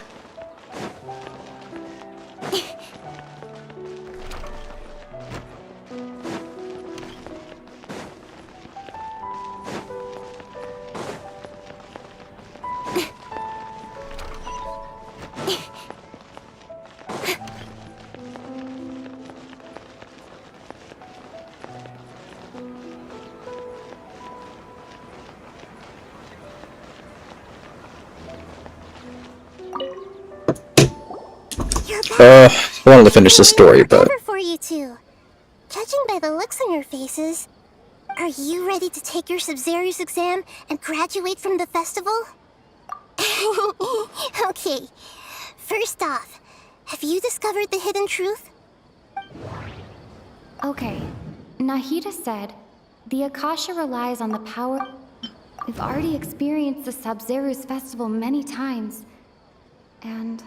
I wanted to finish the story, but Better for you two. Judging by the looks on your faces, are you ready to take your Sub-Zero's exam and graduate from the festival? Okay. First off, have you discovered the hidden truth? Okay. Nahida said, the Akasha relies on the power... We've already experienced the Sub-Zero's festival many times. And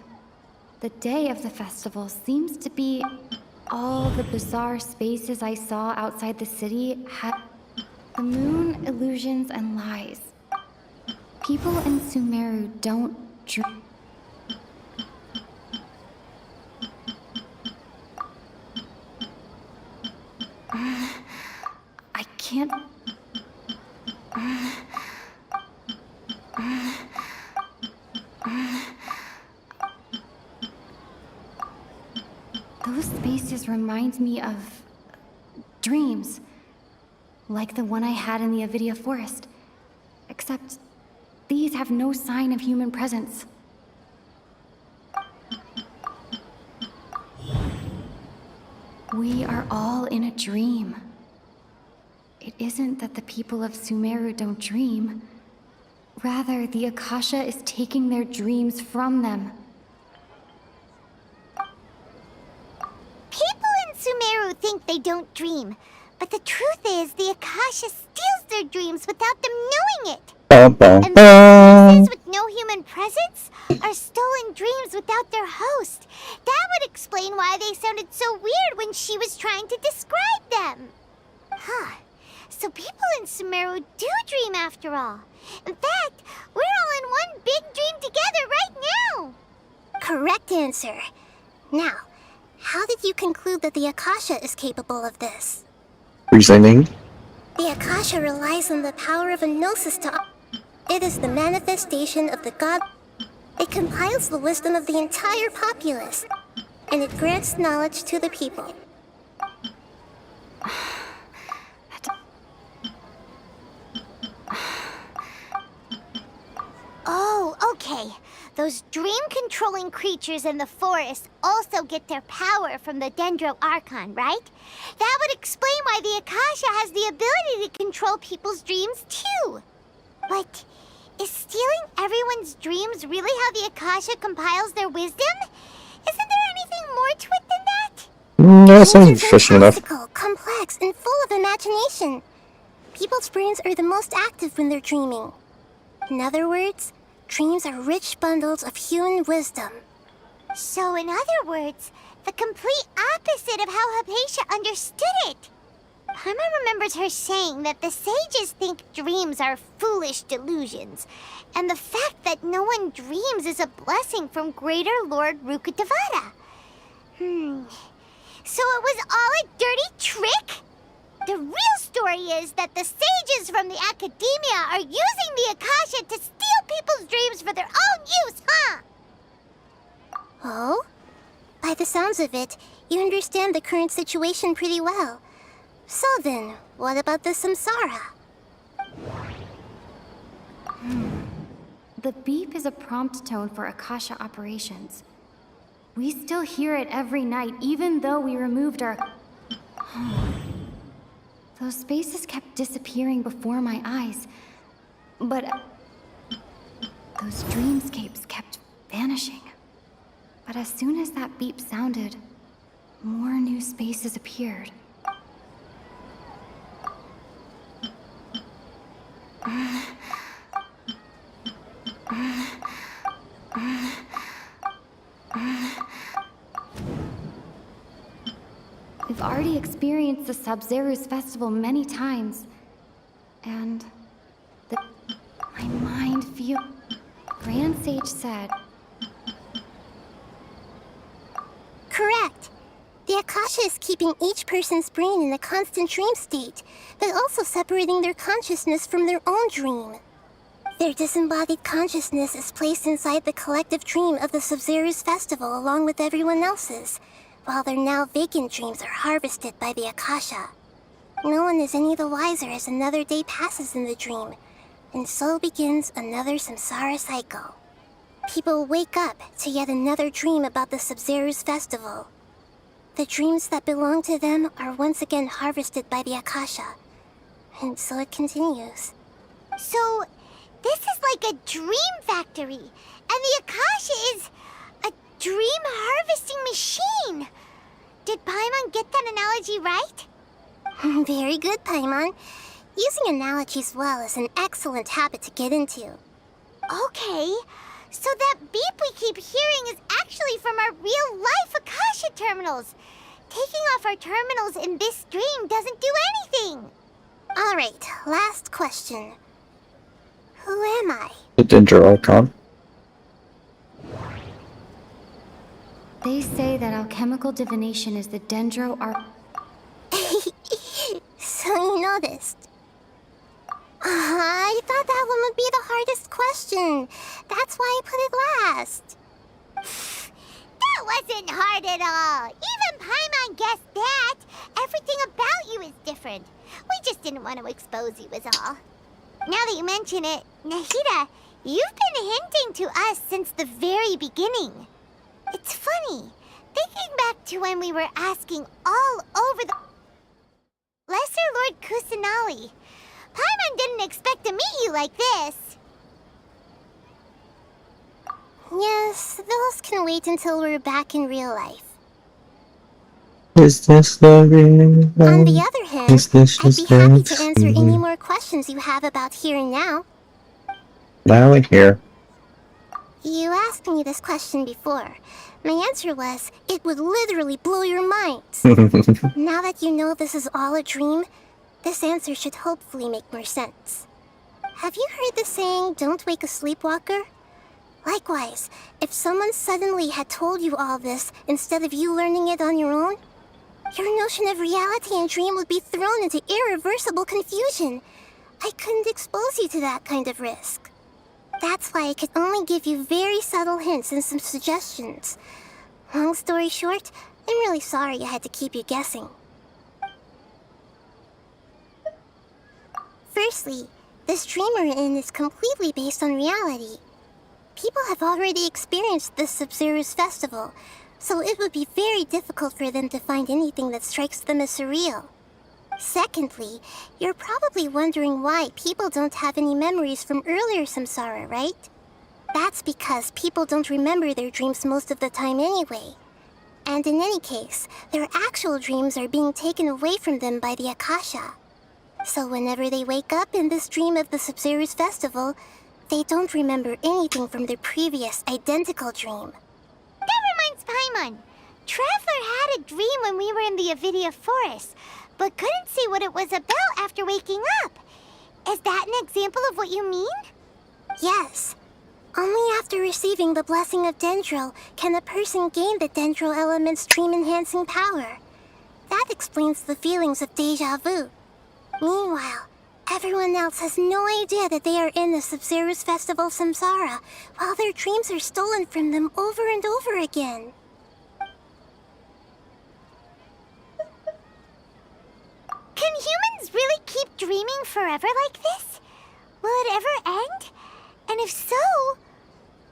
the day of the festival seems to be... All the bizarre spaces I saw outside the city had... The moon, illusions, and lies. People in Sumeru don't dream. I can't... Those spaces remind me of... dreams. Like the one I had in the Avidia Forest. Except, these have no sign of human presence. We are all in a dream. It isn't that the people of Sumeru don't dream. Rather, the Akasha is taking their dreams from them. People in Sumeru think they don't dream. But the truth is, the Akasha steals their dreams without them knowing it. And the spaces with no human presence are stolen dreams without their host. That would explain why they sounded so weird when she was trying to describe them. Huh. So people in Sumeru do dream after all. In fact, we're all in one big dream together right now. Correct answer. Now, how did you conclude that the Akasha is capable of this? reasoning. The Akasha relies on the power of a gnosis to... It is the manifestation of the god... It compiles the wisdom of the entire populace, and it grants knowledge to the people. Oh, okay. Those dream-controlling creatures in the forest also get their power from the Dendro Archon, right? That would explain why the Akasha has the ability to control people's dreams, too. But is stealing everyone's dreams really how the Akasha compiles their wisdom? Isn't there anything more to it than that? That sounds interesting enough. Fantastical, complex, and full of imagination. People's brains are the most active when they're dreaming. In other words, dreams are rich bundles of human wisdom. So in other words, the complete opposite of how Hypatia understood it. Paimon remembers her saying that the sages think dreams are foolish delusions, and the fact that no one dreams is a blessing from Greater Lord Rukkhadevata. So it was all a dirty trick? The real story is that the sages from the Academia are using the Akasha to steal people's dreams for their own use, huh? Oh? By the sounds of it, you understand the current situation pretty well. So then, what about the samsara? The beep is a prompt tone for Akasha operations. We still hear it every night, even though we removed our... Those spaces kept disappearing before my eyes, but those dreamscapes kept vanishing. But as soon as that beep sounded, more new spaces appeared. We've already experienced the Sub-Zeru's festival many times. And my mind feel... Grand Sage said... Correct. The Akasha is keeping each person's brain in a constant dream state, but also separating their consciousness from their own dream. Their disembodied consciousness is placed inside the collective dream of the Sub-Zeru's festival along with everyone else's, while their now vacant dreams are harvested by the Akasha. No one is any the wiser as another day passes in the dream, and so begins another samsara cycle. People wake up to yet another dream about the Sub-Zeru's festival. The dreams that belong to them are once again harvested by the Akasha, and so it continues. So, this is like a dream factory, and the Akasha is a dream harvesting machine. Did Paimon get that analogy right? Very good, Paimon. Using analogies well is an excellent habit to get into. Okay, so that beep we keep hearing is actually from our real-life Akasha terminals. Taking off our terminals in this dream doesn't do anything. Alright, last question. Who am I? The Dendro icon. They say that alchemical divination is the Dendro art... So you noticed. I thought that one would be the hardest question. That's why I put it last. That wasn't hard at all. Even Paimon guessed that. Everything about you is different. We just didn't want to expose you is all. Now that you mention it, Nahida, you've been hinting to us since the very beginning. It's funny, thinking back to when we were asking all over the... Lesser Lord Kusanali. Paimon didn't expect to meet you like this. Yes, those can wait until we're back in real life. Is this the real life? On the other hand, Is this I'd be just happy life? to answer any more questions you have about here and now. Now and here. You asked me this question before. My answer was, it would literally blow your minds. Now that you know this is all a dream, this answer should hopefully make more sense. Have you heard the saying, don't wake a sleepwalker? Likewise, if someone suddenly had told you all this instead of you learning it on your own, your notion of reality and dream would be thrown into irreversible confusion. I couldn't expose you to that kind of risk. That's why I could only give you very subtle hints and some suggestions. Long story short, I'm really sorry I had to keep you guessing. Firstly, this dream we're in is completely based on reality. People have already experienced this Sub-Zeru's festival, so it would be very difficult for them to find anything that strikes them as surreal. Secondly, you're probably wondering why people don't have any memories from earlier samsara, right? That's because people don't remember their dreams most of the time anyway. And in any case, their actual dreams are being taken away from them by the Akasha. So whenever they wake up in this dream of the Sub-Zeru's festival, they don't remember anything from their previous identical dream. That reminds Paimon. Traveler had a dream when we were in the Avidia forest, but couldn't see what it was about after waking up. Is that an example of what you mean? Yes. Only after receiving the blessing of Dendro can a person gain the Dendro element's dream-enhancing power. that explains the feelings of deja vu. Meanwhile, everyone else has no idea that they are in the Sub-Zero's Festival Samsara, while their dreams are stolen from them over and over again. Can humans really keep dreaming forever like this? Will it ever end? And if so,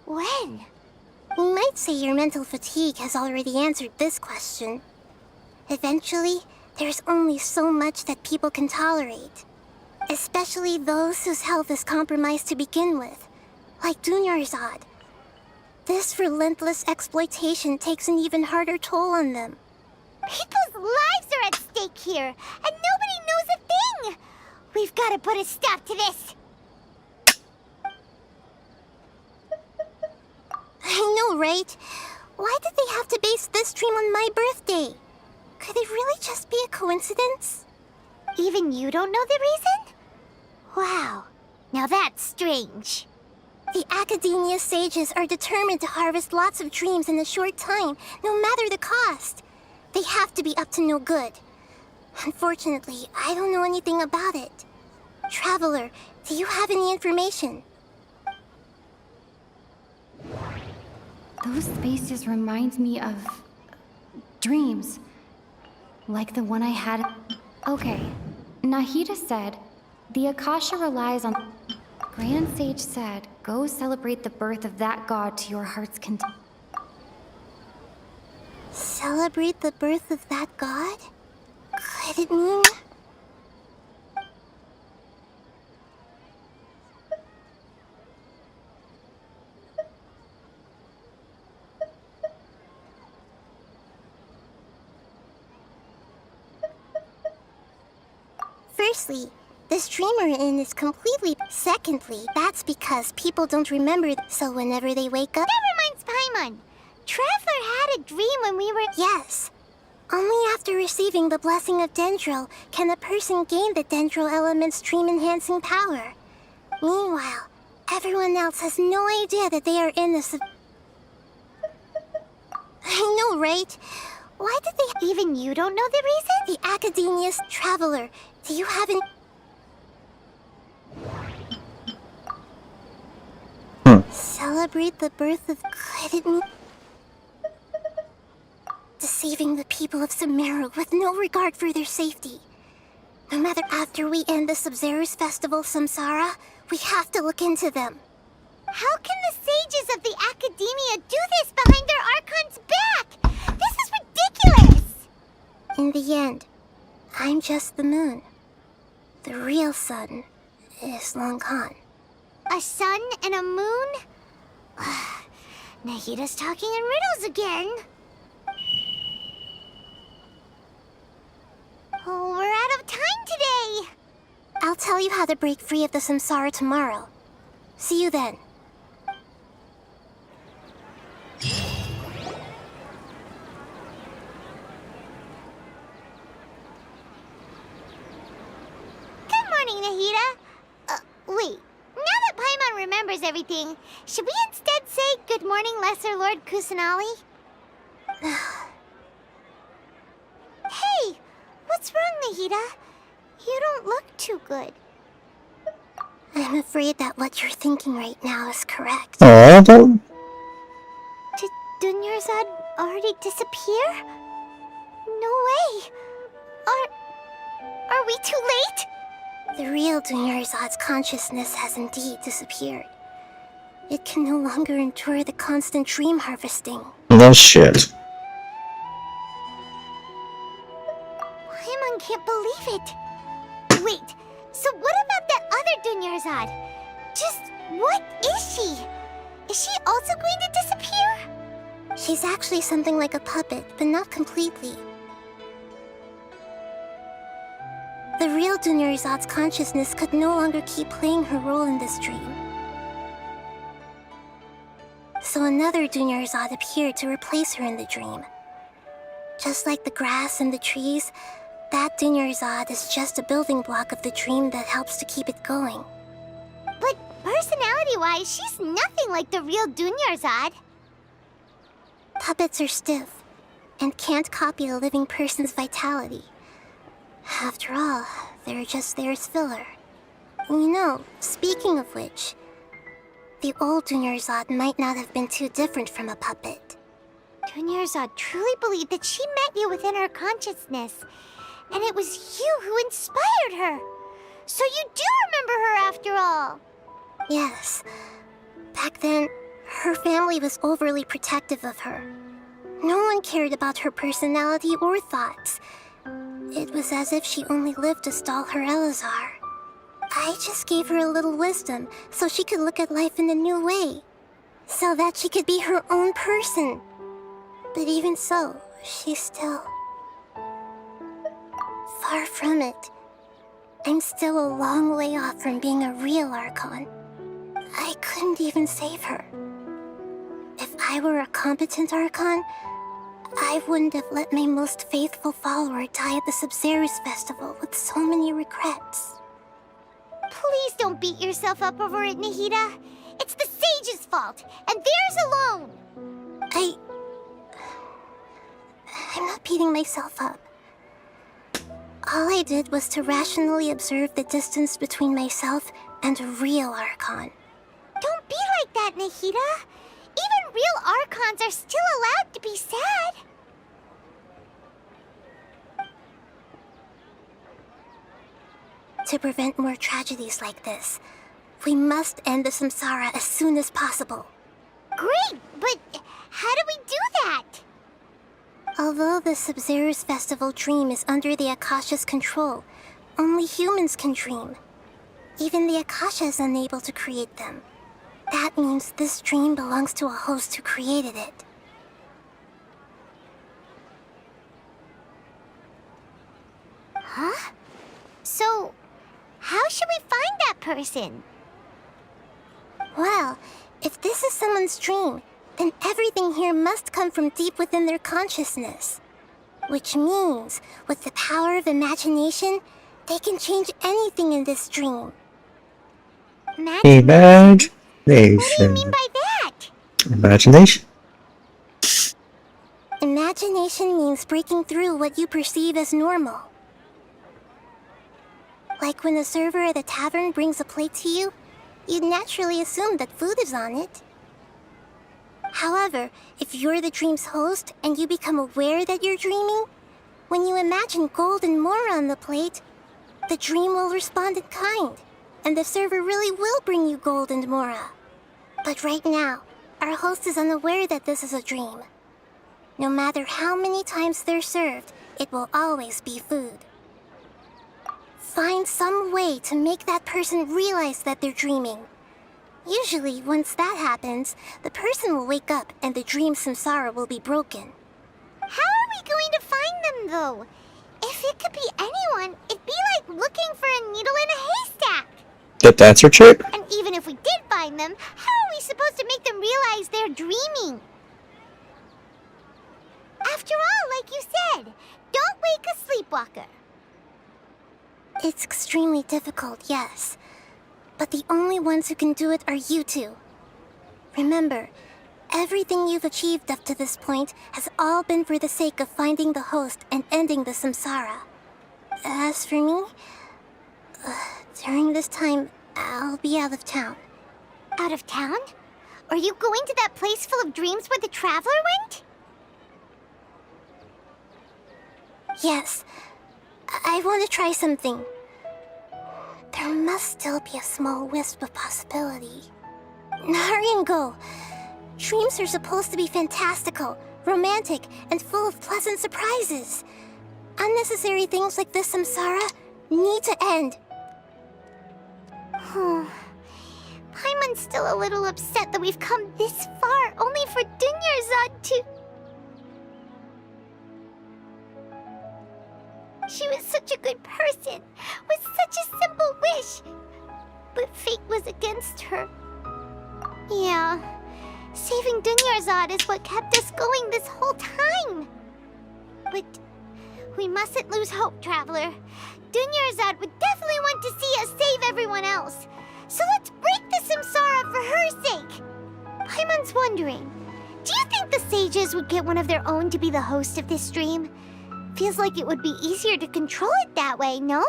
when? You might say your mental fatigue has already answered this question. Eventually, there's only so much that people can tolerate. Especially those whose health is compromised to begin with, like Dunyarzad. This relentless exploitation takes an even harder toll on them. People's lives are at stake here, and nobody knows a thing! We've got to put a stop to this! I know, right? Why did they have to base this dream on my birthday? Could it really just be a coincidence? Even you don't know the reason? Wow, now that's strange. The Academia sages are determined to harvest lots of dreams in a short time, no matter the cost. They have to be up to no good. Unfortunately, I don't know anything about it. Traveler, do you have any information? Those spaces remind me of dreams. Like the one I had. Okay, Nahida said, the Akasha relies on. Grand Sage said, go celebrate the birth of that god to your heart's content. Celebrate the birth of that god? Could it mean... Firstly, this dream we're in is completely... Secondly, that's because people don't remember, so whenever they wake up... Never mind, Paimon. Traveler had a dream when we were... Yes. Only after receiving the blessing of Dendro can a person gain the Dendro element's dream-enhancing power. Meanwhile, everyone else has no idea that they are in the I know, right? Why did they... Even you don't know the reason? The Academia's Traveler, do you have any... Celebrate the birth of... Could it mean... Deceiving the people of Sumeru with no regard for their safety. No matter after we end the Sub-Zero's Festival Samsara, we have to look into them. How can the sages of the Academia do this behind their Archon's back? This is ridiculous! In the end, I'm just the moon. The real sun is long gone. A sun and a moon? Nahida's talking in riddles again. Oh, we're out of time today! I'll tell you how to break free of the Samsara tomorrow. See you then. Good morning, Nahida. Wait. Now that Paimon remembers everything, should we instead say good morning, Lesser Lord Kusanali? Hey! What's wrong, Nahida? You don't look too good. I'm afraid that what you're thinking right now is correct. Oh, don't... Did Dunyarzad already disappear? No way! Are we too late? The real Dunyarzad's consciousness has indeed disappeared. It can no longer endure the constant dream harvesting. No shit. Paimon can't believe it. Wait, so what about that other Dunyarzad? Just what is she? Is she also going to disappear? She's actually something like a puppet, but not completely. The real Dunyarzad's consciousness could no longer keep playing her role in this dream. So another Dunyarzad appeared to replace her in the dream. Just like the grass and the trees, that Dunyarzad is just a building block of the dream that helps to keep it going. But personality-wise, she's nothing like the real Dunyarzad. Puppets are stiff, and can't copy a living person's vitality. After all, they're just there as filler. You know, speaking of which, the old Dunyarzad might not have been too different from a puppet. Dunyarzad truly believed that she met you within her consciousness, and it was you who inspired her. So you do remember her after all. Yes. Back then, her family was overly protective of her. No one cared about her personality or thoughts. It was as if she only lived to stall her Elazar. I just gave her a little wisdom so she could look at life in a new way. So that she could be her own person. But even so, she's still... far from it. I'm still a long way off from being a real Archon. I couldn't even save her. If I were a competent Archon, I wouldn't have let my most faithful follower die at the Sabzeruz festival with so many regrets. Please don't beat yourself up over it, Nahida. It's the sage's fault, and theirs alone. I'm not beating myself up. All I did was to rationally observe the distance between myself and a real Archon. Don't be like that, Nahida. Even real Archons are still allowed to be sad. To prevent more tragedies like this, we must end the samsara as soon as possible. Great, but how do we do that? Although the Sabzeruz festival dream is under the Akasha's control, only humans can dream. Even the Akasha is unable to create them. That means this dream belongs to a host who created it. Huh? So, how should we find that person? Well, if this is someone's dream, then everything here must come from deep within their consciousness. Which means, with the power of imagination, they can change anything in this dream. Imagination. What do you mean by that? Imagination. Imagination means breaking through what you perceive as normal. Like when a server at a tavern brings a plate to you, you'd naturally assume that food is on it. However, if you're the dream's host and you become aware that you're dreaming, when you imagine gold and more on the plate, the dream will respond in kind, and the server really will bring you gold and mora. But right now, our host is unaware that this is a dream. No matter how many times they're served, it will always be food. Find some way to make that person realize that they're dreaming. Usually, once that happens, the person will wake up and the dream samsara will be broken. How are we going to find them, though? If it could be anyone, it'd be like looking for a needle in a haystack. That's her trick. And even if we did find them, how are we supposed to make them realize they're dreaming? After all, like you said, don't wake a sleepwalker. It's extremely difficult, yes. But the only ones who can do it are you two. Remember, everything you've achieved up to this point has all been for the sake of finding the host and ending the samsara. As for me, during this time, I'll be out of town. Out of town? Are you going to that place full of dreams where the Traveler went? Yes. I want to try something. There must still be a small wisp of possibility. Naringo! Dreams are supposed to be fantastical, romantic, and full of pleasant surprises. Unnecessary things like this samsara need to end. Paimon's still a little upset that we've come this far, only for Dunyarzad to... She was such a good person, with such a simple wish. But fate was against her. Yeah, saving Dunyarzad is what kept us going this whole time. But we mustn't lose hope, Traveler. Dunyarzad would definitely want to see us save everyone else. So let's break the samsara for her sake. Paimon's wondering, Do you think the sages would get one of their own to be the host of this stream? Feels like it would be easier to control it that way, no?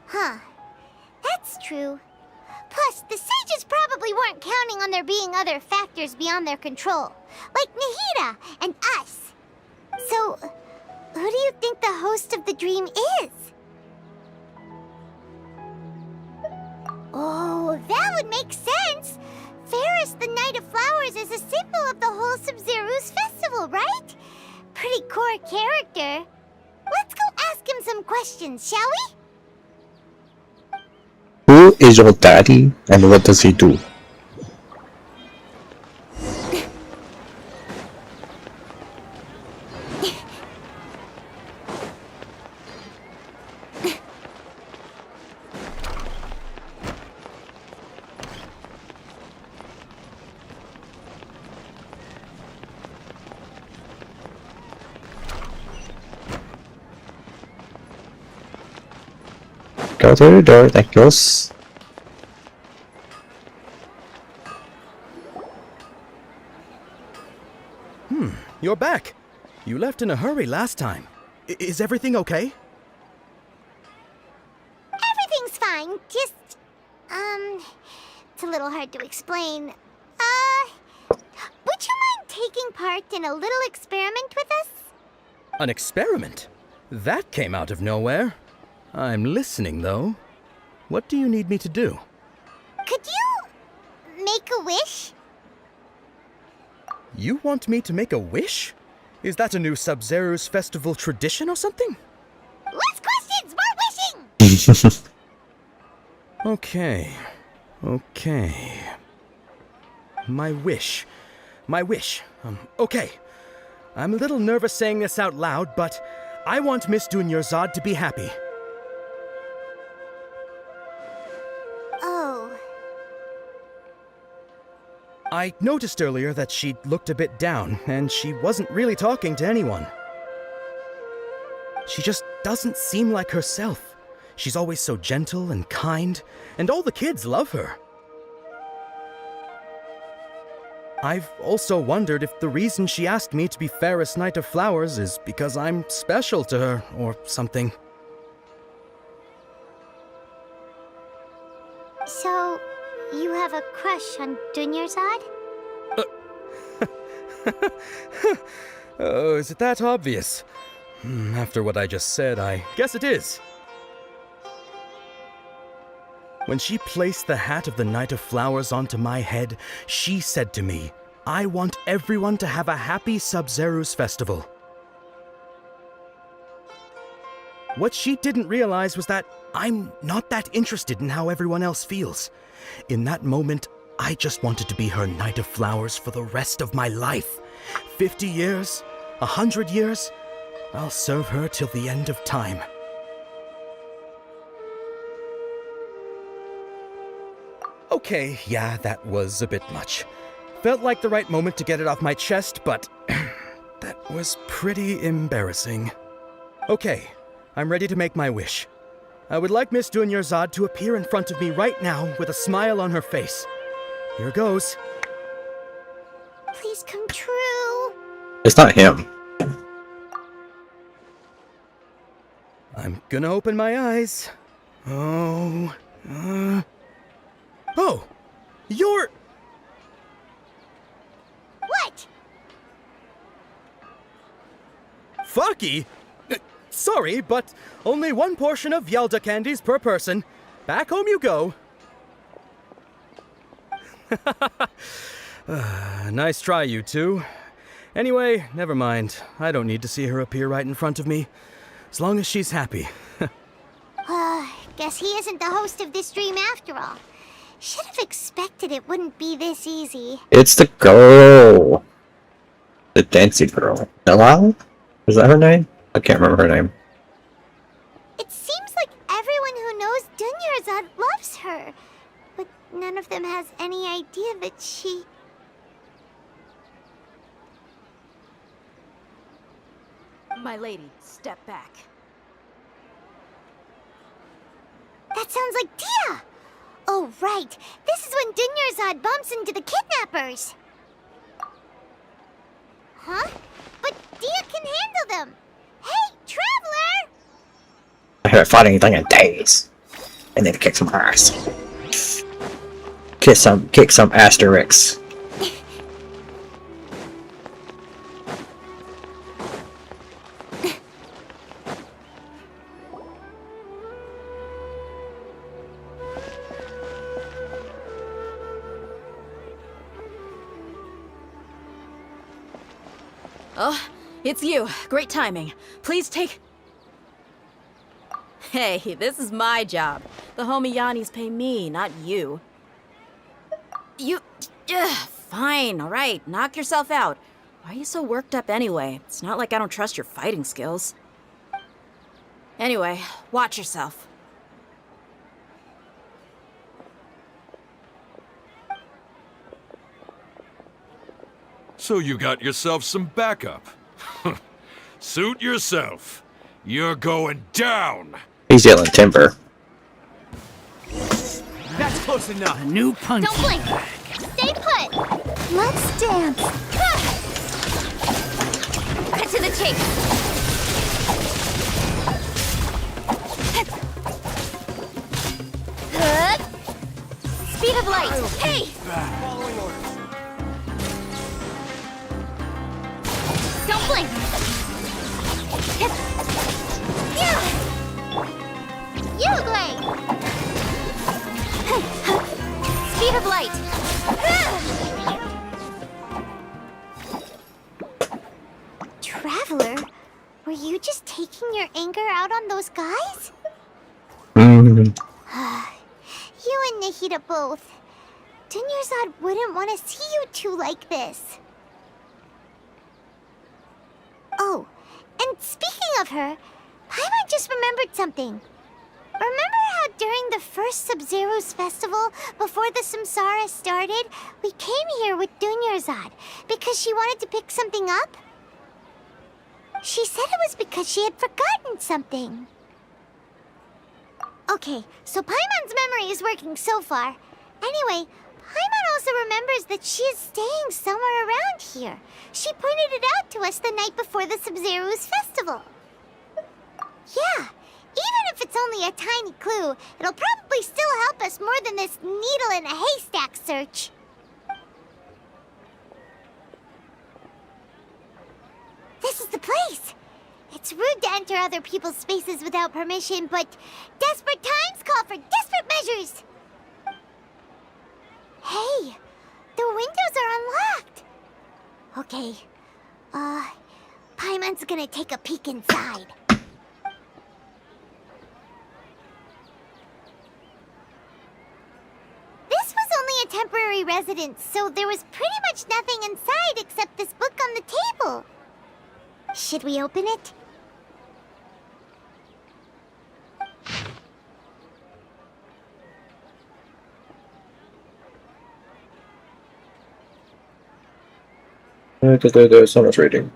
Huh. That's true. Plus, the sages probably weren't counting on there being other factors beyond their control, like Nahida and us. So, who do you think the host of the dream is? Oh, that would make sense! Ferris, the Knight of Flowers, is a symbol of the whole Sub-Zero's festival, right? Pretty core character. Let's go ask him some questions, shall we? Who is your daddy and what does he do? Go through the door, thank you. You're back. You left in a hurry last time. Is everything okay? Everything's fine, just... it's a little hard to explain. Would you mind taking part in a little experiment with us? An experiment? That came out of nowhere. I'm listening, though. What do you need me to do? Could you make a wish? You want me to make a wish? Is that a new Sub-Zero's festival tradition or something? Less questions, more wishing! Okay. My wish. Okay. I'm a little nervous saying this out loud, but I want Miss Dunyarzad to be happy. Oh. I noticed earlier that she looked a bit down, and she wasn't really talking to anyone. She just doesn't seem like herself. She's always so gentle and kind, and all the kids love her. I've also wondered if the reason she asked me to be Fairest Knight of Flowers is because I'm special to her, or something. So, you have a crush on Dunyarzad? Oh, is it that obvious? After what I just said, I guess it is. When she placed the hat of the Knight of Flowers onto my head, she said to me, I want everyone to have a happy Sub-Zero's festival. What she didn't realize was that I'm not that interested in how everyone else feels. In that moment, I just wanted to be her Knight of Flowers for the rest of my life. 50 years, 100 years, I'll serve her till the end of time. Okay, yeah, that was a bit much. Felt like the right moment to get it off my chest, but that was pretty embarrassing. Okay, I'm ready to make my wish. I would like Miss Dunyarzad to appear in front of me right now with a smile on her face. Here goes. Please come true. It's not him. I'm gonna open my eyes. Oh, you're... What? Fucky? Sorry, but only one portion of Yelda candies per person. Back home you go. Nice try, you two. Anyway, never mind. I don't need to see her appear right in front of me. As long as she's happy. Guess he isn't the host of this dream after all. Should have expected it wouldn't be this easy. It's the girl. The dancing girl. Hello? Is that her name? I can't remember her name. It seems like everyone who knows Dunyarzad loves her. But none of them has any idea that she... My lady, step back. That sounds like Dia! Oh, right. This is when Dunyarzad bumps into the kidnappers. Huh? But Dia can handle them. Hey, Traveler! I haven't fought anything in days. And then kick some ass. Kick some asterisks. Oh, it's you. Great timing. Please take... Hey, this is my job. The homie Yannis pay me, not you. You... fine, alright. Knock yourself out. Why are you so worked up anyway? It's not like I don't trust your fighting skills. Anyway, watch yourself. So you got yourself some backup. Suit yourself. You're going down. He's yelling timber. That's close enough. A new punch. Don't blink! Stay put! Let's dance! Cut to the chase! Speed of light! Hey! Don't blink! Yugling! Speed of light! Traveler, were you just taking your anger out on those guys? You and Nahida both. Dunyarzad wouldn't want to see you two like this. Oh, and speaking of her, Paimon just remembered something. Remember how during the first Sub-Zero's festival, before the Samsara started, we came here with Dunyarzad because she wanted to pick something up? She said it was because she had forgotten something. Okay, so Paimon's memory is working so far. Anyway, Paimon also remembers that she is staying somewhere around here. She pointed it out to us the night before the Sub-Zero's festival. Yeah, even if it's only a tiny clue, it'll probably still help us more than this needle in a haystack search. This is the place. It's rude to enter other people's spaces without permission, but desperate times call for desperate measures. Hey, the windows are unlocked. Okay, Paimon's gonna take a peek inside. This was only a temporary residence, so there was pretty much nothing inside except this book on the table. Should we open it? There's so much reading.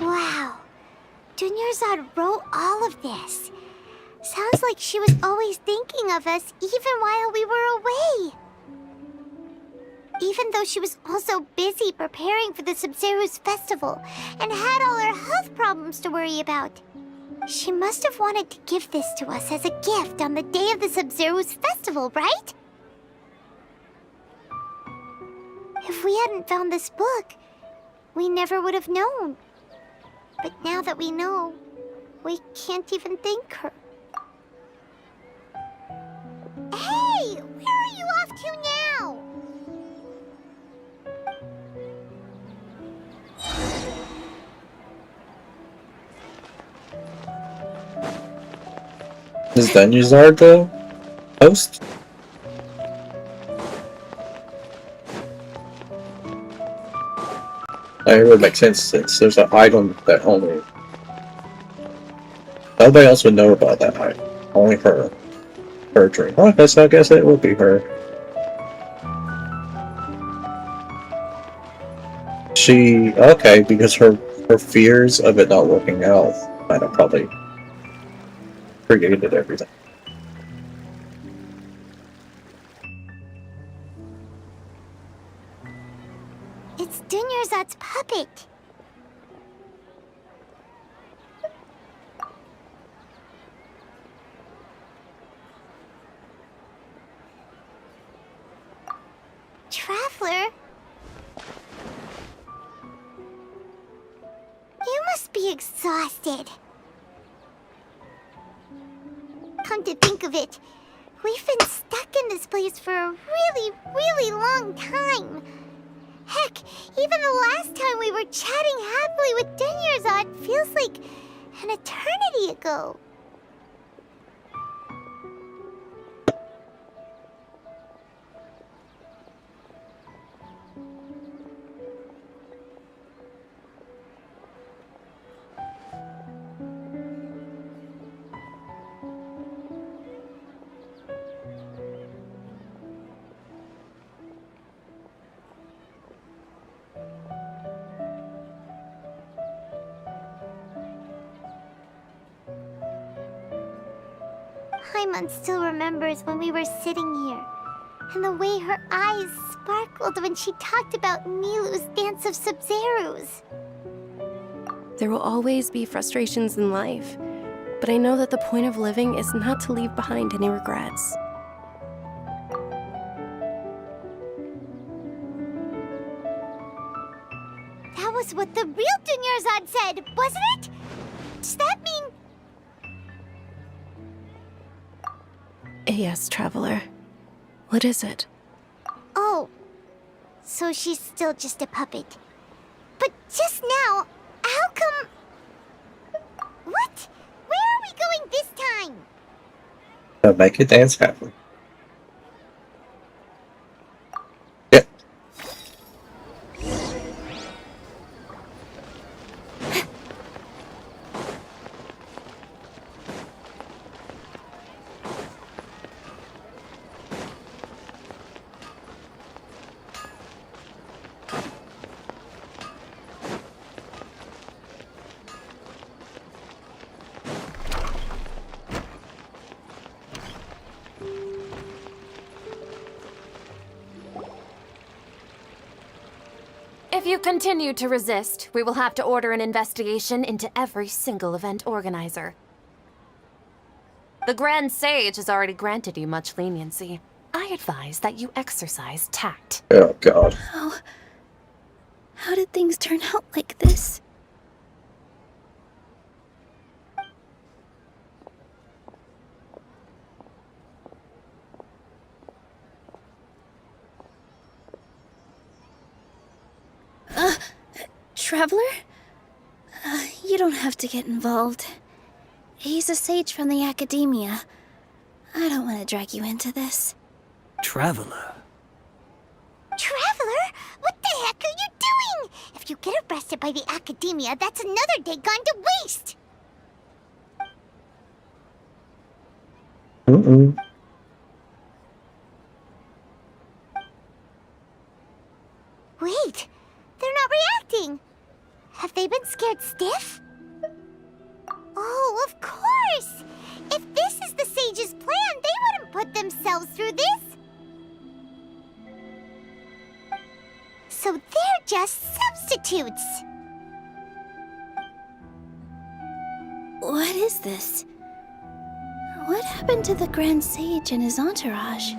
Wow. Dunyarzad wrote all of this. Sounds like she was always thinking of us even while we were away. Even though she was also busy preparing for the Sub-Zero's festival and had all her health problems to worry about. She must have wanted to give this to us as a gift on the day of the Sub-Zero's festival, right? If we hadn't found this book, we never would have known. But now that we know, we can't even thank her. Hey! Where are you off to now? Is Dunyarzad the host? It would make sense since there's an item that only... Nobody else would know about that item. Only her. Her dream. Okay, so I guess it would be her. She... Okay, because her fears of it not working out might have probably created everything. It's Dunyarzad's puppet. Traveler? You must be exhausted. Come to think of it, we've been stuck in this place for a really long time. Heck, even the last time we were chatting happily with Dunyarzad feels like an eternity ago. Paimon still remembers when we were sitting here, and the way her eyes sparkled when she talked about Nilu's Dance of Sub-Zerus. There will always be frustrations in life, but I know that the point of living is not to leave behind any regrets. That was what the real Dunyarzad said, wasn't it? Does that mean... Yes, Traveler. What is it? Oh, so she's still just a puppet. But just now, how come... What? Where are we going this time? Make it dance happily. If you continue to resist, we will have to order an investigation into every single event organizer. The Grand Sage has already granted you much leniency. I advise that you exercise tact. Oh, God. How did things turn out like this? Traveler? You don't have to get involved. He's a sage from the Academia. I don't want to drag you into this. Traveler? Traveler? What the heck are you doing? If you get arrested by the Academia, that's another day gone to waste! Wait, they're not reacting. Have they been scared stiff? Oh, of course! If this is the Sage's plan, they wouldn't put themselves through this. So they're just substitutes. What is this? What happened to the Grand Sage and his entourage?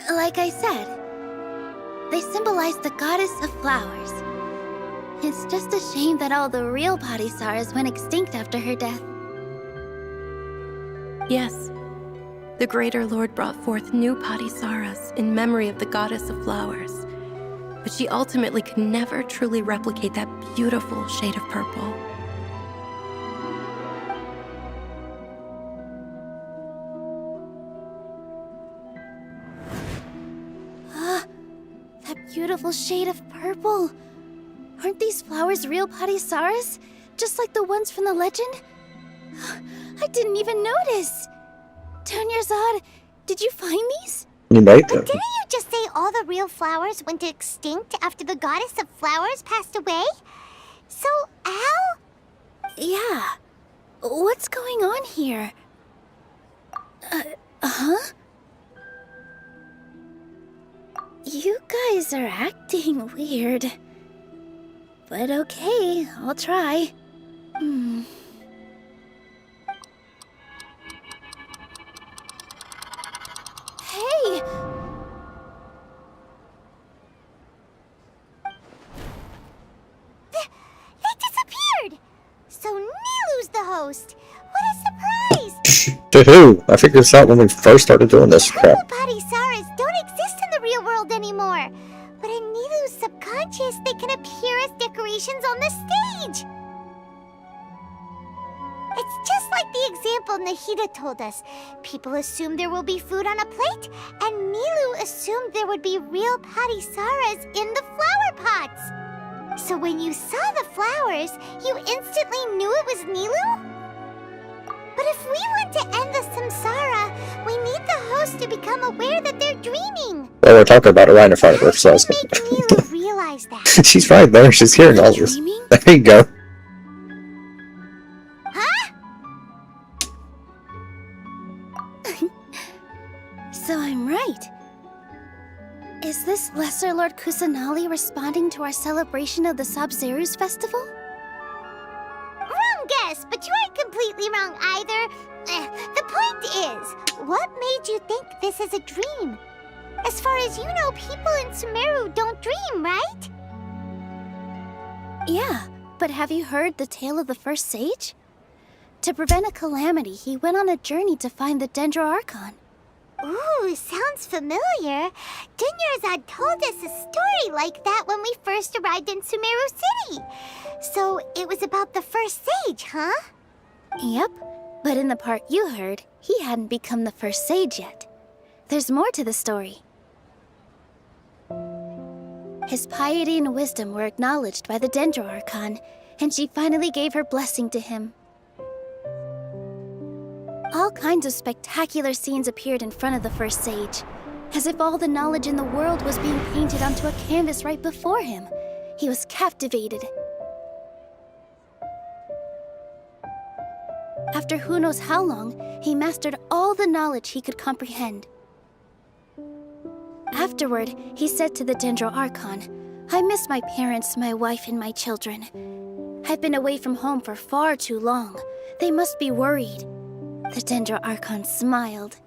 Like I said, they symbolize the goddess of flowers. It's just a shame that all the real Padisaras went extinct after her death. Yes. The Greater Lord brought forth new Padisaras in memory of the goddess of flowers. But she ultimately could never truly replicate that beautiful shade of purple. That beautiful shade of purple. Aren't these flowers real Padisaras? Just like the ones from the legend? I didn't even notice. Dunyarzad, did you find these? You made But them. didn't you just say all the real flowers went extinct after the goddess of flowers passed away? So, how? Yeah. What's going on here? Huh? You guys are acting weird. But okay, I'll try. Hey! They disappeared! So Nilu's the host! What a surprise! To who? I figured this out when we first started doing this crap. Padisaras don't exist in the real world anymore. But in Nilu's subconscious, they can appear as decorations on the stage. It's just like the example Nahida told us. People assume there will be food on a plate, and Nilu assumed there would be real Padisaras in the flower pots. So when you saw the flowers, you instantly knew it was Nilu? But if we want to end the samsara, we need the host to become aware that they're dreaming. Well, we're talking about it right in front of her, so Make Nilu realize that. she's right there. She's hearing all this. There you go. So I'm right. Is this Lesser Lord Kusanali responding to our celebration of the Sub-Zeru's festival? Wrong guess, but you aren't completely wrong either. The point is, what made you think this is a dream? As far as you know, people in Sumeru don't dream, right? Yeah, but have you heard the tale of the first sage? To prevent a calamity, he went on a journey to find the Dendro Archon. Ooh, sounds familiar. Dinyarzad told us a story like that when we first arrived in Sumeru City. So it was about the first sage, huh? Yep, but in the part you heard, he hadn't become the first sage yet. There's more to the story. His piety and wisdom were acknowledged by the Dendro Archon, and she finally gave her blessing to him. All kinds of spectacular scenes appeared in front of the first sage, as if all the knowledge in the world was being painted onto a canvas right before him. He was captivated. After who knows how long, he mastered all the knowledge he could comprehend. Afterward, he said to the Dendro Archon, "I miss my parents, my wife, and my children. I've been away from home for far too long. They must be worried." The Dendro Archon smiled.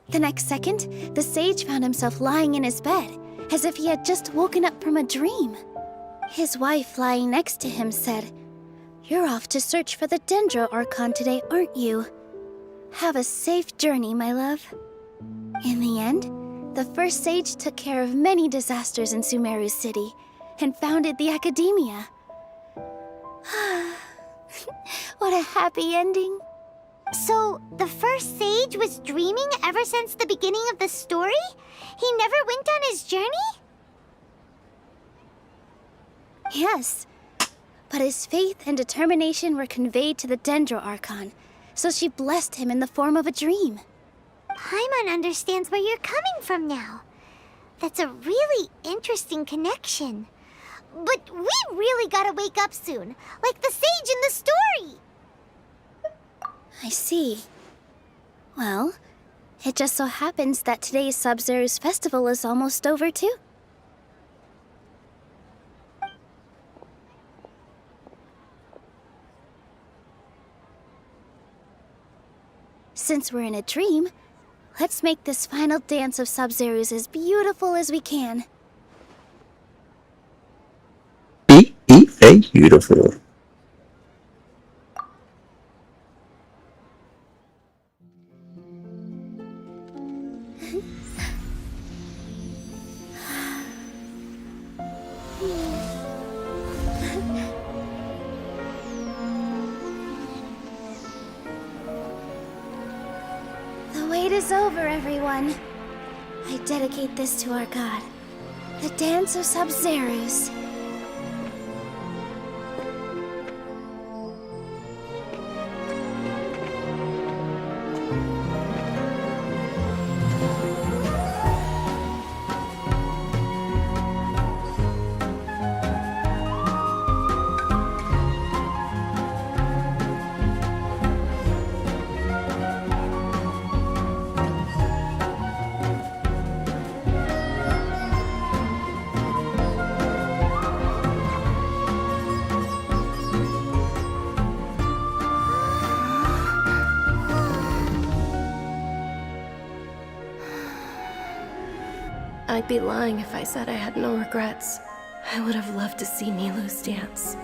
The next second, the sage found himself lying in his bed, as if he had just woken up from a dream. His wife, lying next to him, said, "You're off to search for the Dendro Archon today, aren't you? Have a safe journey, my love." In the end, the first sage took care of many disasters in Sumeru City and founded the Academia. What a happy ending. So, the first sage was dreaming ever since the beginning of the story? He never went on his journey? Yes, but his faith and determination were conveyed to the Dendro Archon, so she blessed him in the form of a dream. Paimon understands where you're coming from now. That's a really interesting connection. But we really gotta wake up soon, like the sage in the story. I see. Well, it just so happens that today's Sub-Zeru's festival is almost over too. Since we're in a dream, let's make this final dance of Sub-Zeru's as beautiful as we can. Beautiful. The wait is over, everyone. I dedicate this to our god, the Dance of Sub-Zeru's. I'd be lying if I said I had no regrets. I would have loved to see Nilu's dance.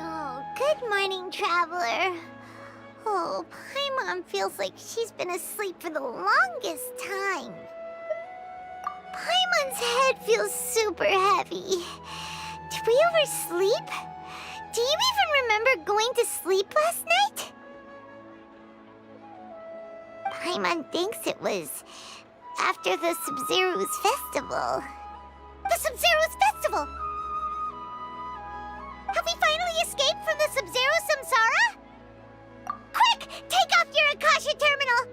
Oh, good morning, traveler. Oh, Paimon feels like she's been asleep for the longest time. Paimon's head feels super heavy. Did we oversleep? Do you even remember going to sleep last night? Paimon thinks it was after the Sub-Zero's festival. The Sub-Zero's festival! Have we finally escaped from the Sub-Zero Samsara? Quick! Take off your Akasha terminal!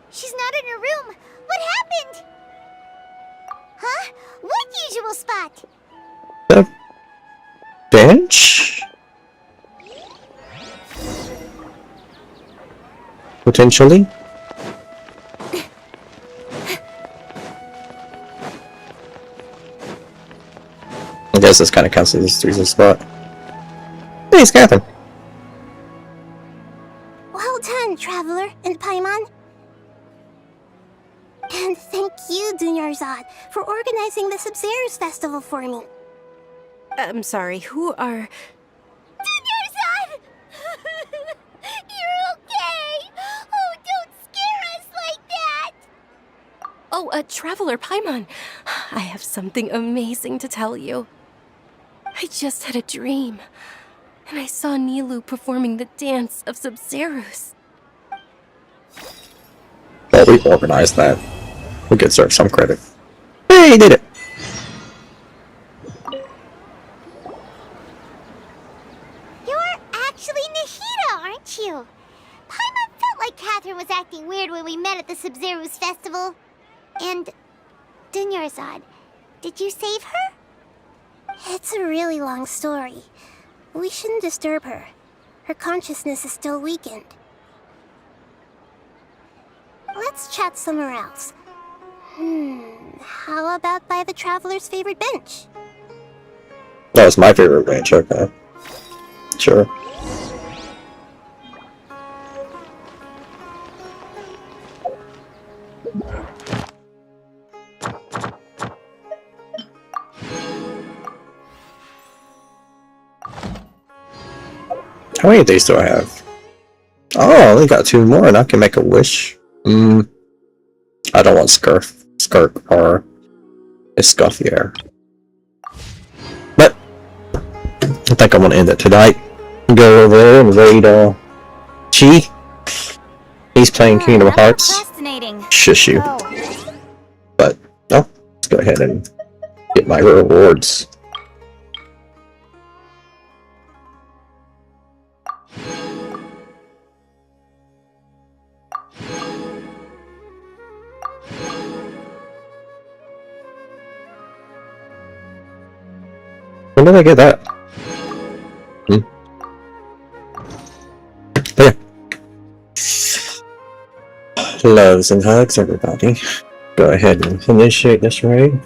She's not in her room. What happened? Huh? What usual spot? The bench? Potentially? I guess this kind of counts as a spot. Hey, it's Catherine. Well done, Traveler and Paimon. And thank you, Dunyarzad, for organizing the Sub-Zero's festival for me. I'm sorry, who are... Dunyarzad! You're okay! Oh, don't scare us like that! Oh, Traveler Paimon. I have something amazing to tell you. I just had a dream, and I saw Nilu performing the dance of Sub-Zero's. Well, we organized that. We could serve some credit. Hey, he did it! You're actually Nahida, aren't you? Paimon felt like Catherine was acting weird when we met at the Sub-Zero's festival. And... Dunyarzad, did you save her? It's a really long story. We shouldn't disturb her. Her consciousness is still weakened. Let's chat somewhere else. How about by the Traveler's favorite bench? That was my favorite bench, okay. Sure. How many of these do I have? Oh, I only got 2 more and I can make a wish. I don't want Skirk or Escoffier. But I think I'm gonna end it tonight. Go over there and raid Chi. He's playing Kingdom Hearts. Shush you. But no, let's go ahead and get my rewards. When did I get that? There. Loves and hugs, everybody. Go ahead and initiate this raid.